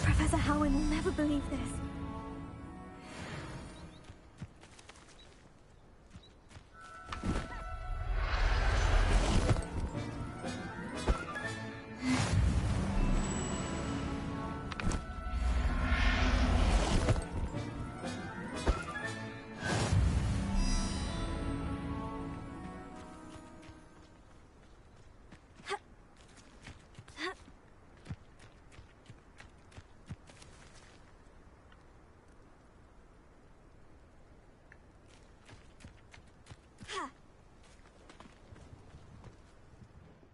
Professor Howin will never believe this.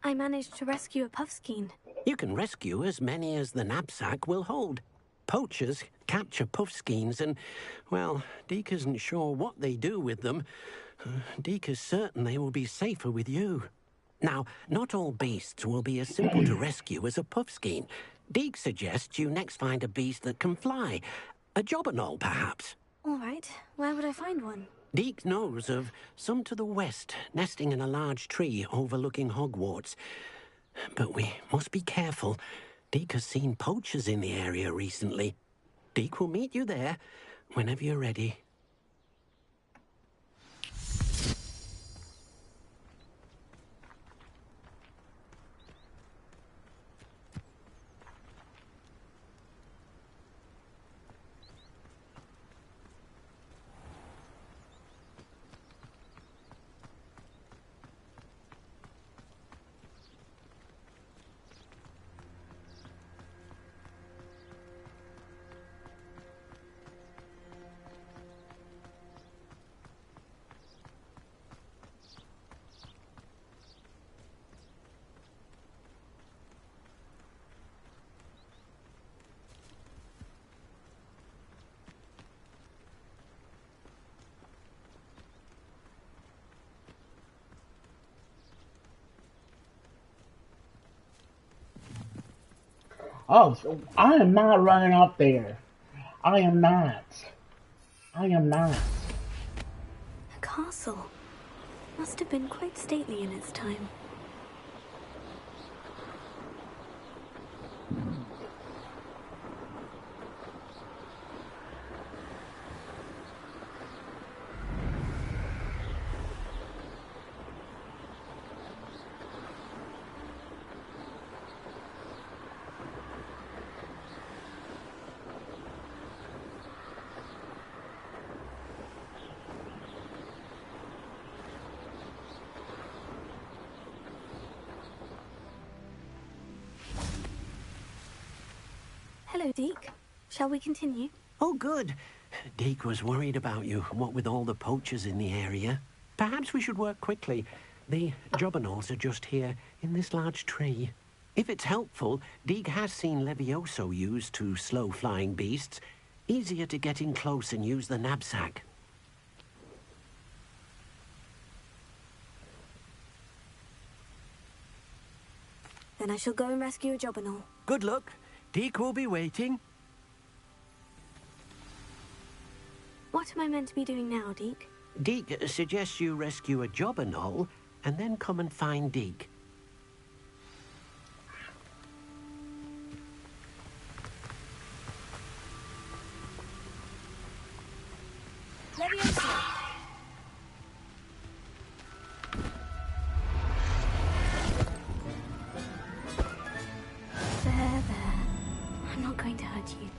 I managed to rescue a puffskein. You can rescue as many as the knapsack will hold. Poachers capture puffskeins and, well, Deke isn't sure what they do with them. Deke is certain they will be safer with you. Now, not all beasts will be as simple to rescue as a puffskein. Deke suggests you next find a beast that can fly. A jobberknoll, perhaps. All right, where would I find one? Deke knows of some to the west, nesting in a large tree overlooking Hogwarts. But we must be careful. Deke has seen poachers in the area recently. Deke will meet you there whenever you're ready. Oh, so I am not running up there. I am not. I am not. A castle. Must have been quite stately in its time. Hello, Deke. Shall we continue? Oh, good. Deke was worried about you, what with all the poachers in the area. Perhaps we should work quickly. The jobberknolls are just here, in this large tree. If it's helpful, Deke has seen Levioso used to slow flying beasts. Easier to get in close and use the knapsack. Then I shall go and rescue a jobberknoll. Good luck. Deke will be waiting. What am I meant to be doing now, Deke? Deke suggests you rescue a Jobberknoll and then come and find Deke. Leviosa! There. I'm not going to hurt you.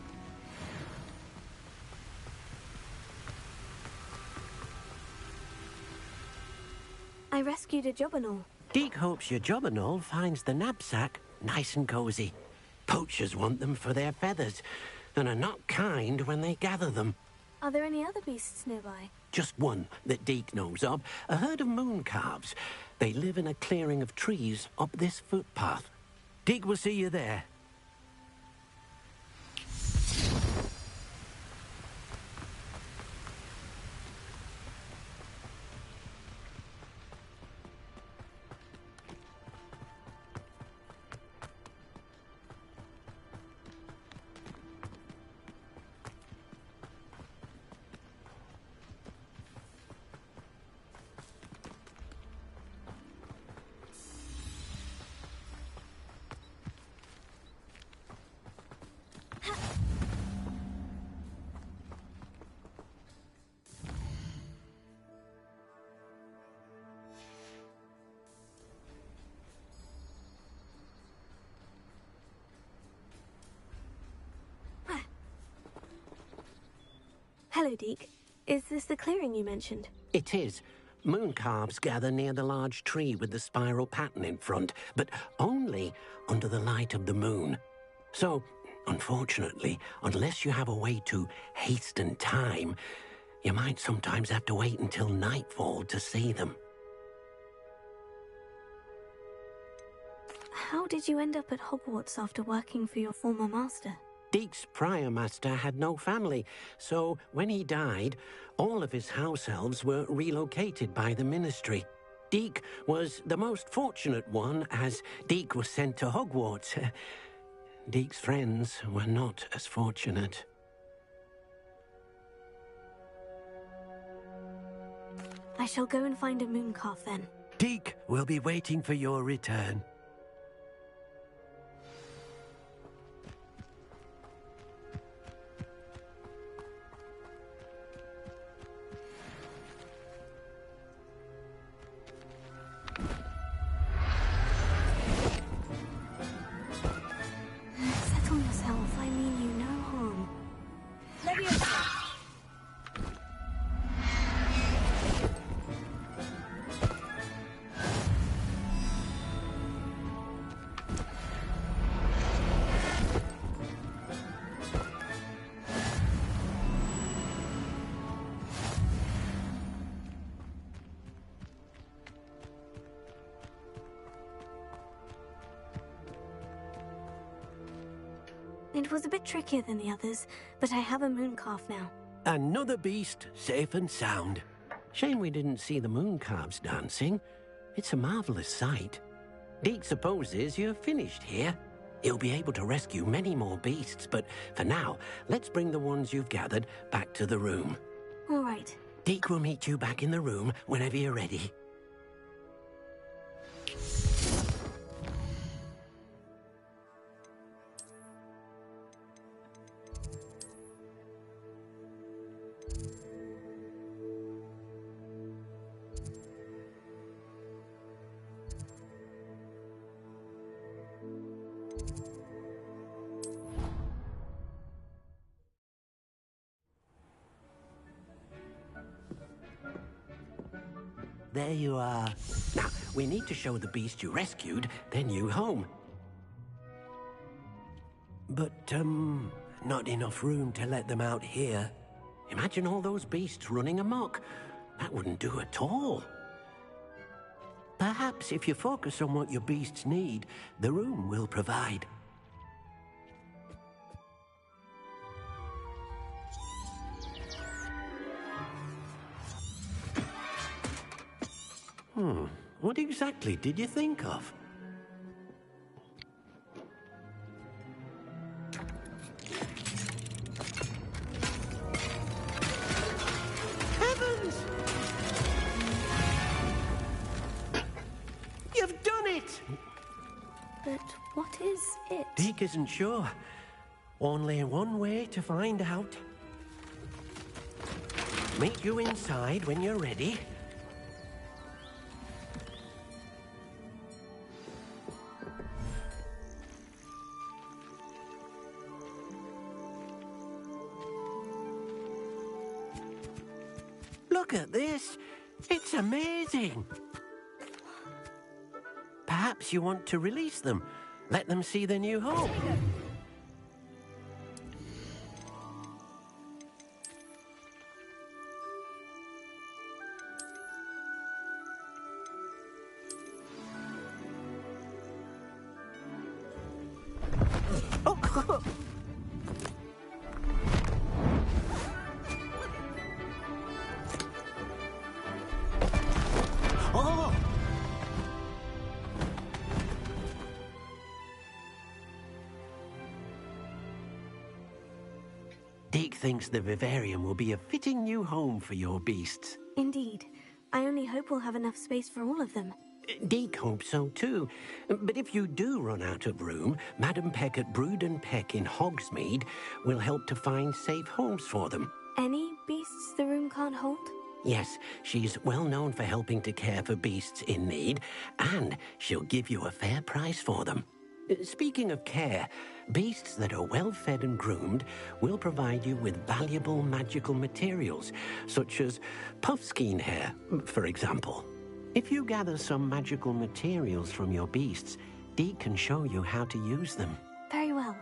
I rescued a Jobberknoll. Deke hopes your Jobberknoll finds the knapsack nice and cozy. Poachers want them for their feathers, and are not kind when they gather them. Are there any other beasts nearby? Just one that Deke knows of, a herd of moon calves. They live in a clearing of trees up this footpath. Deke will see you there. Hello, Deke. Is this the clearing you mentioned? It is. Moon calves gather near the large tree with the spiral pattern in front, but only under the light of the moon. So, unfortunately, unless you have a way to hasten time, you might sometimes have to wait until nightfall to see them. How did you end up at Hogwarts after working for your former master? Deke's prior master had no family, so when he died, all of his house elves were relocated by the ministry. Deke was the most fortunate one, as Deke was sent to Hogwarts. Deke's friends were not as fortunate. I shall go and find a mooncalf then. Deke will be waiting for your return. Settle yourself. I mean you no harm. Leviosa! It was a bit trickier than the others, but I have a mooncalf now. Another beast, safe and sound. Shame we didn't see the moon calves dancing. It's a marvelous sight. Deke supposes you're finished here. He'll be able to rescue many more beasts, but for now, let's bring the ones you've gathered back to the room. All right. Deke will meet you back in the room whenever you're ready. There you are. Now, we need to show the beast you rescued their new home. But, not enough room to let them out here. Imagine all those beasts running amok. That wouldn't do at all. Perhaps if you focus on what your beasts need, the room will provide. What exactly did you think of? Heavens! But what is it? Deke isn't sure. Only one way to find out. Meet you inside when you're ready. Look at this. It's amazing. Perhaps you want to release them. Let them see their new home. Deke thinks the vivarium will be a fitting new home for your beasts. Indeed. I only hope we'll have enough space for all of them. Deke hopes so too. But if you do run out of room, Madam Peck at Brood and Peck in Hogsmeade will help to find safe homes for them. Any beasts the room can't hold? Yes, she's well known for helping to care for beasts in need, and she'll give you a fair price for them. Speaking of care, beasts that are well fed and groomed will provide you with valuable magical materials, such as puffskein hair, for example. If you gather some magical materials from your beasts, Deke can show you how to use them. Very well.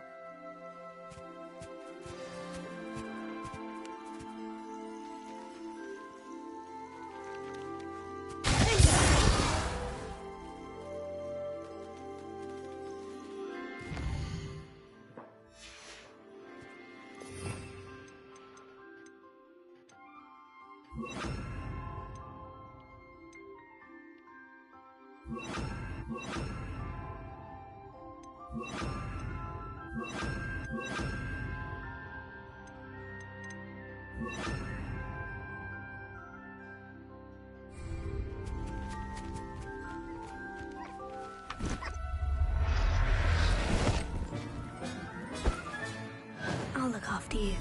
I'll look after you.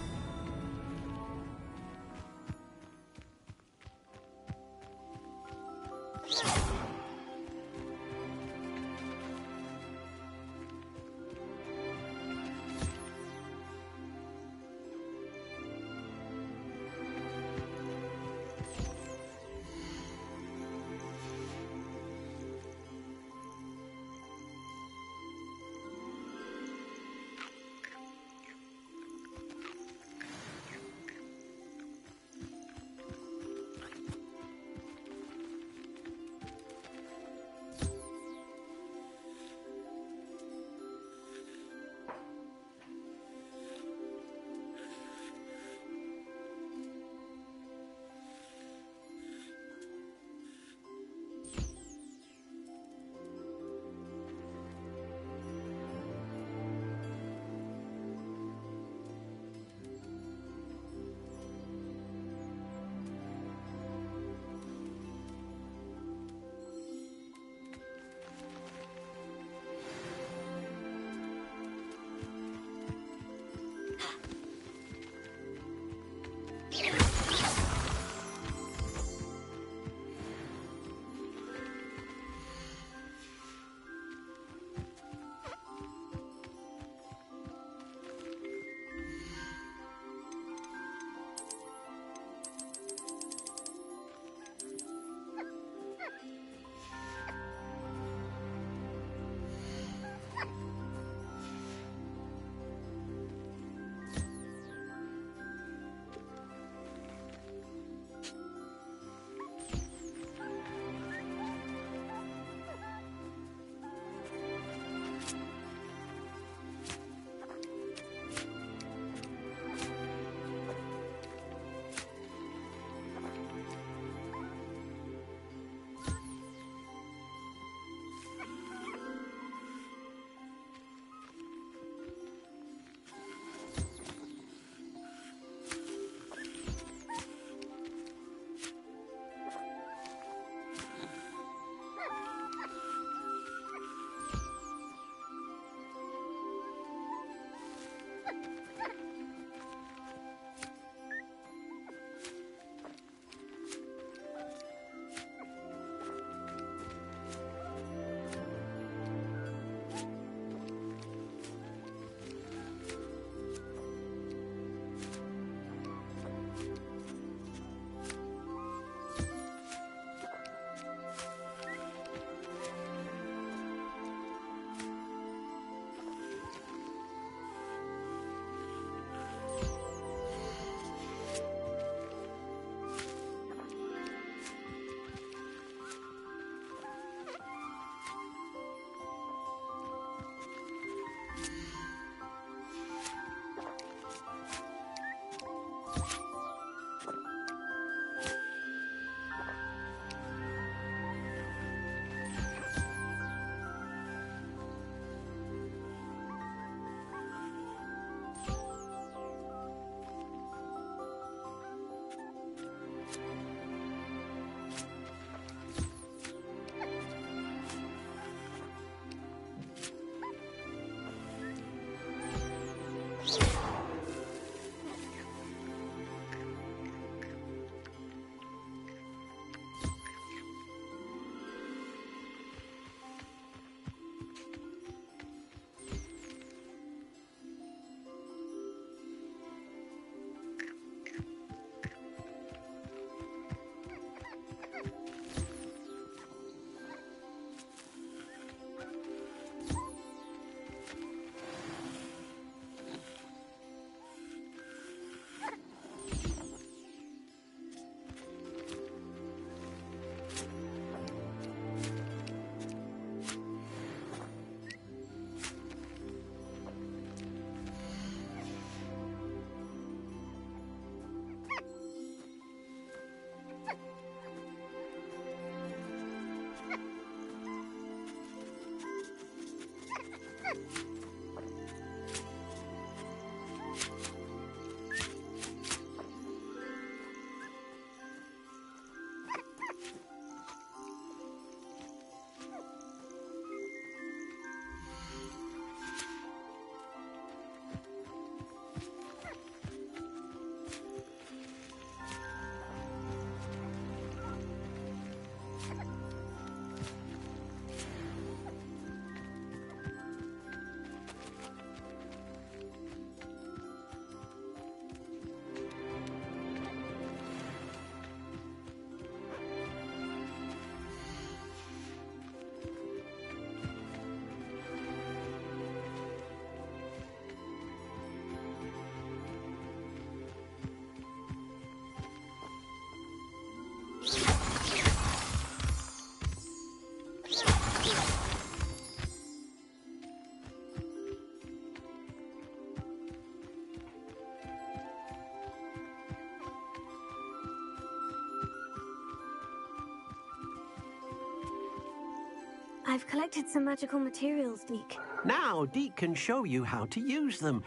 I've collected some magical materials, Deke. Now, Deke can show you how to use them.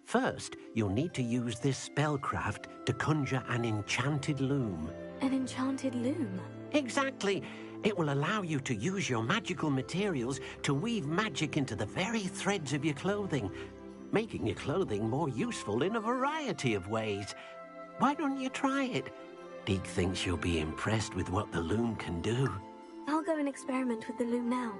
First, you'll need to use this spellcraft to conjure an enchanted loom. An enchanted loom? Exactly. It will allow you to use your magical materials to weave magic into the very threads of your clothing, making your clothing more useful in a variety of ways. Why don't you try it? Deke thinks you'll be impressed with what the loom can do. I'll go and experiment with the loom now.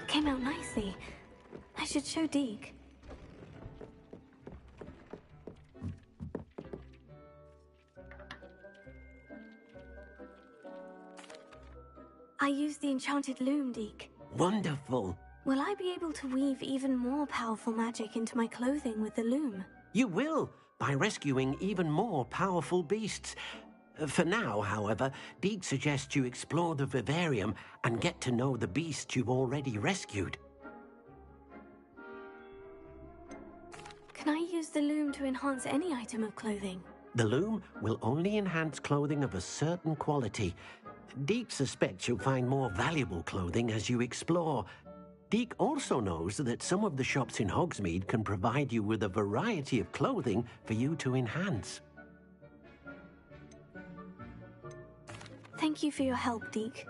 Came out nicely. I should show Deke. I used the enchanted loom, Deke. Wonderful. Will I be able to weave even more powerful magic into my clothing with the loom? You will, by rescuing even more powerful beasts. For now, however, Deke suggests you explore the vivarium and get to know the beasts you've already rescued. Can I use the loom to enhance any item of clothing? The loom will only enhance clothing of a certain quality. Deke suspects you'll find more valuable clothing as you explore. Deke also knows that some of the shops in Hogsmeade can provide you with a variety of clothing for you to enhance. Thank you for your help, Deke.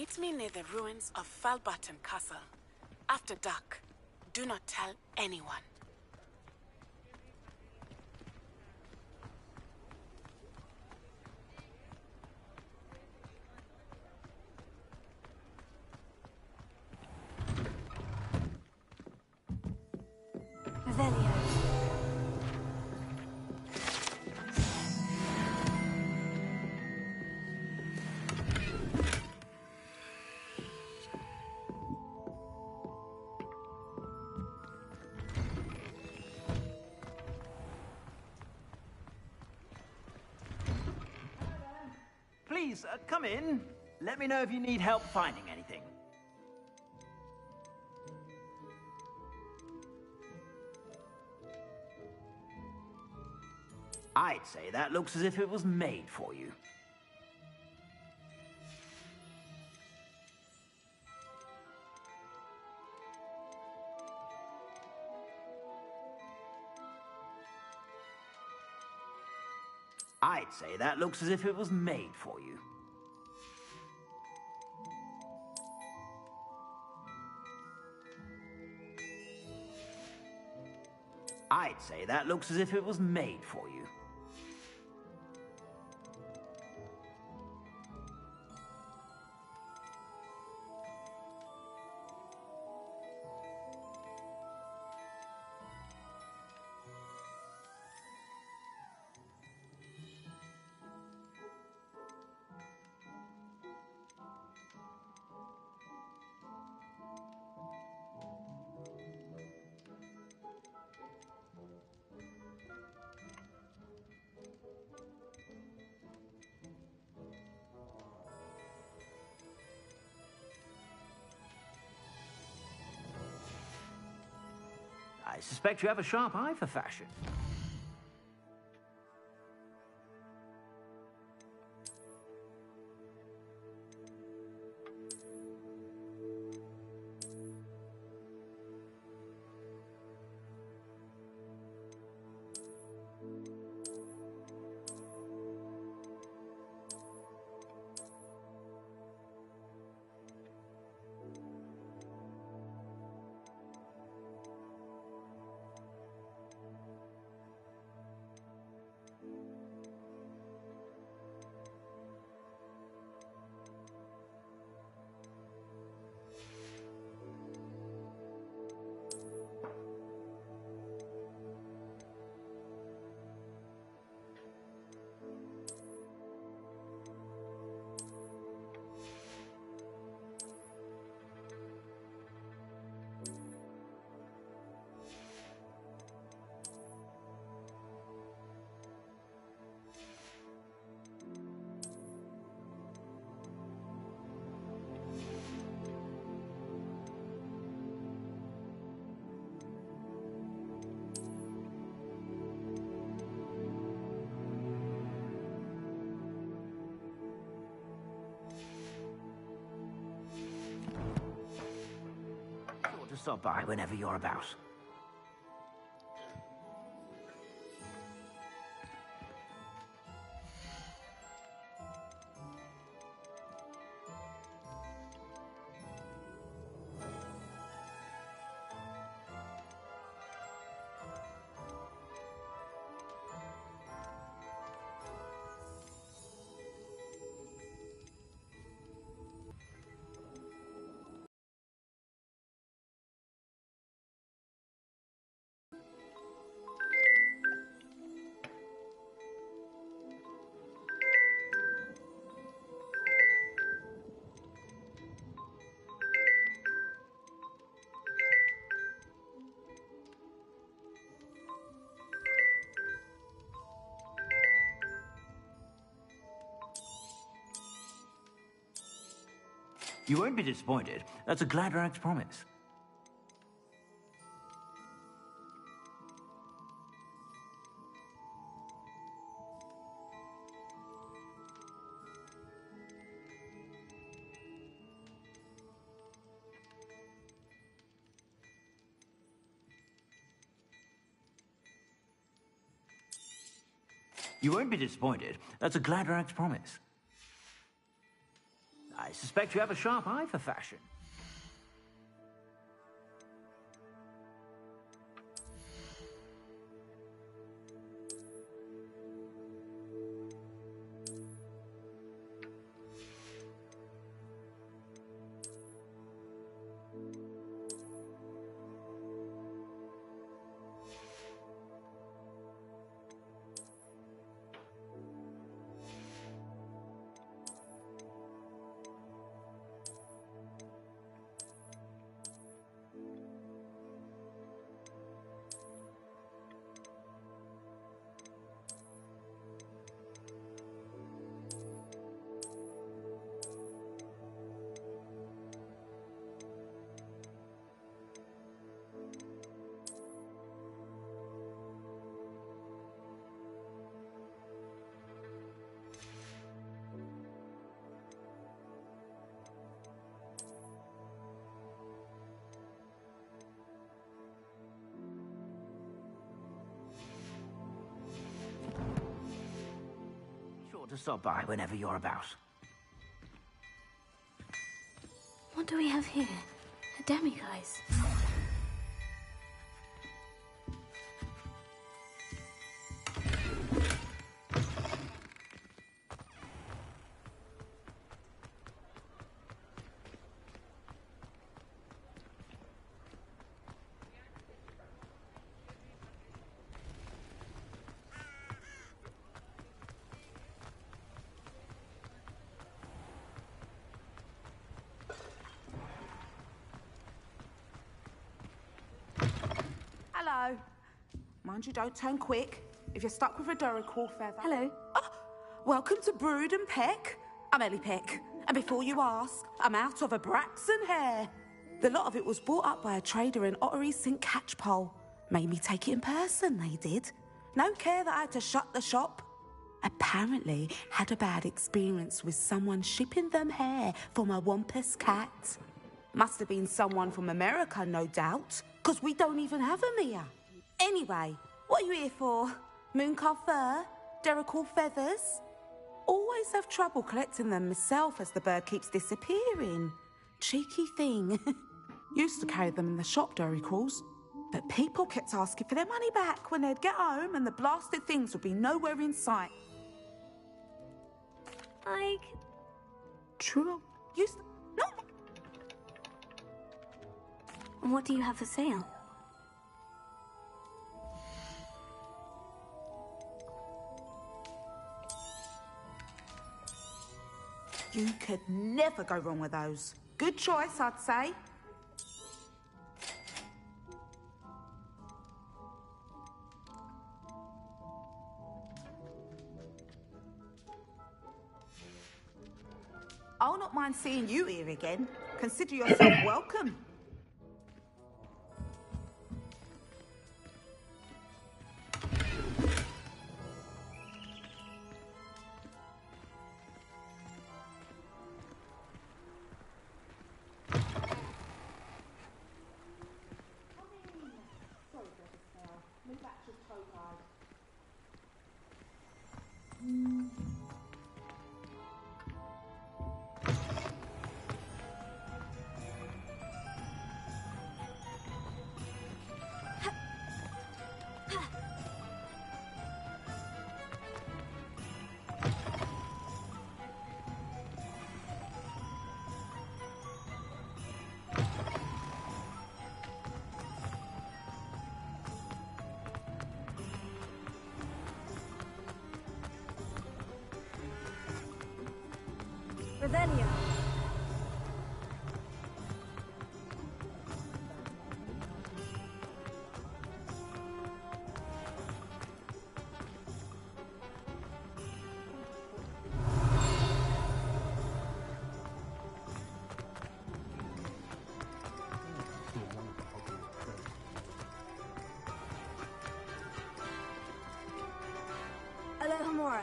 Meet me near the ruins of Falbottom Castle. After dark. Do not tell anyone. Revelio. Please, come in. Let me know if you need help finding anything. I'd say that looks as if it was made for you. I'd say that looks as if it was made for you. I'd say that looks as if it was made for you. I suspect you have a sharp eye for fashion. Sure to stop by whenever you're about. You won't be disappointed. That's a Gladrag's promise. You won't be disappointed. That's a Gladrag's promise. I suspect you have a sharp eye for fashion. To stop by whenever you're about. What do we have here? A demiguise. Hello. Mind you, don't turn quick. If you're stuck with a Duracell feather... Hello. Oh, welcome to Brood and Peck. I'm Ellie Peck. And before you ask, I'm out of a Braxton hair. The lot of it was bought up by a trader in Ottery St. Catchpole. Made me take it in person, they did. No care that I had to shut the shop. Apparently had a bad experience with someone shipping them hair for my Wampus cat. Must have been someone from America, no doubt, because we don't even have them here. Anyway, what are you here for? Mooncar fur? Duracell feathers? Always have trouble collecting them myself as the bird keeps disappearing. Cheeky thing. Used to carry them in the shop, Duracalls. But people kept asking for their money back when they'd get home and the blasted things would be nowhere in sight. True. Used to... No! What do you have for sale? You could never go wrong with those. Good choice, I'd say. I'll not mind seeing you here again. Consider yourself welcome. Revelio. Alohomora.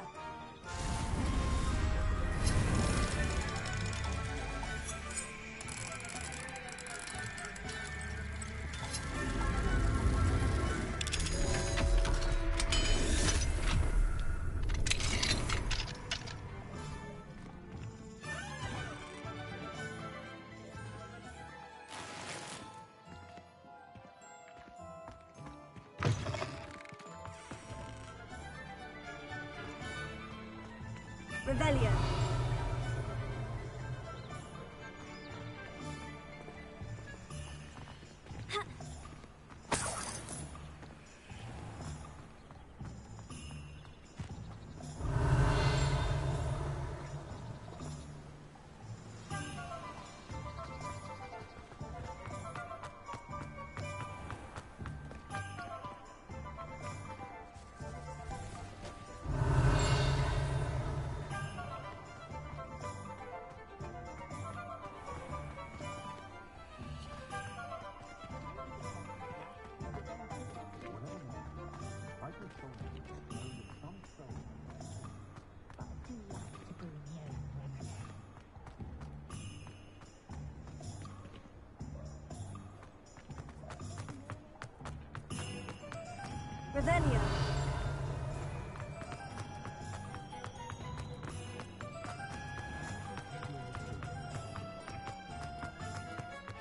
Revelio. Revelio.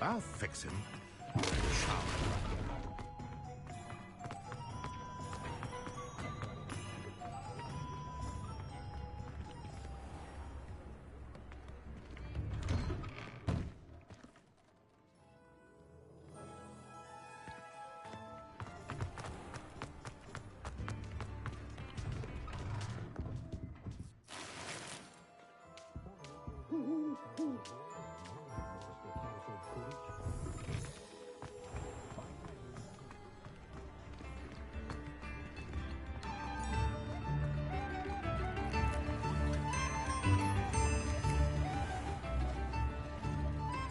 I'll fix him.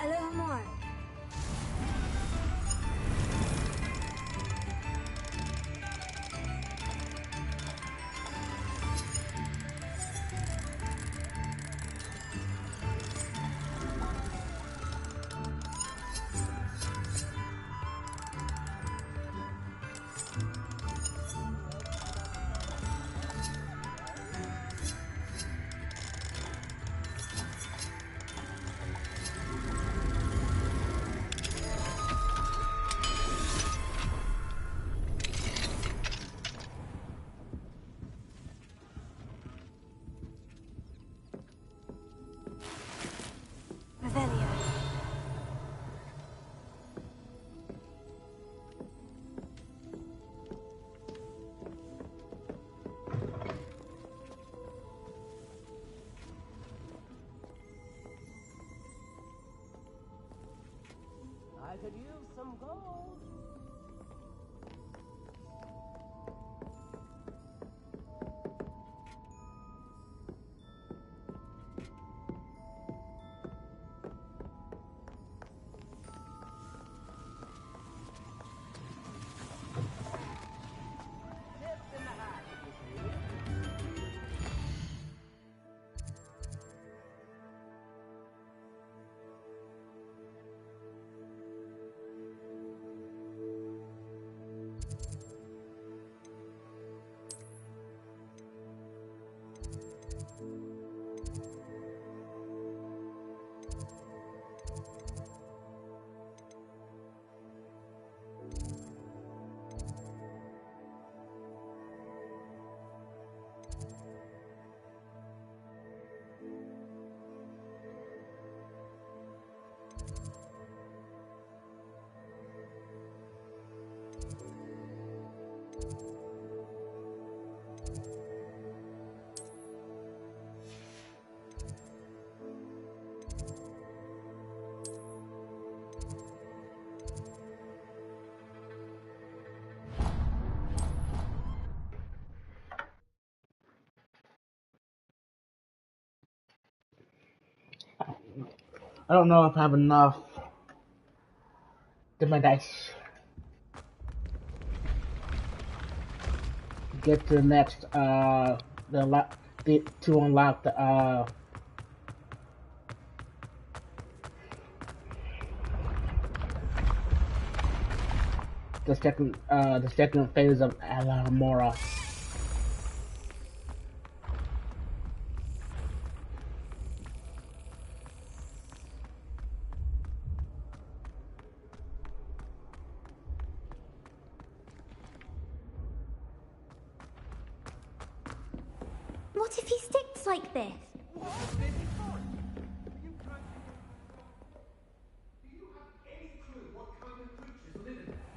Alohomora. Revelio. I could use some gold. Tips in the hat, if you please. I don't know if I have enough to my dice to get to the next to unlock the second phase of Alamora. What if he sticks like this?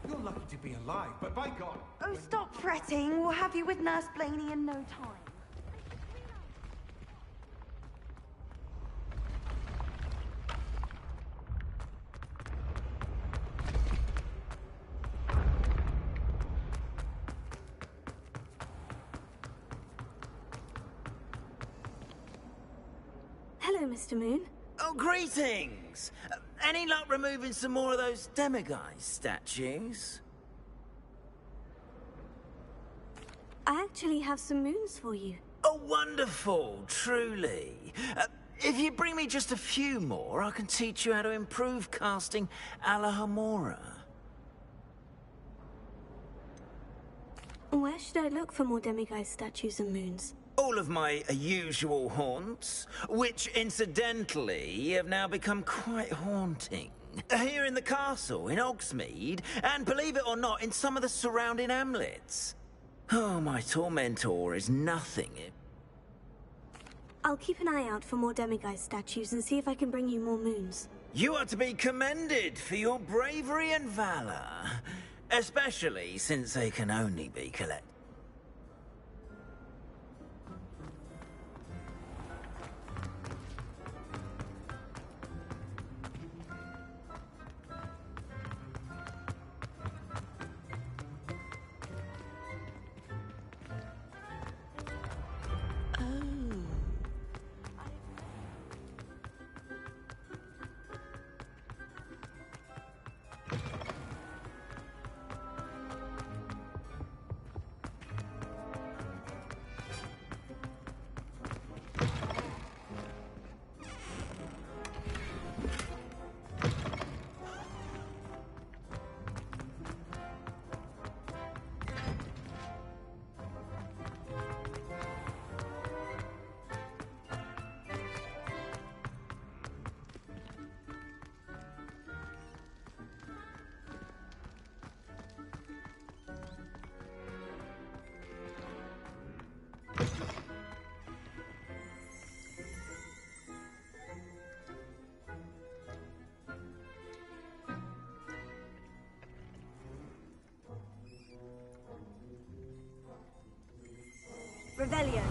You're lucky to be alive, but by God. Oh, stop fretting. We'll have you with Nurse Blaney in no time. Hello, Mr. Moon. Oh, greetings! Any luck removing some more of those demiguise statues? I actually have some moons for you. Oh, wonderful, truly. If you bring me just a few more, I can teach you how to improve casting a la Hamora. Where should I look for more demiguise statues and moons? All of my usual haunts, which incidentally have now become quite haunting. Here in the castle, in Hogsmeade, and believe it or not, in some of the surrounding hamlets. Oh, my tormentor is nothing. I'll keep an eye out for more demiguise statues and see if I can bring you more moons. You are to be commended for your bravery and valor, especially since they can only be collected. Revelio.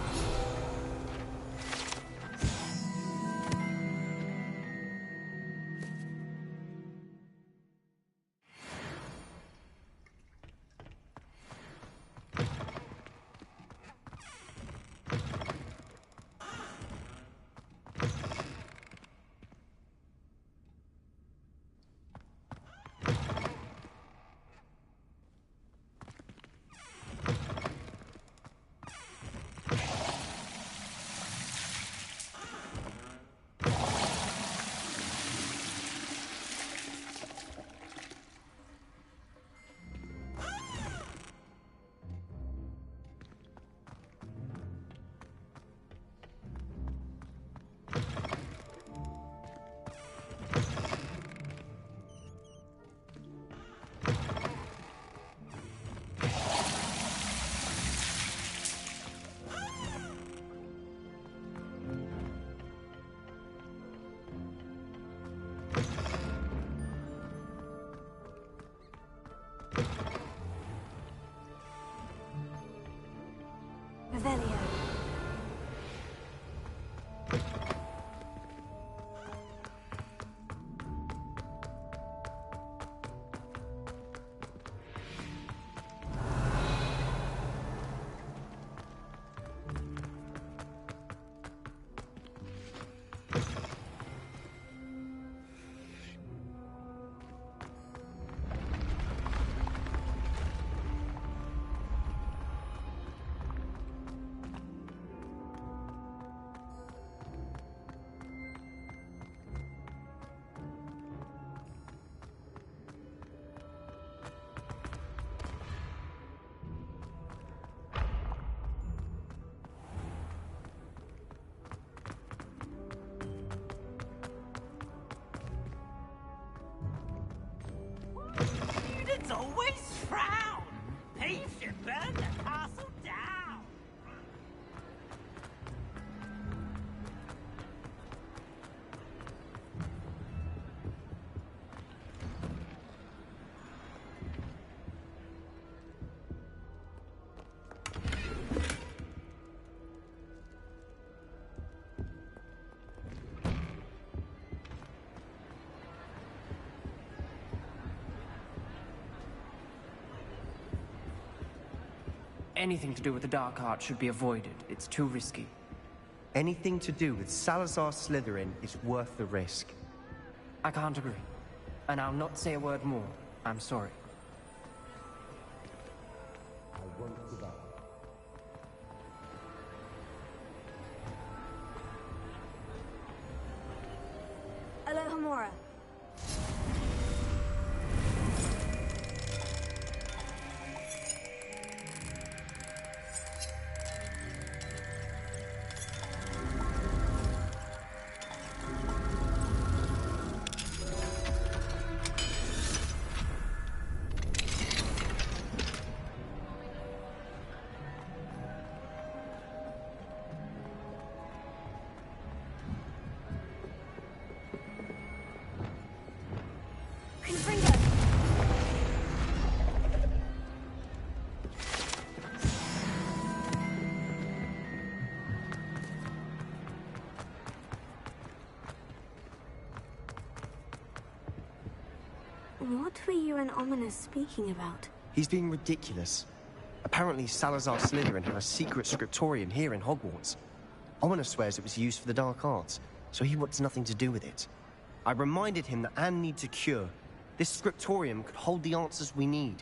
Revelio. Anything to do with the dark art should be avoided. It's too risky. Anything to do with Salazar Slytherin is worth the risk. I can't agree. And I'll not say a word more. I'm sorry. I won't give up. Alohomora. What were you and Ominous speaking about? He's being ridiculous. Apparently Salazar Slytherin had a secret scriptorium here in Hogwarts. Ominous swears it was used for the dark arts, so he wants nothing to do with it. I reminded him that Anne needs a cure. This scriptorium could hold the answers we need.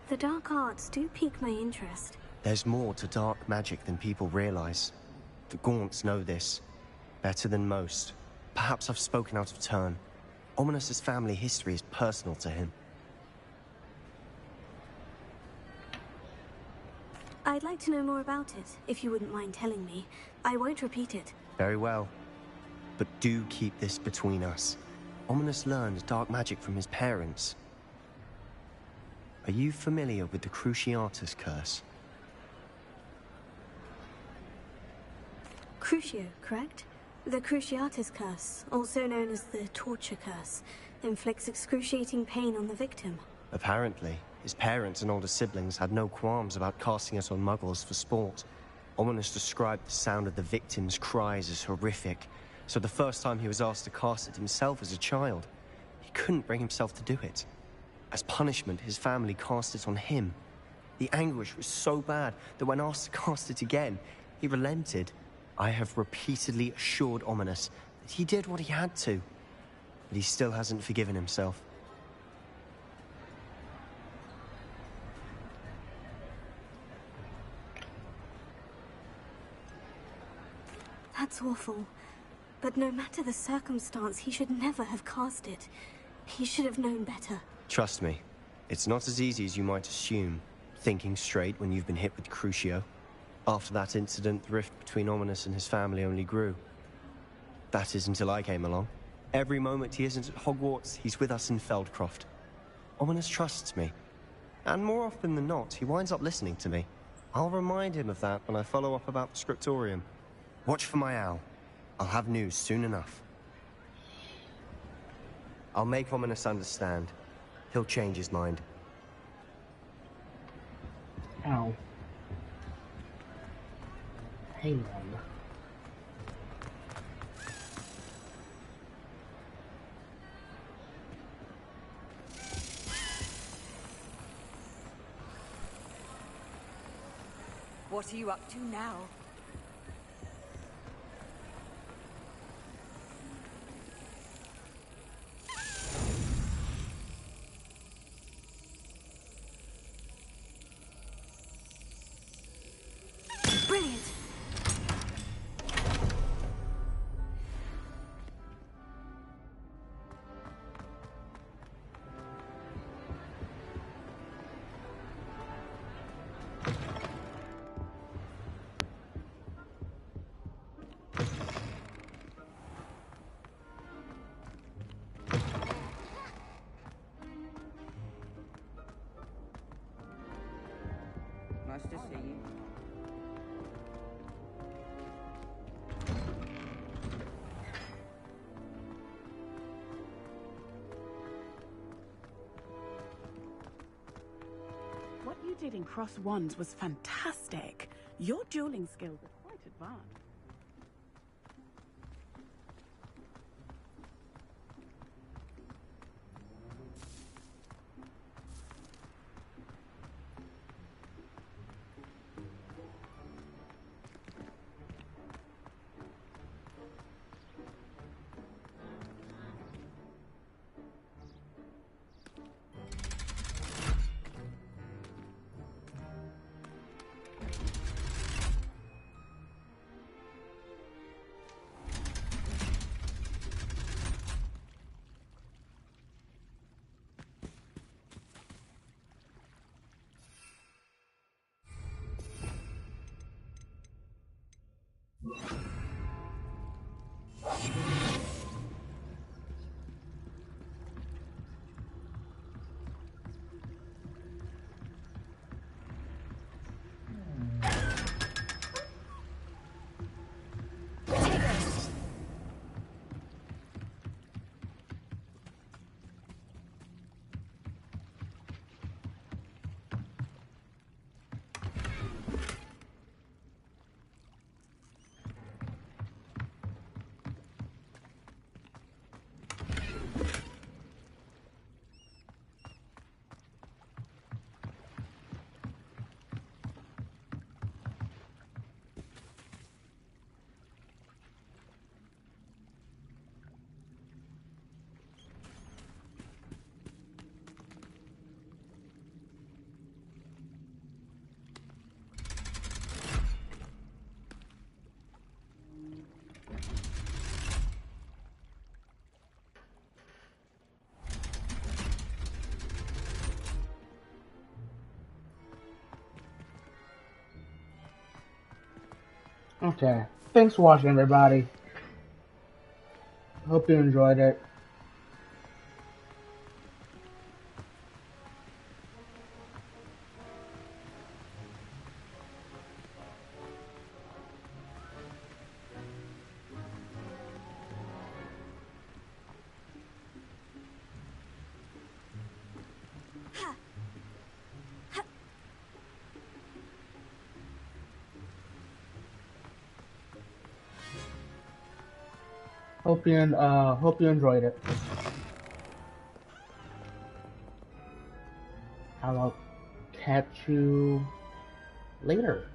The dark arts do pique my interest. There's more to dark magic than people realize. The Gaunts know this. Better than most. Perhaps I've spoken out of turn. Ominous's family history is personal to him. I'd like to know more about it, if you wouldn't mind telling me. I won't repeat it. Very well. But do keep this between us. Ominous learned dark magic from his parents. Are you familiar with the Cruciatus curse? Crucio, correct? The Cruciatus curse, also known as the torture curse, inflicts excruciating pain on the victim. Apparently, his parents and older siblings had no qualms about casting it on muggles for sport. Ominous described the sound of the victim's cries as horrific, so the first time he was asked to cast it himself as a child, he couldn't bring himself to do it. As punishment, his family cast it on him. The anguish was so bad that when asked to cast it again, he relented. I have repeatedly assured Ominous that he did what he had to, but he still hasn't forgiven himself. That's awful. But no matter the circumstance, he should never have cast it. He should have known better. Trust me, it's not as easy as you might assume, thinking straight when you've been hit with Crucio. After that incident, the rift between Ominous and his family only grew. That is until I came along. Every moment he isn't at Hogwarts, he's with us in Feldcroft. Ominous trusts me. And more often than not, he winds up listening to me. I'll remind him of that when I follow up about the scriptorium. Watch for my owl. I'll have news soon enough. I'll make Ominous understand. He'll change his mind. Ow. Hang on. What are you up to now? Brilliant! Nice to see you. What you did in Cross Wands was fantastic. Your dueling skills are quite advanced. Okay. Thanks for watching, everybody. Hope you enjoyed it. Hope you enjoyed it. I'll catch you later.